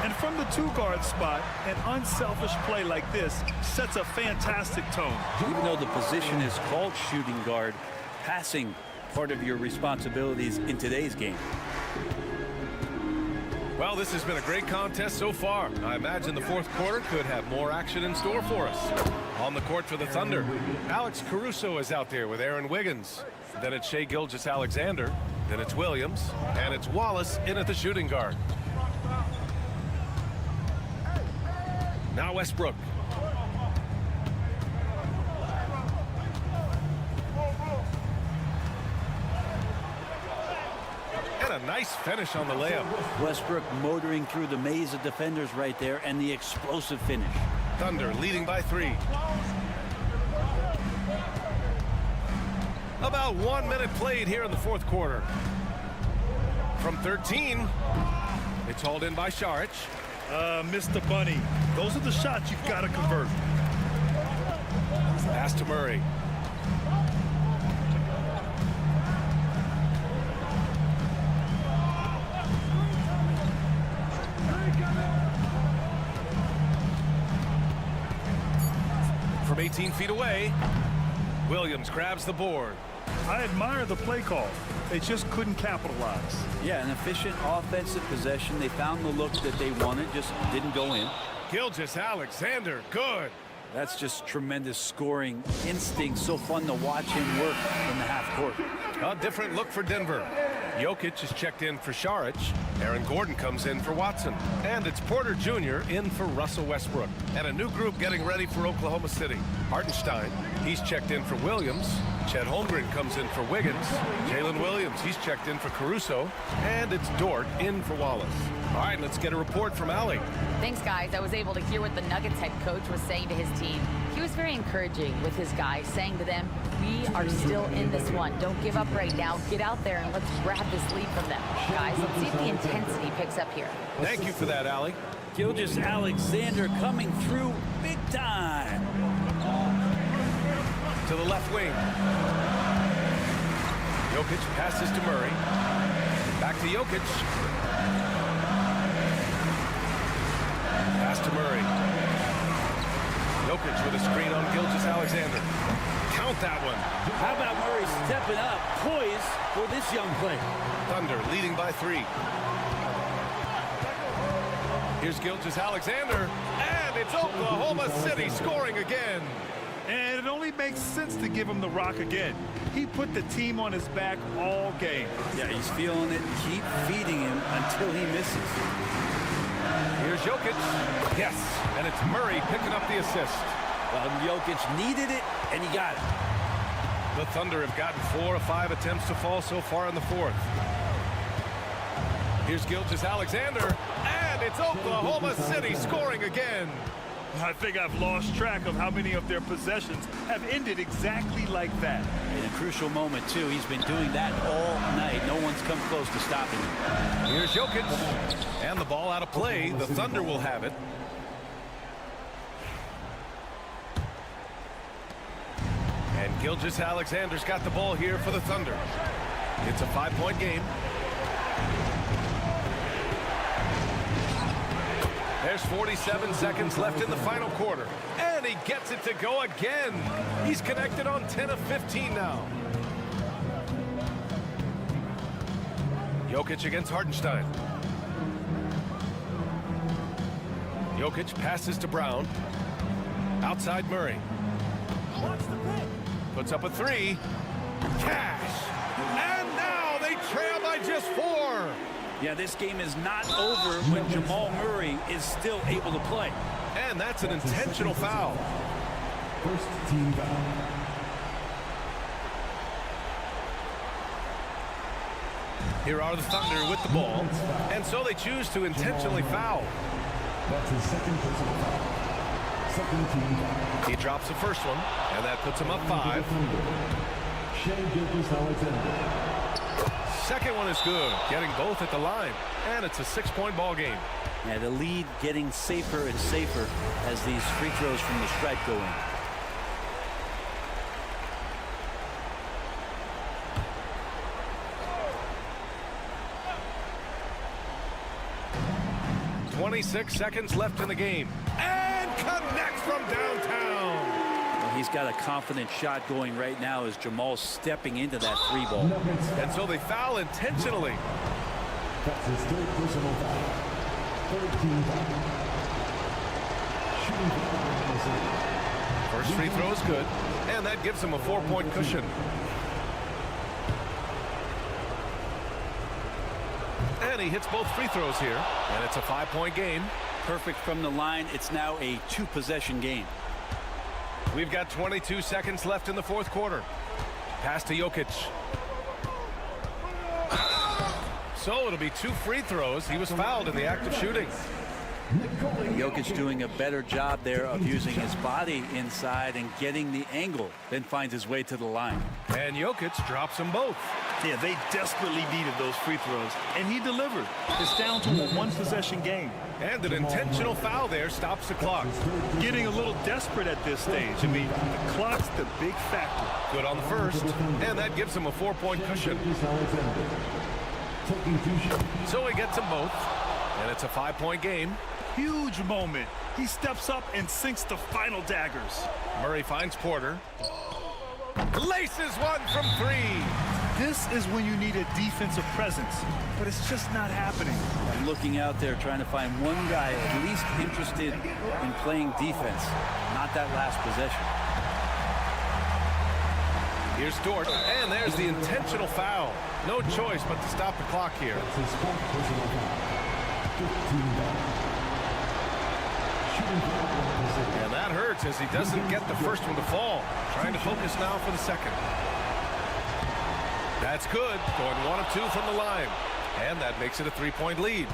And from the two-guard spot, an unselfish play like this sets a fantastic tone. Even though the position is called shooting guard, passing part of your responsibilities in today's game. Well, this has been a great contest so far. I imagine the fourth quarter could have more action in store for us. On the court for the Thunder, Alex Caruso is out there with Aaron Wiggins. Then it's Shai Gilgeous-Alexander. Then it's Williams. And it's Wallace in at the shooting guard. Now Westbrook. And a nice finish on the layup. Westbrook motoring through the maze of defenders right there, and the explosive finish. Thunder leading by 3. About 1 minute played here in the fourth quarter. From 13, it's hauled in by Saric. Mr. Bunny, those are the shots you've got to convert. Pass to Murray. From 18 feet away, Williams grabs the board. I admire the play call. They just couldn't capitalize. Yeah, an efficient offensive possession. They found the look that they wanted, just didn't go in. Gilgeous-Alexander, good. That's just tremendous scoring instinct. So fun to watch him work in the half court. A different look for Denver. Jokic is checked in for Saric. Aaron Gordon comes in for Watson. And it's Porter Jr. in for Russell Westbrook. And a new group getting ready for Oklahoma City. Hartenstein, he's checked in for Williams. Chet Holmgren comes in for Wiggins. Jalen Williams, he's checked in for Caruso. And it's Dort in for Wallace. All right, let's get a report from Allie. Thanks, guys. I was able to hear what the Nuggets head coach was saying to his team. He was very encouraging with his guys, saying to them, we are still in this one. Don't give up right now. Get out there and let's grab this lead from them. Guys, let's see if the intensity picks up here. Thank you for that, Allie. Gilgeous-Alexander coming through big time. To the left wing. Jokic passes to Murray. Back to Jokic. Pass to Murray. Jokic with a screen on Gilgeous-Alexander. Count that one. How about Murray stepping up, poised for this young player? Thunder leading by 3. Here's Gilgeous-Alexander, and it's Oklahoma City scoring again. And it only makes sense to give him the rock again. He put the team on his back all game. Yeah, he's feeling it. Keep feeding him until he misses. Here's Jokic. Yes, and it's Murray picking up the assist. Well, Jokic needed it, and he got it. The Thunder have gotten 4 of 5 attempts to fall so far in the fourth. Here's Gilgeous-Alexander, and it's Oklahoma City scoring again. I think I've lost track of how many of their possessions have ended exactly like that. In a crucial moment, too. He's been doing that all night. No one's come close to stopping him. Here's Jokic. And the ball out of play. The Thunder will have it. And Gilgeous-Alexander's got the ball here for the Thunder. It's a 5-point game. There's 47 seconds left in the final quarter. And he gets it to go again. He's connected on 10 of 15 now. Jokic against Hartenstein. Jokic passes to Brown. Outside Murray. Puts up a three. Cash. And now they trail by just 4. Yeah, this game is not over when Jamal Murray is still able to play. And that's an intentional foul. First team foul. Here are the Thunder with the ball. And so they choose to intentionally foul. That's his second personal foul. Second team foul. He drops the first one, and that puts him up 5. Shai Gilgeous-Alexander. Second one is good, getting both at the line. And it's a 6-point ball game. Yeah, the lead getting safer and safer as these free throws from the stripe go in. .26 seconds left in the game. And connects from downtown. Well, he's got a confident shot going right now as Jamal's stepping into that 3 ball. And so they foul intentionally. That's his third personal foul. Third team foul. Shooting foul. First free throw is good. And that gives him a 4-point cushion. And he hits both free throws here. And it's a 5-point game. Perfect from the line. It's now a 2-possession game. We've got 22 seconds left in the fourth quarter. Pass to Jokic. So it'll be 2 free throws. He was fouled in the act of shooting. Jokic doing a better job there of using his body inside and getting the angle, then finds his way to the line. And Jokic drops them both. Yeah, they desperately needed those free throws, and he delivered. It's down to a 1-possession game. And an intentional foul there stops the clock. Getting a little desperate at this stage. I mean, the clock's the big factor. Good on the first, and that gives him a 4-point cushion. So he gets them both, and it's a 5-point game. Huge moment. He steps up and sinks the final daggers. Murray finds Porter. Laces one from 3. This is when you need a defensive presence, but it's just not happening. I'm looking out there trying to find one guy at least interested in playing defense, not that last possession. Here's Dort, and there's the intentional foul. No choice but to stop the clock here. And that hurts as he doesn't get the first one to fall. Trying to focus now for the second. That's good. Going 1 of 2 from the line. And that makes it a 3-point lead.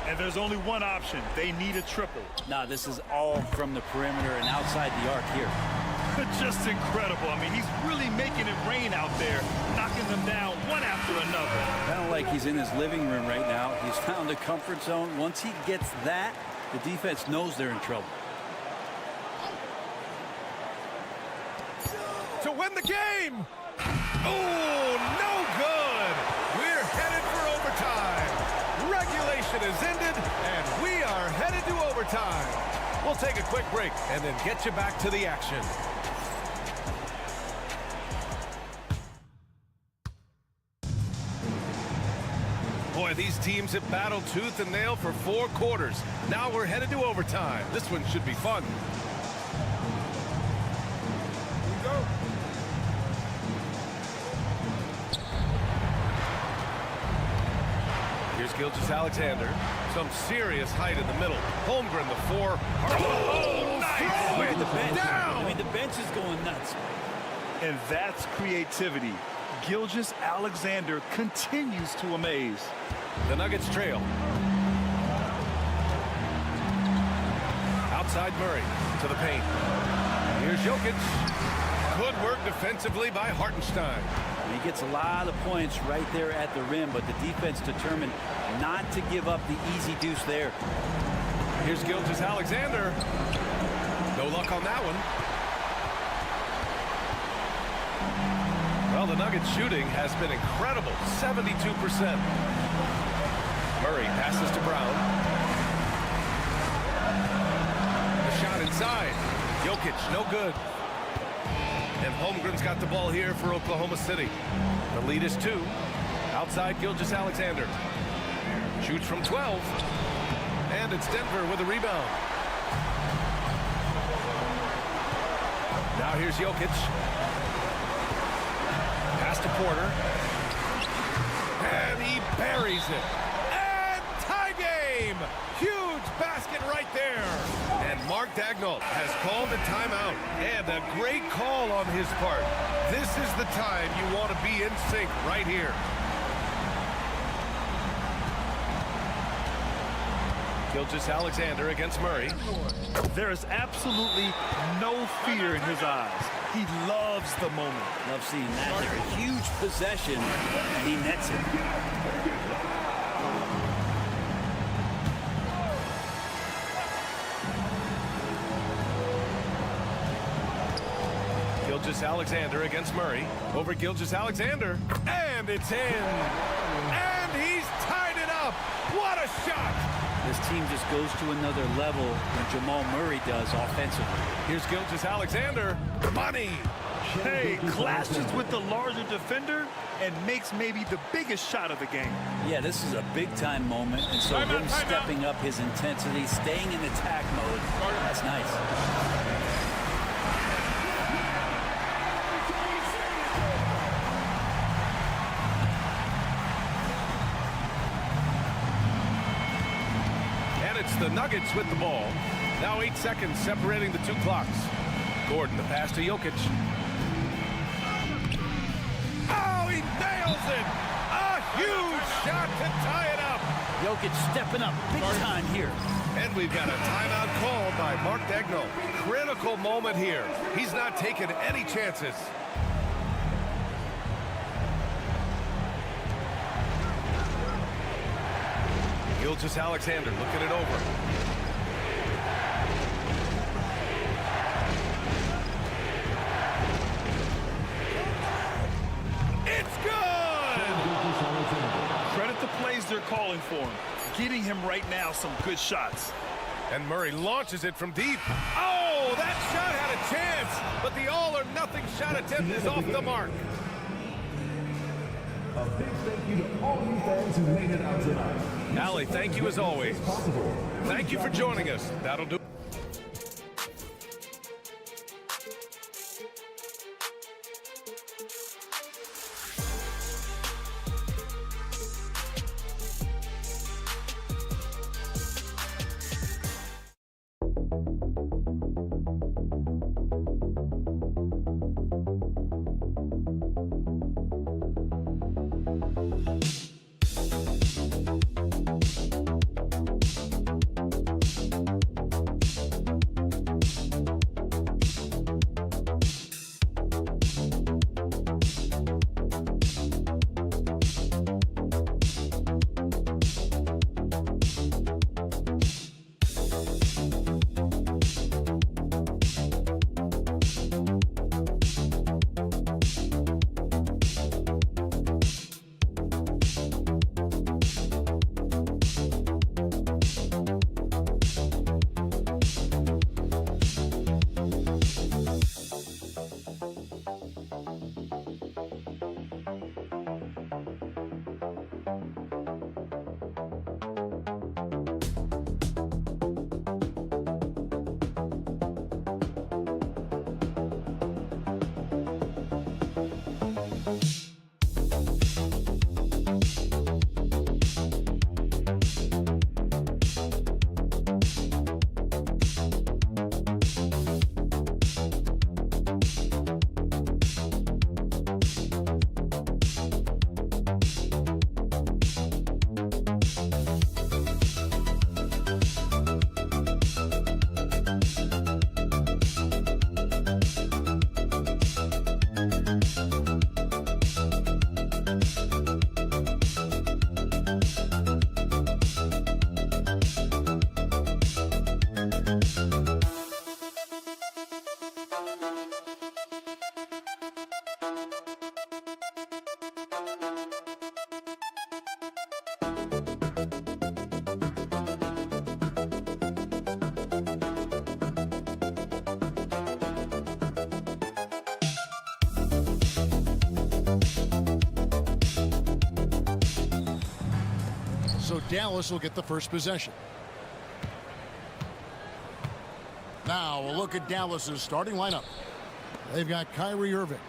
And there's only one option. They need a triple. Now this is all from the perimeter and outside the arc here. Just incredible. I mean, he's really making it rain out there, knocking them down one after another. Kind of like he's in his living room right now. He's found a comfort zone. Once he gets that, the defense knows they're in trouble. To win the game! Oh, no good! We're headed for overtime. Regulation is ended, and we are headed to overtime. We'll take a quick break and then get you back to the action. Boy, these teams have battled tooth and nail for 4 quarters. Now we're headed to overtime. This one should be fun. Here's Gilgeous-Alexander. Some serious height in the middle. Holmgren, the 4. Oh, nice! Look at the bench. Down! I mean, the bench is going nuts. And that's creativity. Gilgeous-Alexander continues to amaze. The Nuggets trail. Outside Murray to the paint. Here's Jokic. Good work defensively by Hartenstein. He gets a lot of points right there at the rim, but the defense determined not to give up the easy deuce there. Here's Gilgeous-Alexander. No luck on that one. Well, the Nuggets shooting has been incredible, 72%. Murray passes to Brown. The shot inside. Jokic, no good. And Holmgren's got the ball here for Oklahoma City. The lead is 2. Outside Gilgeous-Alexander. Shoots from 12. And it's Denver with a rebound. Now here's Jokic. Pass to Porter. And he buries it. And tie game! Huge basket right there. And Mark Daigneault has called a timeout. And a great call on his part. This is the time you want to be in sync right here. Gilgeous-Alexander against Murray. There is absolutely no fear in his eyes. He loves the moment. Love seeing that there. A huge possession, and he nets it. Gilgeous-Alexander against Murray. Over Gilgeous-Alexander. And it's in. And he's tied it up. What a shot. This team just goes to another level when Jamal Murray does offensively. Here's Gilgeous-Alexander. Money. Hey, clashes with the larger defender and makes maybe the biggest shot of the game. Yeah, this is a big-time moment, and so him stepping up his intensity, staying in attack mode, that's nice. The Nuggets with the ball. Now 8 seconds separating the 2 clocks. Gordon, the pass to Jokic. Oh, he nails it! A huge shot to tie it up. Jokic stepping up big time here. And we've got a timeout called by Mark Daigneault. Critical moment here. He's not taking any chances. Gilgeous-Alexander looking it over. It's good! Credit the plays they're calling for him. Getting him right now some good shots. And Murray launches it from deep. Oh, that shot had a chance, but the all-or-nothing shot attempt is off the mark. A big thank you to all you fans who made it out tonight. Allie, thank you as always. Thank you for joining us. That'll do. Dallas will get the first possession. Now a look at Dallas's starting lineup. They've got Kyrie Irving.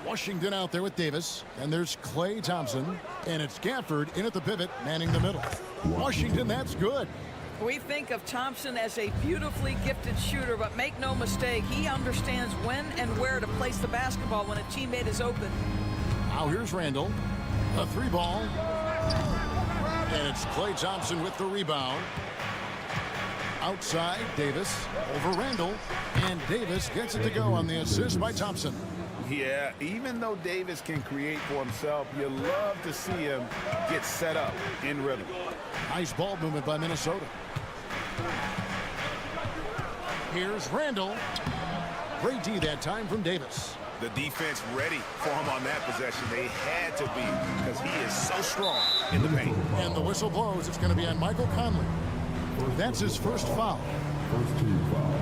Washington out there with Davis. And there's Klay Thompson. And it's Gafford in at the pivot, manning the middle. Washington, that's good. We think of Thompson as a beautifully gifted shooter, but make no mistake, he understands when and where to place the basketball when a teammate is open. Now here's Randall. A three ball. And it's Klay Thompson with the rebound. Outside, Davis over Randall. And Davis gets it to go on the assist by Thompson. Yeah, even though Davis can create for himself, you love to see him get set up in rhythm. Nice ball movement by Minnesota. Here's Randall. Great D that time from Davis. The defense ready for him on that possession. They had to be because he is so strong in the paint. And the whistle blows. It's going to be on Michael Conley. That's his first foul. First team foul.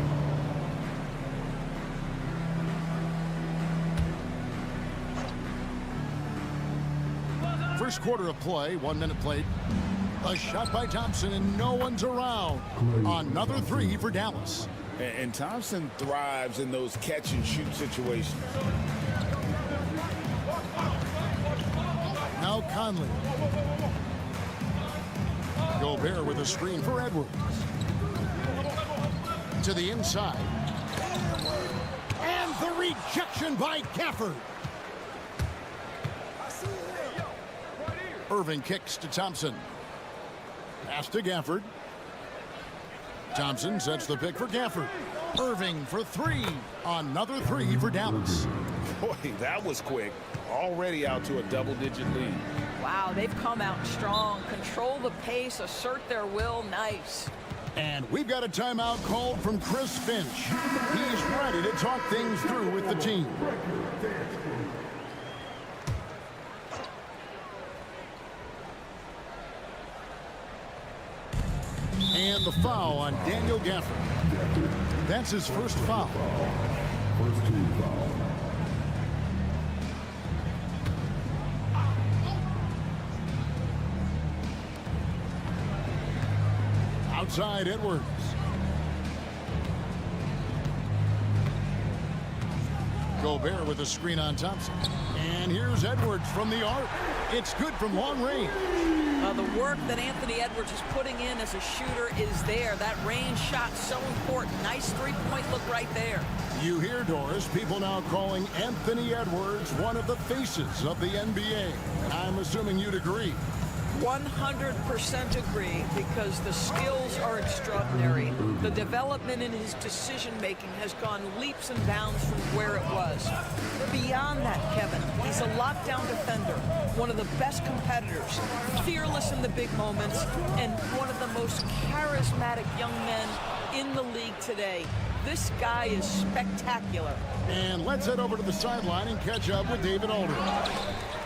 First quarter of play, 1 minute played. A shot by Thompson, and no one's around. Another three for Dallas. And Thompson thrives in those catch-and-shoot situations. Now Conley. Gobert with a screen for Edwards. To the inside. And the rejection by Gafford. Irving kicks to Thompson. Pass to Gafford. Thompson sets the pick for Gafford. Irving for three. Another three for Dallas. Boy, that was quick. Already out to a double-digit lead. Wow, they've come out strong. Control the pace, assert their will. Nice. And we've got a timeout called from Chris Finch. He's ready to talk things through with the team. And the foul on Daniel Gafford. That's his first foul. First team foul. Outside Edwards. Gobert with a screen on Thompson. And here's Edwards from the arc. It's good from long range. The work that Anthony Edwards is putting in as a shooter is there. That range shot so important. Nice three-point look right there. You hear, Doris, people now calling Anthony Edwards one of the faces of the NBA. I'm assuming you'd agree. 100% agree, because the skills are extraordinary. The development in his decision-making has gone leaps and bounds from where it was. Beyond that, Kevin, he's a lockdown defender, one of the best competitors, fearless in the big moments, and one of the most charismatic young men in the league today. This guy is spectacular. And let's head over to the sideline and catch up with David Aldridge.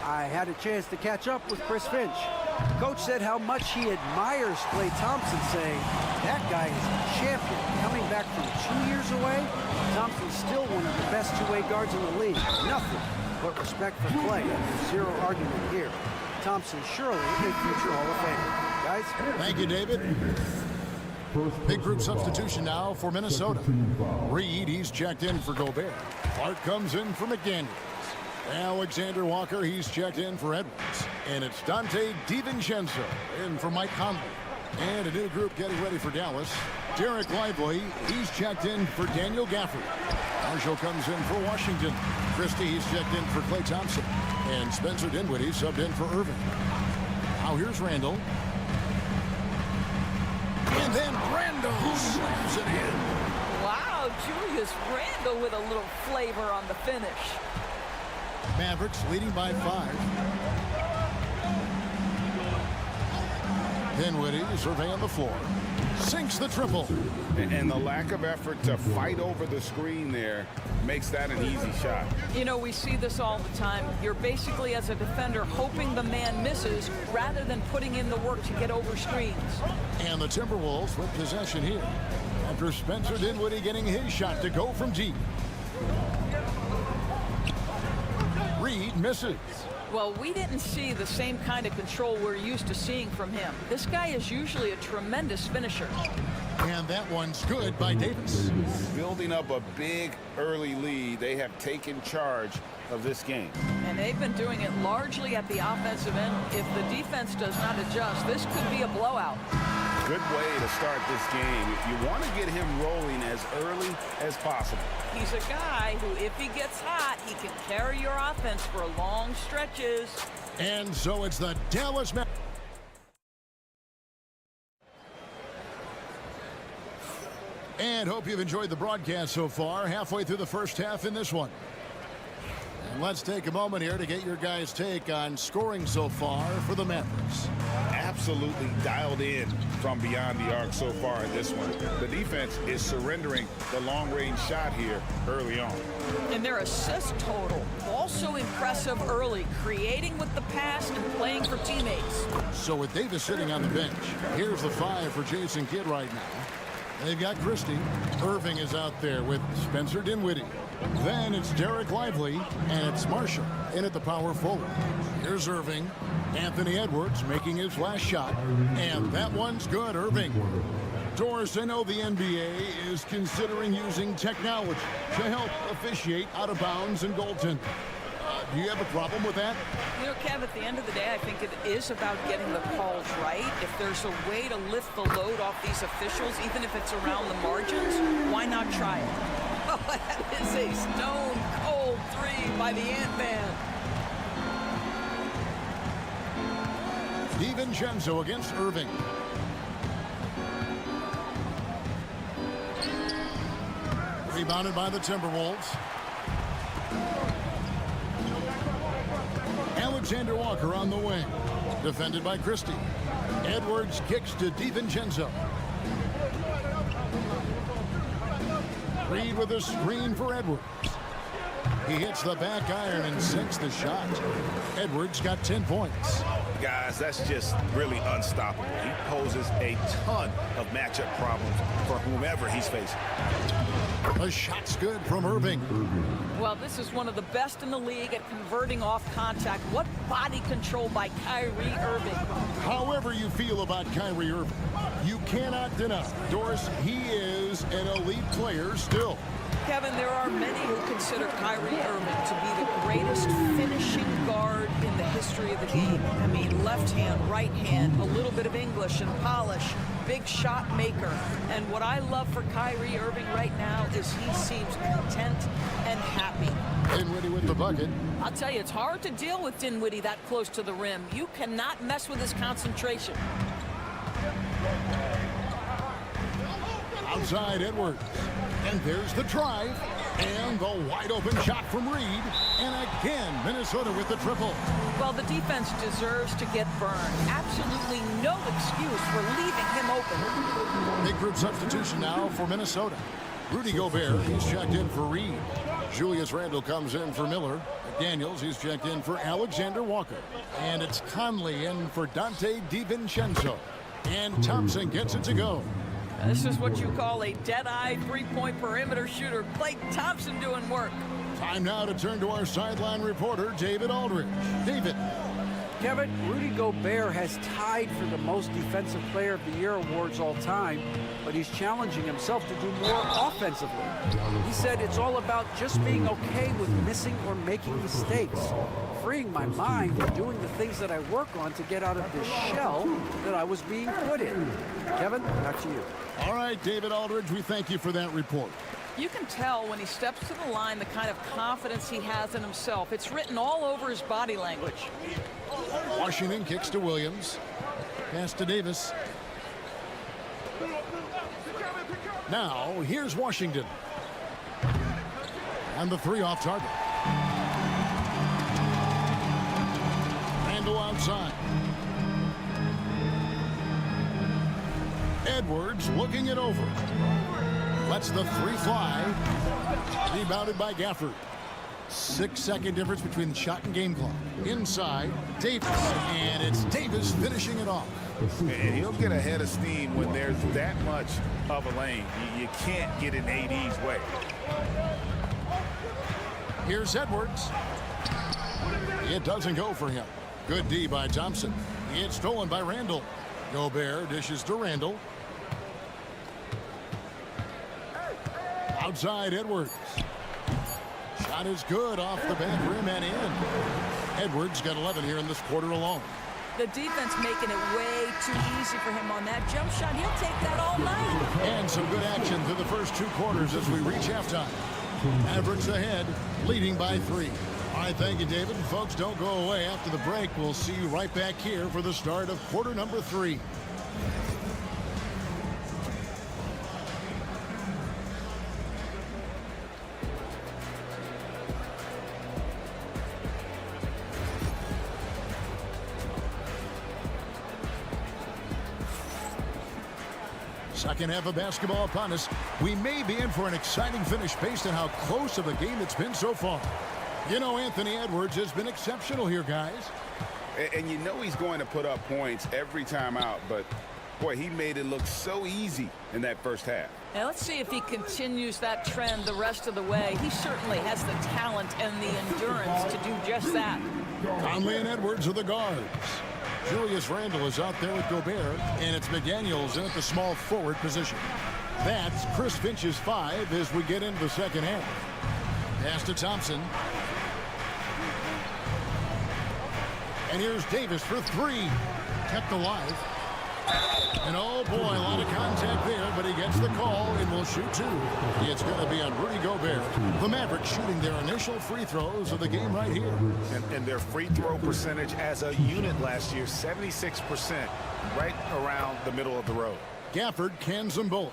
I had a chance to catch up with Chris Finch. Coach said how much he admires Klay Thompson, saying that guy is a champion. Coming back from 2 years away, Thompson's still one of the best two-way guards in the league. Nothing but respect for Klay. Zero argument here. Thompson surely a future Hall of Famer. Guys? Thank you, David. Big group substitution now for Minnesota. Reed, he's checked in for Gobert. Clark comes in for McDaniels. Alexander Walker, he's checked in for Edwards. And it's Dante DiVincenzo in for Mike Conley. And a new group getting ready for Dallas. Derek Lively, he's checked in for Daniel Gafford. Marshall comes in for Washington. Christie, he's checked in for Klay Thompson. And Spencer Dinwiddie subbed in for Irving. Now here's Randall. And then Randall slams it in. Wow, Julius Randle with a little flavor on the finish. Mavericks leading by 5. Dinwiddie surveying the floor. Sinks the triple. And the lack of effort to fight over the screen there makes that an easy shot. You know, we see this all the time. You're basically, as a defender, hoping the man misses rather than putting in the work to get over screens. And the Timberwolves with possession here after Spencer Dinwiddie getting his shot to go from deep. Reed misses. Well, we didn't see the same kind of control we're used to seeing from him. This guy is usually a tremendous finisher. And that one's good by Davis. Building up a big early lead, they have taken charge of this game. And they've been doing it largely at the offensive end. If the defense does not adjust, this could be a blowout. Good way to start this game. If you want to get him rolling as early as possible. He's a guy who, if he gets hot, he can carry your offense for long stretches. And so it's the Dallas Mavericks. And hope you've enjoyed the broadcast so far. Halfway through the first half in this one. And let's take a moment here to get your guys' take on scoring so far for the Mavericks. Absolutely dialed in from beyond the arc so far in this one. The defense is surrendering the long-range shot here early on. And their assist total also impressive early, creating with the pass and playing for teammates. So with Davis sitting on the bench, here's the 5 for Jason Kidd right now. They've got Christie. Irving is out there with Spencer Dinwiddie. Then it's Derek Lively, and it's Marshall in at the power forward. Here's Irving. Anthony Edwards making his last shot, and that one's good. Irving. Doris, I know the NBA is considering using technology to help officiate out of bounds and goaltending. Do you have a problem with that? You know, Kev, at the end of the day, I think it is about getting the calls right. If there's a way to lift the load off these officials, even if it's around the margins, why not try it? Oh, that is a stone-cold 3 by the Ant-Man. DiVincenzo against Irving. Rebounded by the Timberwolves. Alexander Walker on the wing. Defended by Christie. Edwards kicks to DiVincenzo. Reed with a screen for Edwards. He hits the back iron and sinks the shot. Edwards got 10 points. Guys, that's just really unstoppable. He poses a ton of matchup problems for whomever he's facing. The shot's good from Irving. Well, this is one of the best in the league at converting off contact. What body control by Kyrie Irving. However you feel about Kyrie Irving, you cannot deny, Doris, he is an elite player still. Kevin, there are many who consider Kyrie Irving to be the greatest finishing guard in the history of the game. I mean, left hand, right hand, a little bit of English and polish, big shot maker. And what I love for Kyrie Irving right now is he seems content and happy. Dinwiddie with the bucket. I'll tell you, it's hard to deal with Dinwiddie that close to the rim. You cannot mess with his concentration. Outside Edwards. And there's the drive. And the wide open shot from Reed. And again, Minnesota with the triple. Well, the defense deserves to get burned. Absolutely no excuse for leaving him open. Big group substitution now for Minnesota. Rudy Gobert, he's checked in for Reed. Julius Randle comes in for Miller. McDaniels, he's checked in for Alexander Walker. And it's Conley in for Dante DiVincenzo. And Thompson gets it to go. Now, this is what you call a dead-eye three-point perimeter shooter. Klay Thompson doing work. Time now to turn to our sideline reporter, David Aldridge. David. Kevin, Rudy Gobert has tied for the most Defensive Player of the Year awards all time, but he's challenging himself to do more offensively. He said it's all about just being okay with missing or making mistakes, freeing my mind and doing the things that I work on to get out of this shell that I was being put in. Kevin, back to you. All right, David Aldridge, we thank you for that report. You can tell when he steps to the line the kind of confidence he has in himself. It's written all over his body language. Washington kicks to Williams. Pass to Davis. Now, here's Washington. And the 3 off target. Randle outside. Edwards looking it over. Lets the 3 fly. Rebounded by Gafford. 6-second difference between the shot and game clock. Inside, Davis. And it's Davis finishing it off. And he'll get ahead of steam when there's that much of a lane. You can't get in AD's way. Here's Edwards. It doesn't go for him. Good D by Thompson. It's stolen by Randall. Gobert dishes to Randall. Outside Edwards. Shot is good off the back rim and in. Edwards got 11 here in this quarter alone. The defense making it way too easy for him on that jump shot. He'll take that all night. And some good action through the first 2 quarters as we reach halftime. Mavericks ahead, leading by 3. All right, thank you, David. Folks, don't go away. After the break, we'll see you right back here for the start of quarter number 3. Second half of basketball upon us. We may be in for an exciting finish based on how close of a game it's been so far. You know, Anthony Edwards has been exceptional here, guys. And you know he's going to put up points every time out, but boy, he made it look so easy in that first half. Now let's see if he continues that trend the rest of the way. He certainly has the talent and the endurance to do just that. Conley and Edwards are the guards. Julius Randle is out there with Gobert, and it's McDaniels in at the small forward position. That's Chris Finch's 5 as we get into the second half. Pass to Thompson. And here's Davis for 3. Kept alive. And oh boy, a lot of contact there, but he gets the call and will shoot 2. It's going to be on Rudy Gobert. The Mavericks shooting their initial free throws of the game right here. And their free throw percentage as a unit last year, 76%, right around the middle of the road. Gafford cans them both.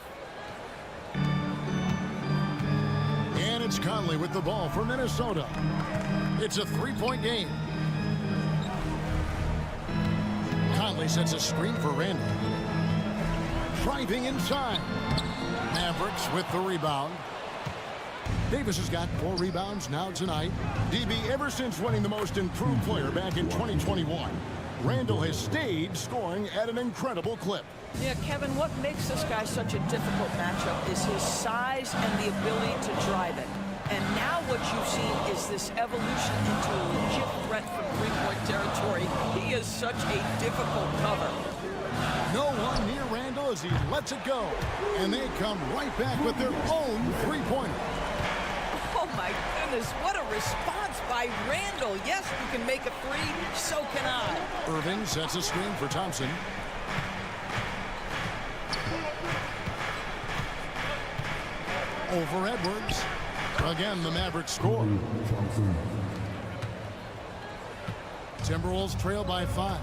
And it's Conley with the ball for Minnesota. It's a 3-point game. Conley sets a screen for Randall. Driving inside. Mavericks with the rebound. Davis has got 4 rebounds now tonight. DB, ever since winning the most improved player back in 2021, Randall has stayed scoring at an incredible clip. Yeah, Kevin, what makes this guy such a difficult matchup is his size and the ability to drive it. And now what you've seen is this evolution into a legit threat from 3-point territory. He is such a difficult cover. No one near Randall as he lets it go. And they come right back with their own 3-pointer. Oh, my goodness, what a response by Randall. Yes, you can make a 3, so can I. Irving sets a screen for Thompson. Over Edwards. Again, the Mavericks score. Timberwolves trail by 5.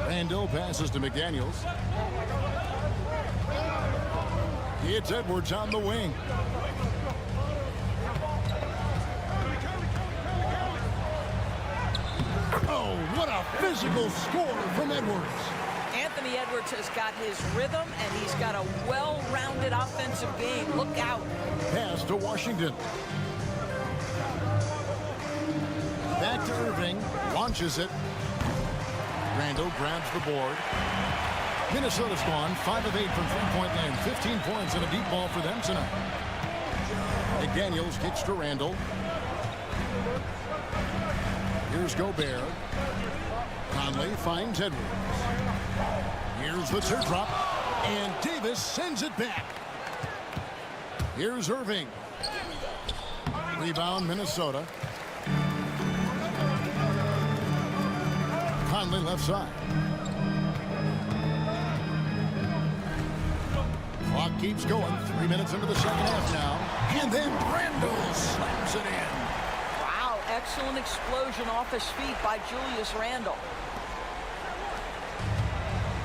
Randall passes to McDaniels. It's Edwards on the wing. Oh, what a physical score from Edwards. Anthony Edwards has got his rhythm, and he's got a well-rounded offensive game. Look out. Pass to Washington. Back to Irving. Launches it. Randall grabs the board. Minnesota's gone 5 of 8 from three-point land. 15 points and a deep ball for them tonight. McDaniels kicks to Randall. Here's Gobert. Conley finds Edwards. Here's the teardrop. And Davis sends it back. Here's Irving. Rebound, Minnesota. Conley left side. Clock keeps going. 3 minutes into the second half now. And then Randall slams it in. Wow, excellent explosion off his feet by Julius Randle.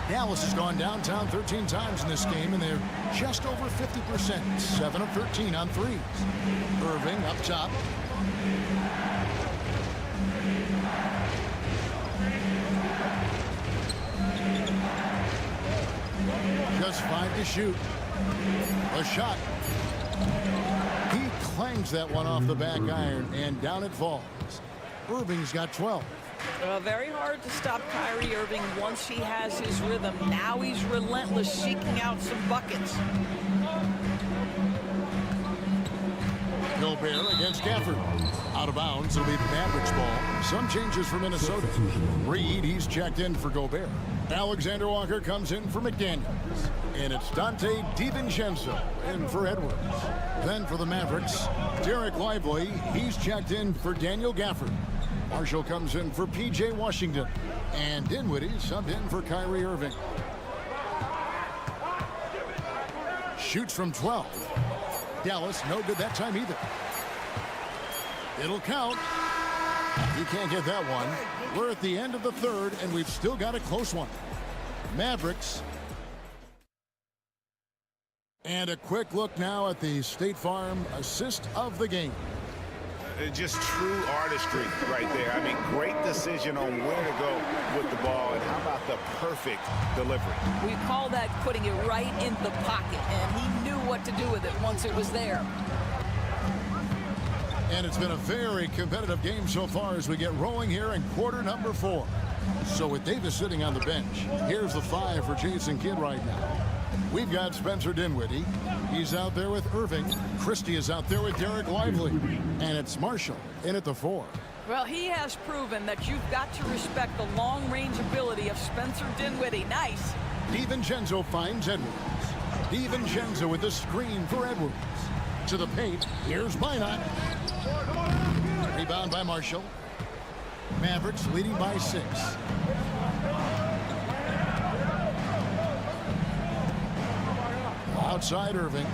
Dallas has gone downtown 13 times in this game, and they're just over 50%. 7 of 13 on threes. Irving up top. Just 5 to shoot. A shot. He clangs that one off the back iron, and down it falls. Irving's got 12. Very hard to stop Kyrie Irving once he has his rhythm. Now he's relentless, seeking out some buckets. Gobert against Gafford. Out of bounds, it'll be Mavericks ball. Some changes for Minnesota. Reed, he's checked in for Gobert. Alexander Walker comes in for McDaniels. And it's Dante DiVincenzo in for Edwards. Then for the Mavericks, Derek Lively, he's checked in for Daniel Gafford. Marshall comes in for P.J. Washington. And Dinwiddie subbed in for Kyrie Irving. Shoots from 12. Dallas, no good that time either. It'll count. He can't get that one. We're at the end of the third, and we've still got a close one. Mavericks. And a quick look now at the State Farm assist of the game. Just true artistry right there. I mean, great decision on where to go with the ball, and how about the perfect delivery? We call that putting it right in the pocket, and he knew what to do with it once it was there. And it's been a very competitive game so far as we get rolling here in quarter number 4. So with Davis sitting on the bench, here's the 5 for Jason Kidd right now. We've got Spencer Dinwiddie. He's out there with Irving. Christie is out there with Derek Lively. And it's Marshall in at the 4. Well, he has proven that you've got to respect the long-range ability of Spencer Dinwiddie. Nice. DiVincenzo finds Edwards. DiVincenzo with the screen for Edwards. To the paint. Here's Minot. Rebound by Marshall. Mavericks leading by 6. Outside Irving.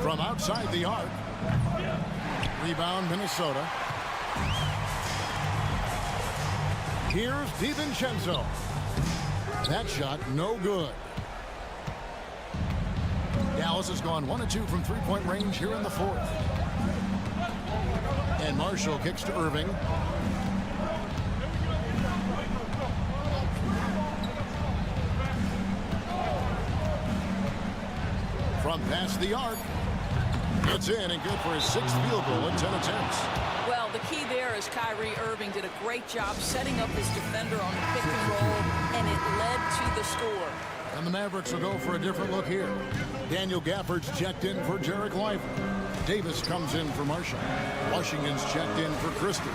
From outside the arc. Rebound Minnesota. Here's DiVincenzo. That shot no good. Dallas has gone 1 of 2 from three-point range here in the 4th. And Marshall kicks to Irving. From past the arc. It's in and good for his 6th field goal in 10 attempts. Well, the key there is Kyrie Irving did a great job setting up his defender on the pick and roll, and it led to the score. And the Mavericks will go for a different look here. Daniel Gafford's checked in for Derek Lively. Davis comes in for Marshall. Washington's checked in for Christie.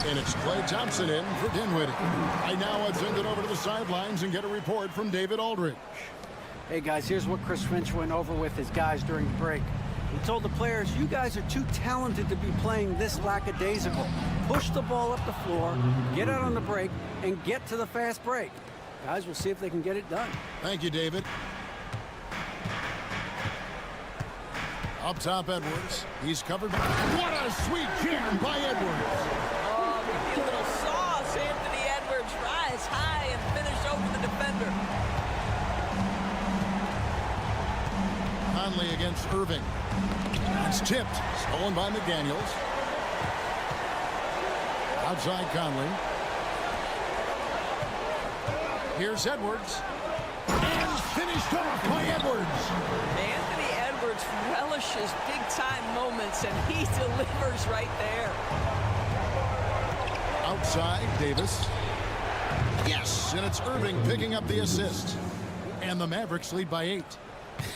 And it's Klay Thompson in for Dinwiddie. Right now, let's send it over to the sidelines and get a report from David Aldridge. Hey, guys, here's what Chris Finch went over with his guys during the break. He told the players, you guys are too talented to be playing this lackadaisical. Push the ball up the floor, get out on the break, and get to the fast break. Guys, we'll see if they can get it done. Thank you, David. Up top, Edwards. He's covered by... What a sweet jam by Edwards. Oh, maybe a little sauce. Anthony Edwards rise high and finish over the defender. Conley against Irving. It's tipped. Stolen by McDaniels. Outside Conley. Here's Edwards. And finished off by Edwards. Anthony Edwards relishes big-time moments, and he delivers right there. Outside, Davis. Yes, and it's Irving picking up the assist. And the Mavericks lead by 8.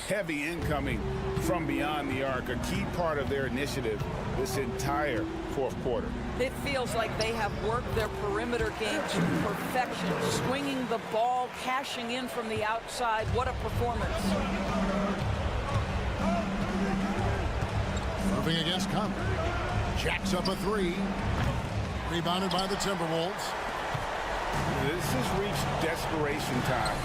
Heavy incoming from beyond the arc, a key part of their initiative this entire 4th quarter. It feels like they have worked their perimeter game to perfection, swinging the ball, cashing in from the outside. What a performance. Irving against Conley. Jacks up a 3. Rebounded by the Timberwolves. This has reached desperation time.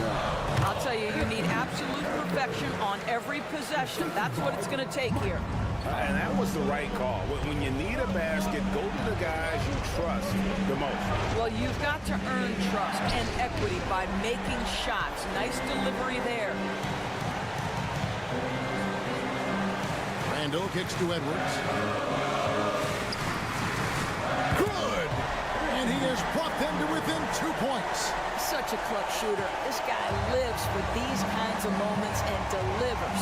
I'll tell you, you need absolute perfection on every possession. That's what it's going to take here. And that was the right call. When you need a basket, go to the guys you trust the most. Well, you've got to earn trust and equity by making shots. Nice delivery there. Randall kicks to Edwards. Good! And he has brought them to within 2 points. Such a clutch shooter. This guy lives for these kinds of moments and delivers.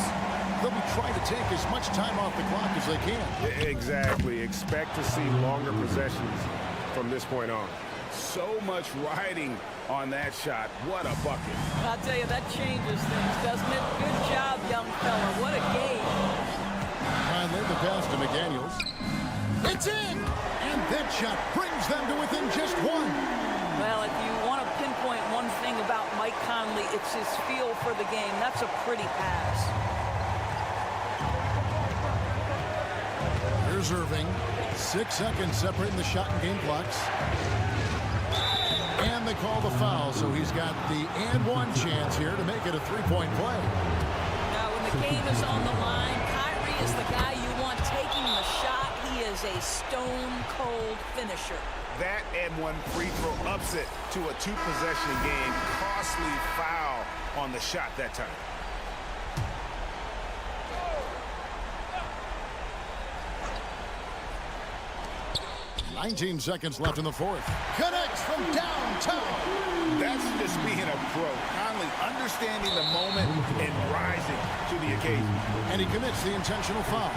They'll be trying to take as much time off the clock as they can. Exactly. Expect to see longer possessions from this point on. So much riding on that shot. What a bucket. I'll tell you, that changes things, doesn't it? Good job, young fella. What a game. Conley, the pass to McDaniels. It's in! And that shot brings them to within just one. Well, if you want to pinpoint one thing about Mike Conley, it's his feel for the game. That's a pretty pass. Here's Irving. 6 seconds separating the shot and game clocks. And they call the foul, so he's got the and one chance here to make it a three-point play. Now, when the game is on the line, Kyrie is the guy you want taking the shot. He is a stone-cold finisher. That and one free throw ups it to a two-possession game. Costly foul on the shot that time. 19 seconds left in the fourth. Connects from downtown. That's just being a pro. Conley understanding the moment and rising to the occasion. And he commits the intentional foul.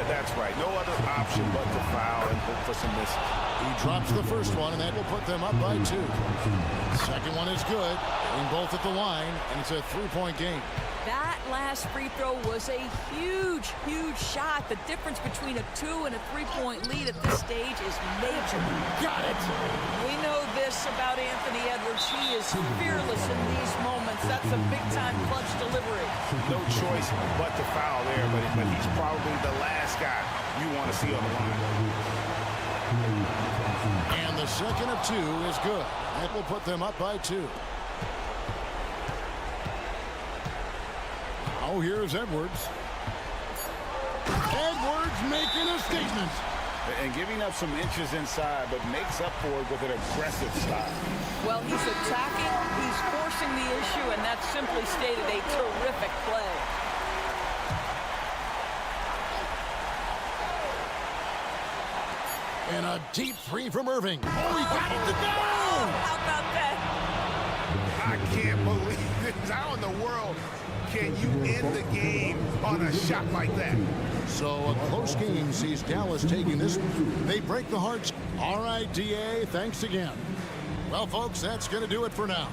That's right. No other option but to foul and hope for some misses. He drops the first one, and that will put them up by 2. Second one is good. Getting both at the line, and it's a three-point game. That last free throw was a huge, huge shot. The difference between a 2 and a 3-point lead at this stage is major. Got it. We know this about Anthony Edwards. He is fearless in these moments. That's a big-time clutch delivery. No choice but to foul there, but he's probably the last guy you want to see on the line. And the second of 2 is good. That will put them up by 2. Oh, here's Edwards. Edwards making a statement. And giving up some inches inside, but makes up for it with an aggressive style. Well, he's attacking, he's forcing the issue, and that's simply stated a terrific play. And a deep three from Irving. Oh, he got it to go! How about that? I can't believe it. How in the world can you end the game on a shot like that? So a close game sees Dallas taking this. They break the hearts. All right, DA, thanks again. Well, folks, that's going to do it for now.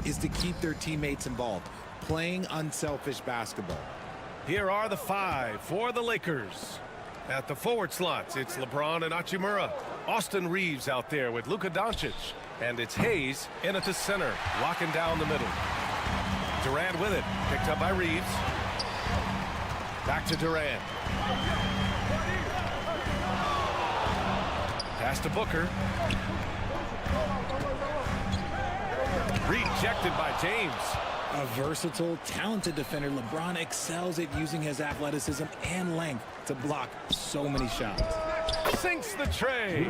is to keep their teammates involved, playing unselfish basketball. Here are the five for the Lakers. At the forward slots, it's LeBron and Hachimura. Austin Reeves out there with Luka Doncic. And it's Hayes in at the center, locking down the middle. Durant with it, picked up by Reeves. Back to Durant. Pass to Booker. Rejected by James. A versatile, talented defender, LeBron excels at using his athleticism and length to block so many shots. Sinks the tray.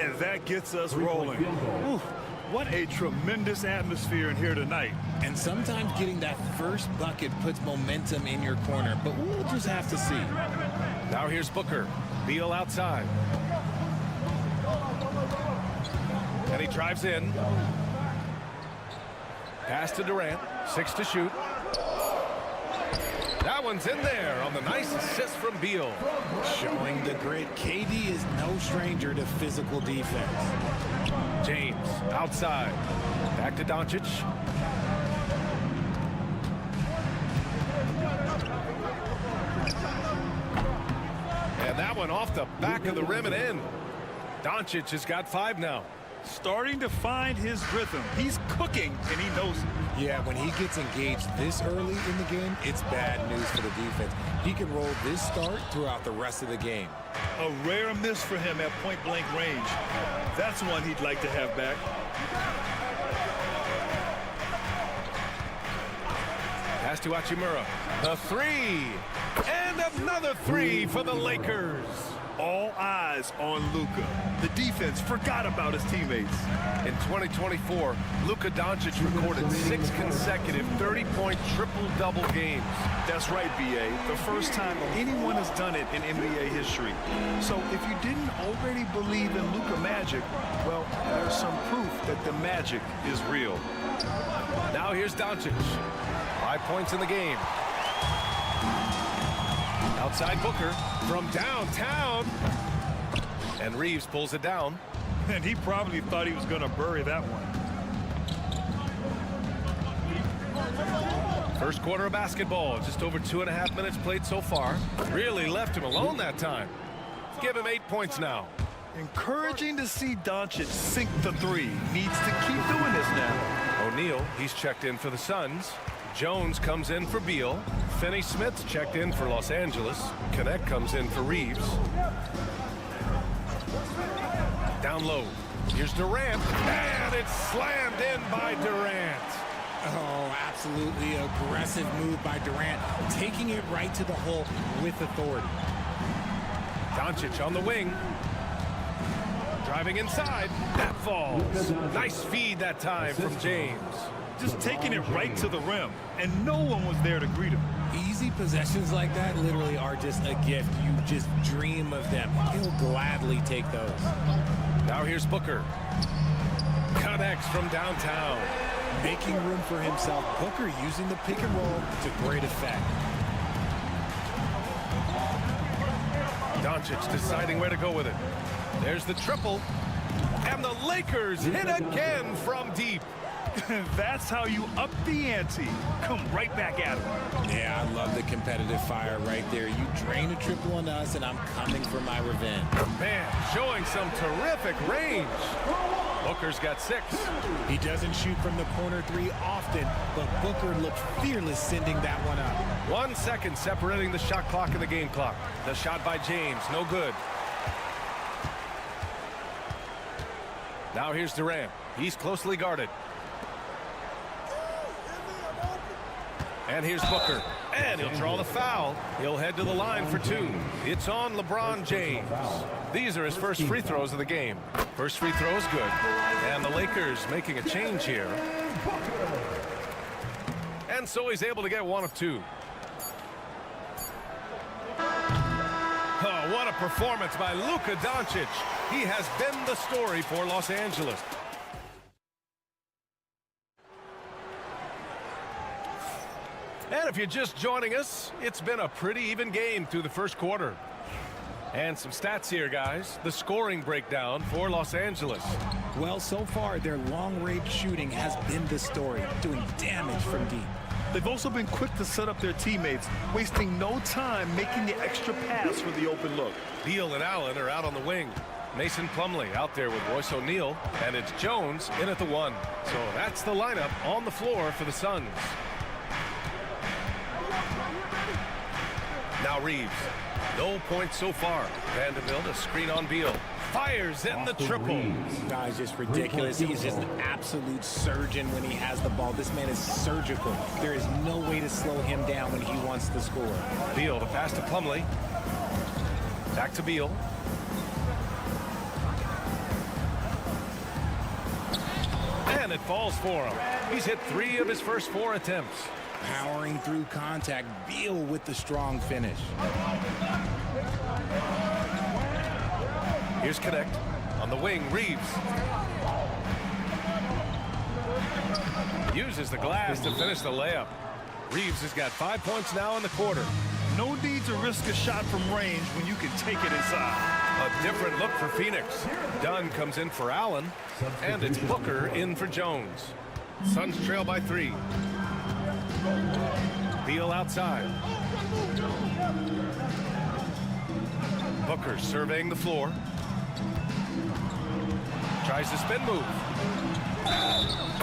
And that gets us rolling. Ooh, what a tremendous atmosphere in here tonight. And sometimes getting that first bucket puts momentum in your corner, but we'll just have to see. Now here's Booker. Beal outside. And he drives in. Pass to Durant. 6 to shoot. That one's in there on the nice assist from Beal. Showing the grit, KD is no stranger to physical defense. James outside. Back to Doncic. And that one off the back of the rim and in. Doncic has got 5 now. Starting to find his rhythm. He's cooking, and he knows it. Yeah, when he gets engaged this early in the game, it's bad news for the defense. He can roll this start throughout the rest of the game. A rare miss for him at point-blank range. That's one he'd like to have back. Pass to Hachimura. The 3. And another 3 for the Lakers. All eyes on Luka. The defense forgot about his teammates. In 2024, Luka Doncic recorded 6 consecutive 30-point triple-double games. That's right, B.A. The first time anyone has done it in NBA history. So if you didn't already believe in Luka magic, well, there's some proof that the magic is real. Now here's Doncic. 5 points in the game. Outside Booker from downtown. And Reeves pulls it down. And he probably thought he was going to bury that one. First quarter of basketball. Just over 2.5 minutes played so far. Really left him alone that time. Let's give him 8 points now. Encouraging to see Doncic sink the 3. Needs to keep doing this now. O'Neal, he's checked in for the Suns. Jones comes in for Beal. Finney-Smith's checked in for Los Angeles. Connect comes in for Reeves. Down low. Here's Durant. And it's slammed in by Durant. Oh, absolutely aggressive move by Durant, taking it right to the hole with authority. Doncic on the wing. Driving inside. That falls. Nice feed that time from James. Just taking it right to the rim, and no one was there to greet him. Easy possessions like that literally are just a gift. You just dream of them. He'll gladly take those. Now here's Booker. Connects from downtown. Making room for himself. Booker using the pick and roll to great effect. Doncic deciding where to go with it. There's the triple. And the Lakers hit again from deep. That's how you up the ante. Come right back at him. Yeah, I love the competitive fire right there. You drain a triple on us, and I'm coming for my revenge. Man, showing some terrific range. Booker's got 6. He doesn't shoot from the corner 3 often, but Booker looked fearless sending that one up. 1 second separating the shot clock and the game clock. The shot by James, no good. Now here's Durant. He's closely guarded. And here's Booker. And he'll draw the foul. He'll head to the line for 2. It's on LeBron James. These are his first free throws of the game. First free throw is good. And the Lakers making a change here. And so he's able to get 1 of 2. Oh, what a performance by Luka Doncic. He has been the story for Los Angeles. And if you're just joining us, it's been a pretty even game through the first quarter. And some stats here, guys. The scoring breakdown for Los Angeles. Well, so far, their long-range shooting has been the story, doing damage from deep. They've also been quick to set up their teammates, wasting no time making the extra pass for the open look. Beal and Allen are out on the wing. Mason Plumlee out there with Royce O'Neal, and it's Jones in at the 1. So that's the lineup on the floor for the Suns. Now Reeves. No points so far. Vanderbilt, a screen on Beal. Fires in the triple. Guy's just ridiculous. He's just an absolute surgeon when he has the ball. This man is surgical. There is no way to slow him down when he wants to score. Beal, the pass to Plumlee. Back to Beal. And it falls for him. He's hit 3 of his first 4 attempts. Powering through contact. Beal with the strong finish. Here's Connect. On the wing, Reeves. Uses the glass to finish the layup. Reeves has got 5 points now in the quarter. No need to risk a shot from range when you can take it inside. A different look for Phoenix. Dunn comes in for Allen, and it's Booker in for Jones. Suns trail by 3. Beal outside. Booker surveying the floor. Tries to spin move.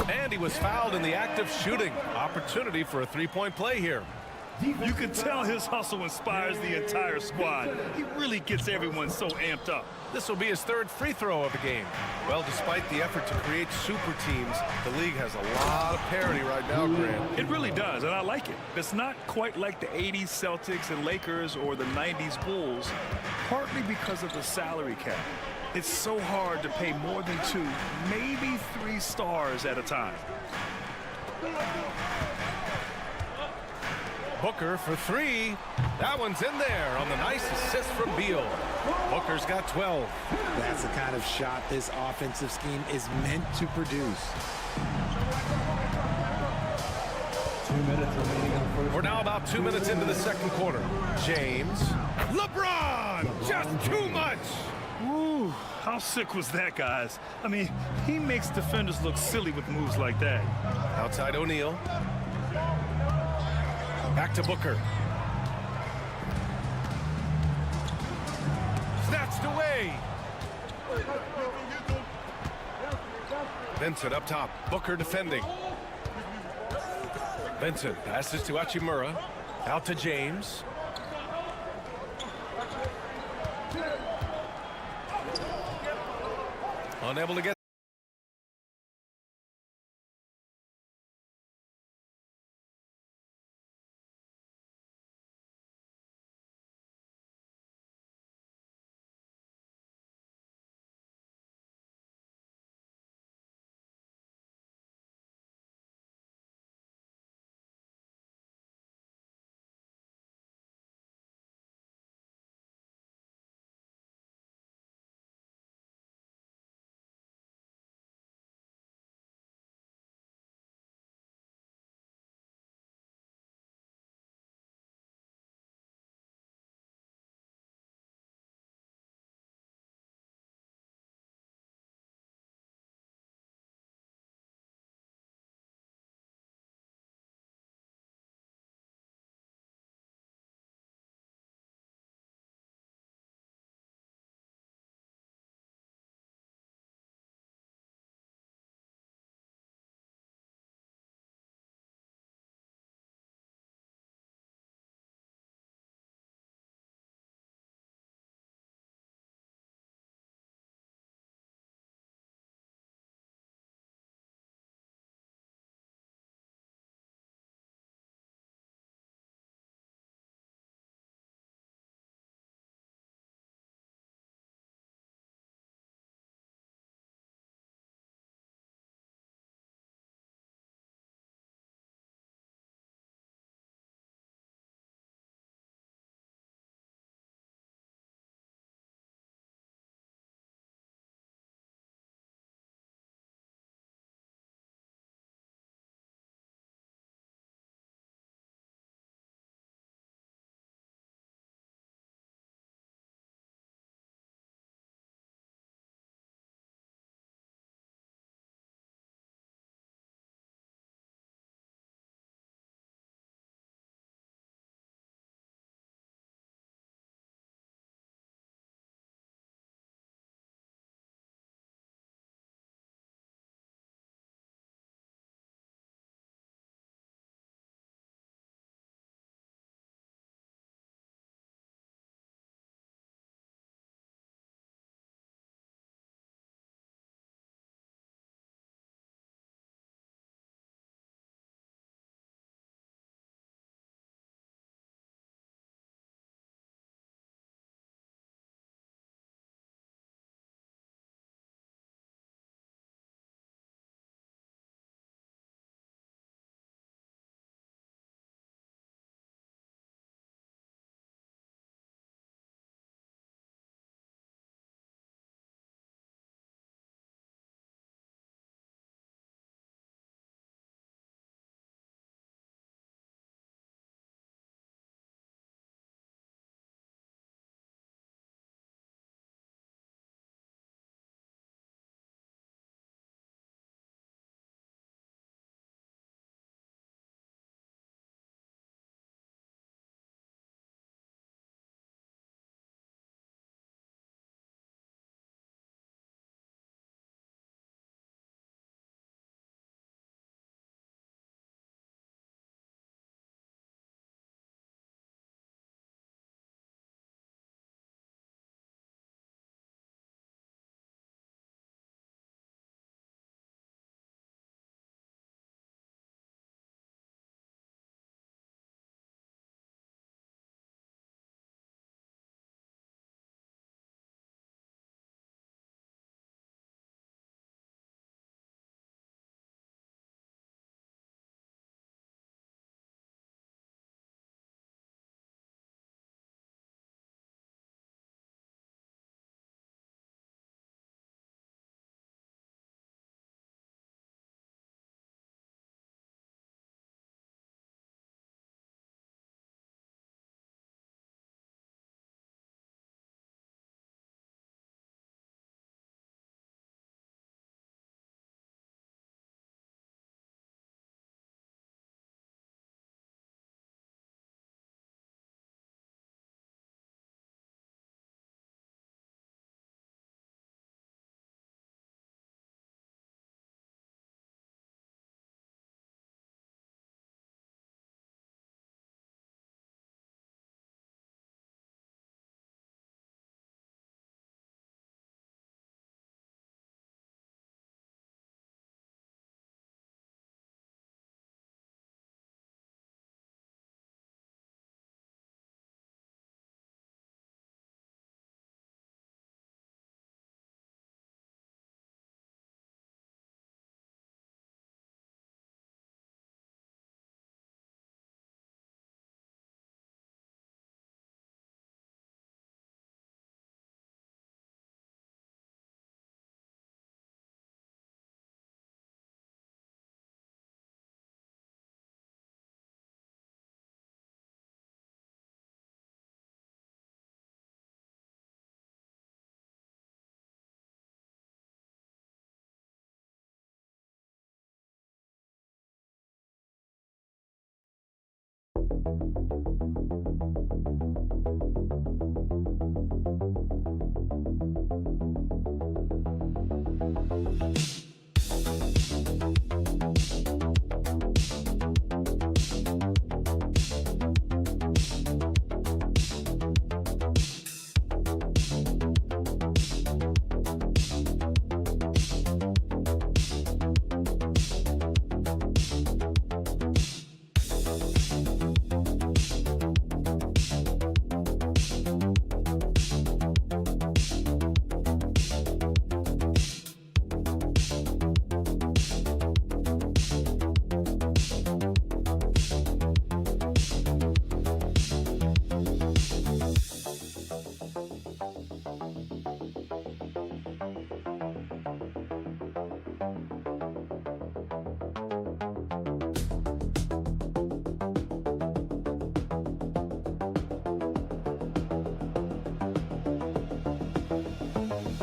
And he was fouled in the act of shooting. Opportunity for a 3-point play here. You can tell his hustle inspires the entire squad. He really gets everyone so amped up. This will be his 3rd free throw of the game. Well, despite the effort to create super teams, the league has a lot of parity right now, Grant. It really does, and I like it. It's not quite like the 80s Celtics and Lakers or the 90s Bulls, partly because of the salary cap. It's so hard to pay more than 2, maybe 3 stars at a time. Booker for 3. That one's in there on the nice assist from Beal. Booker's got 12. That's the kind of shot this offensive scheme is meant to produce. 2 minutes remaining on first. We're now about 2 minutes into the second quarter. James. LeBron! Just too much! Ooh, how sick was that, guys? I mean, he makes defenders look silly with moves like that. Outside O'Neal. Back to Booker. Snatched away. Vincent up top. Booker defending. Vincent passes to Hachimura. Out to James. Unable to get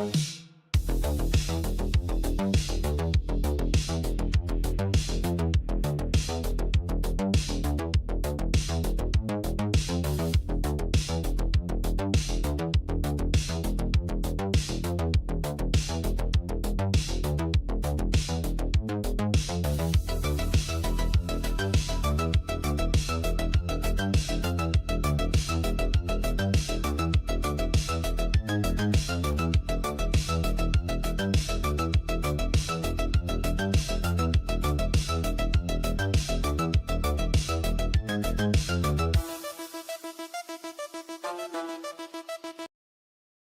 Sports.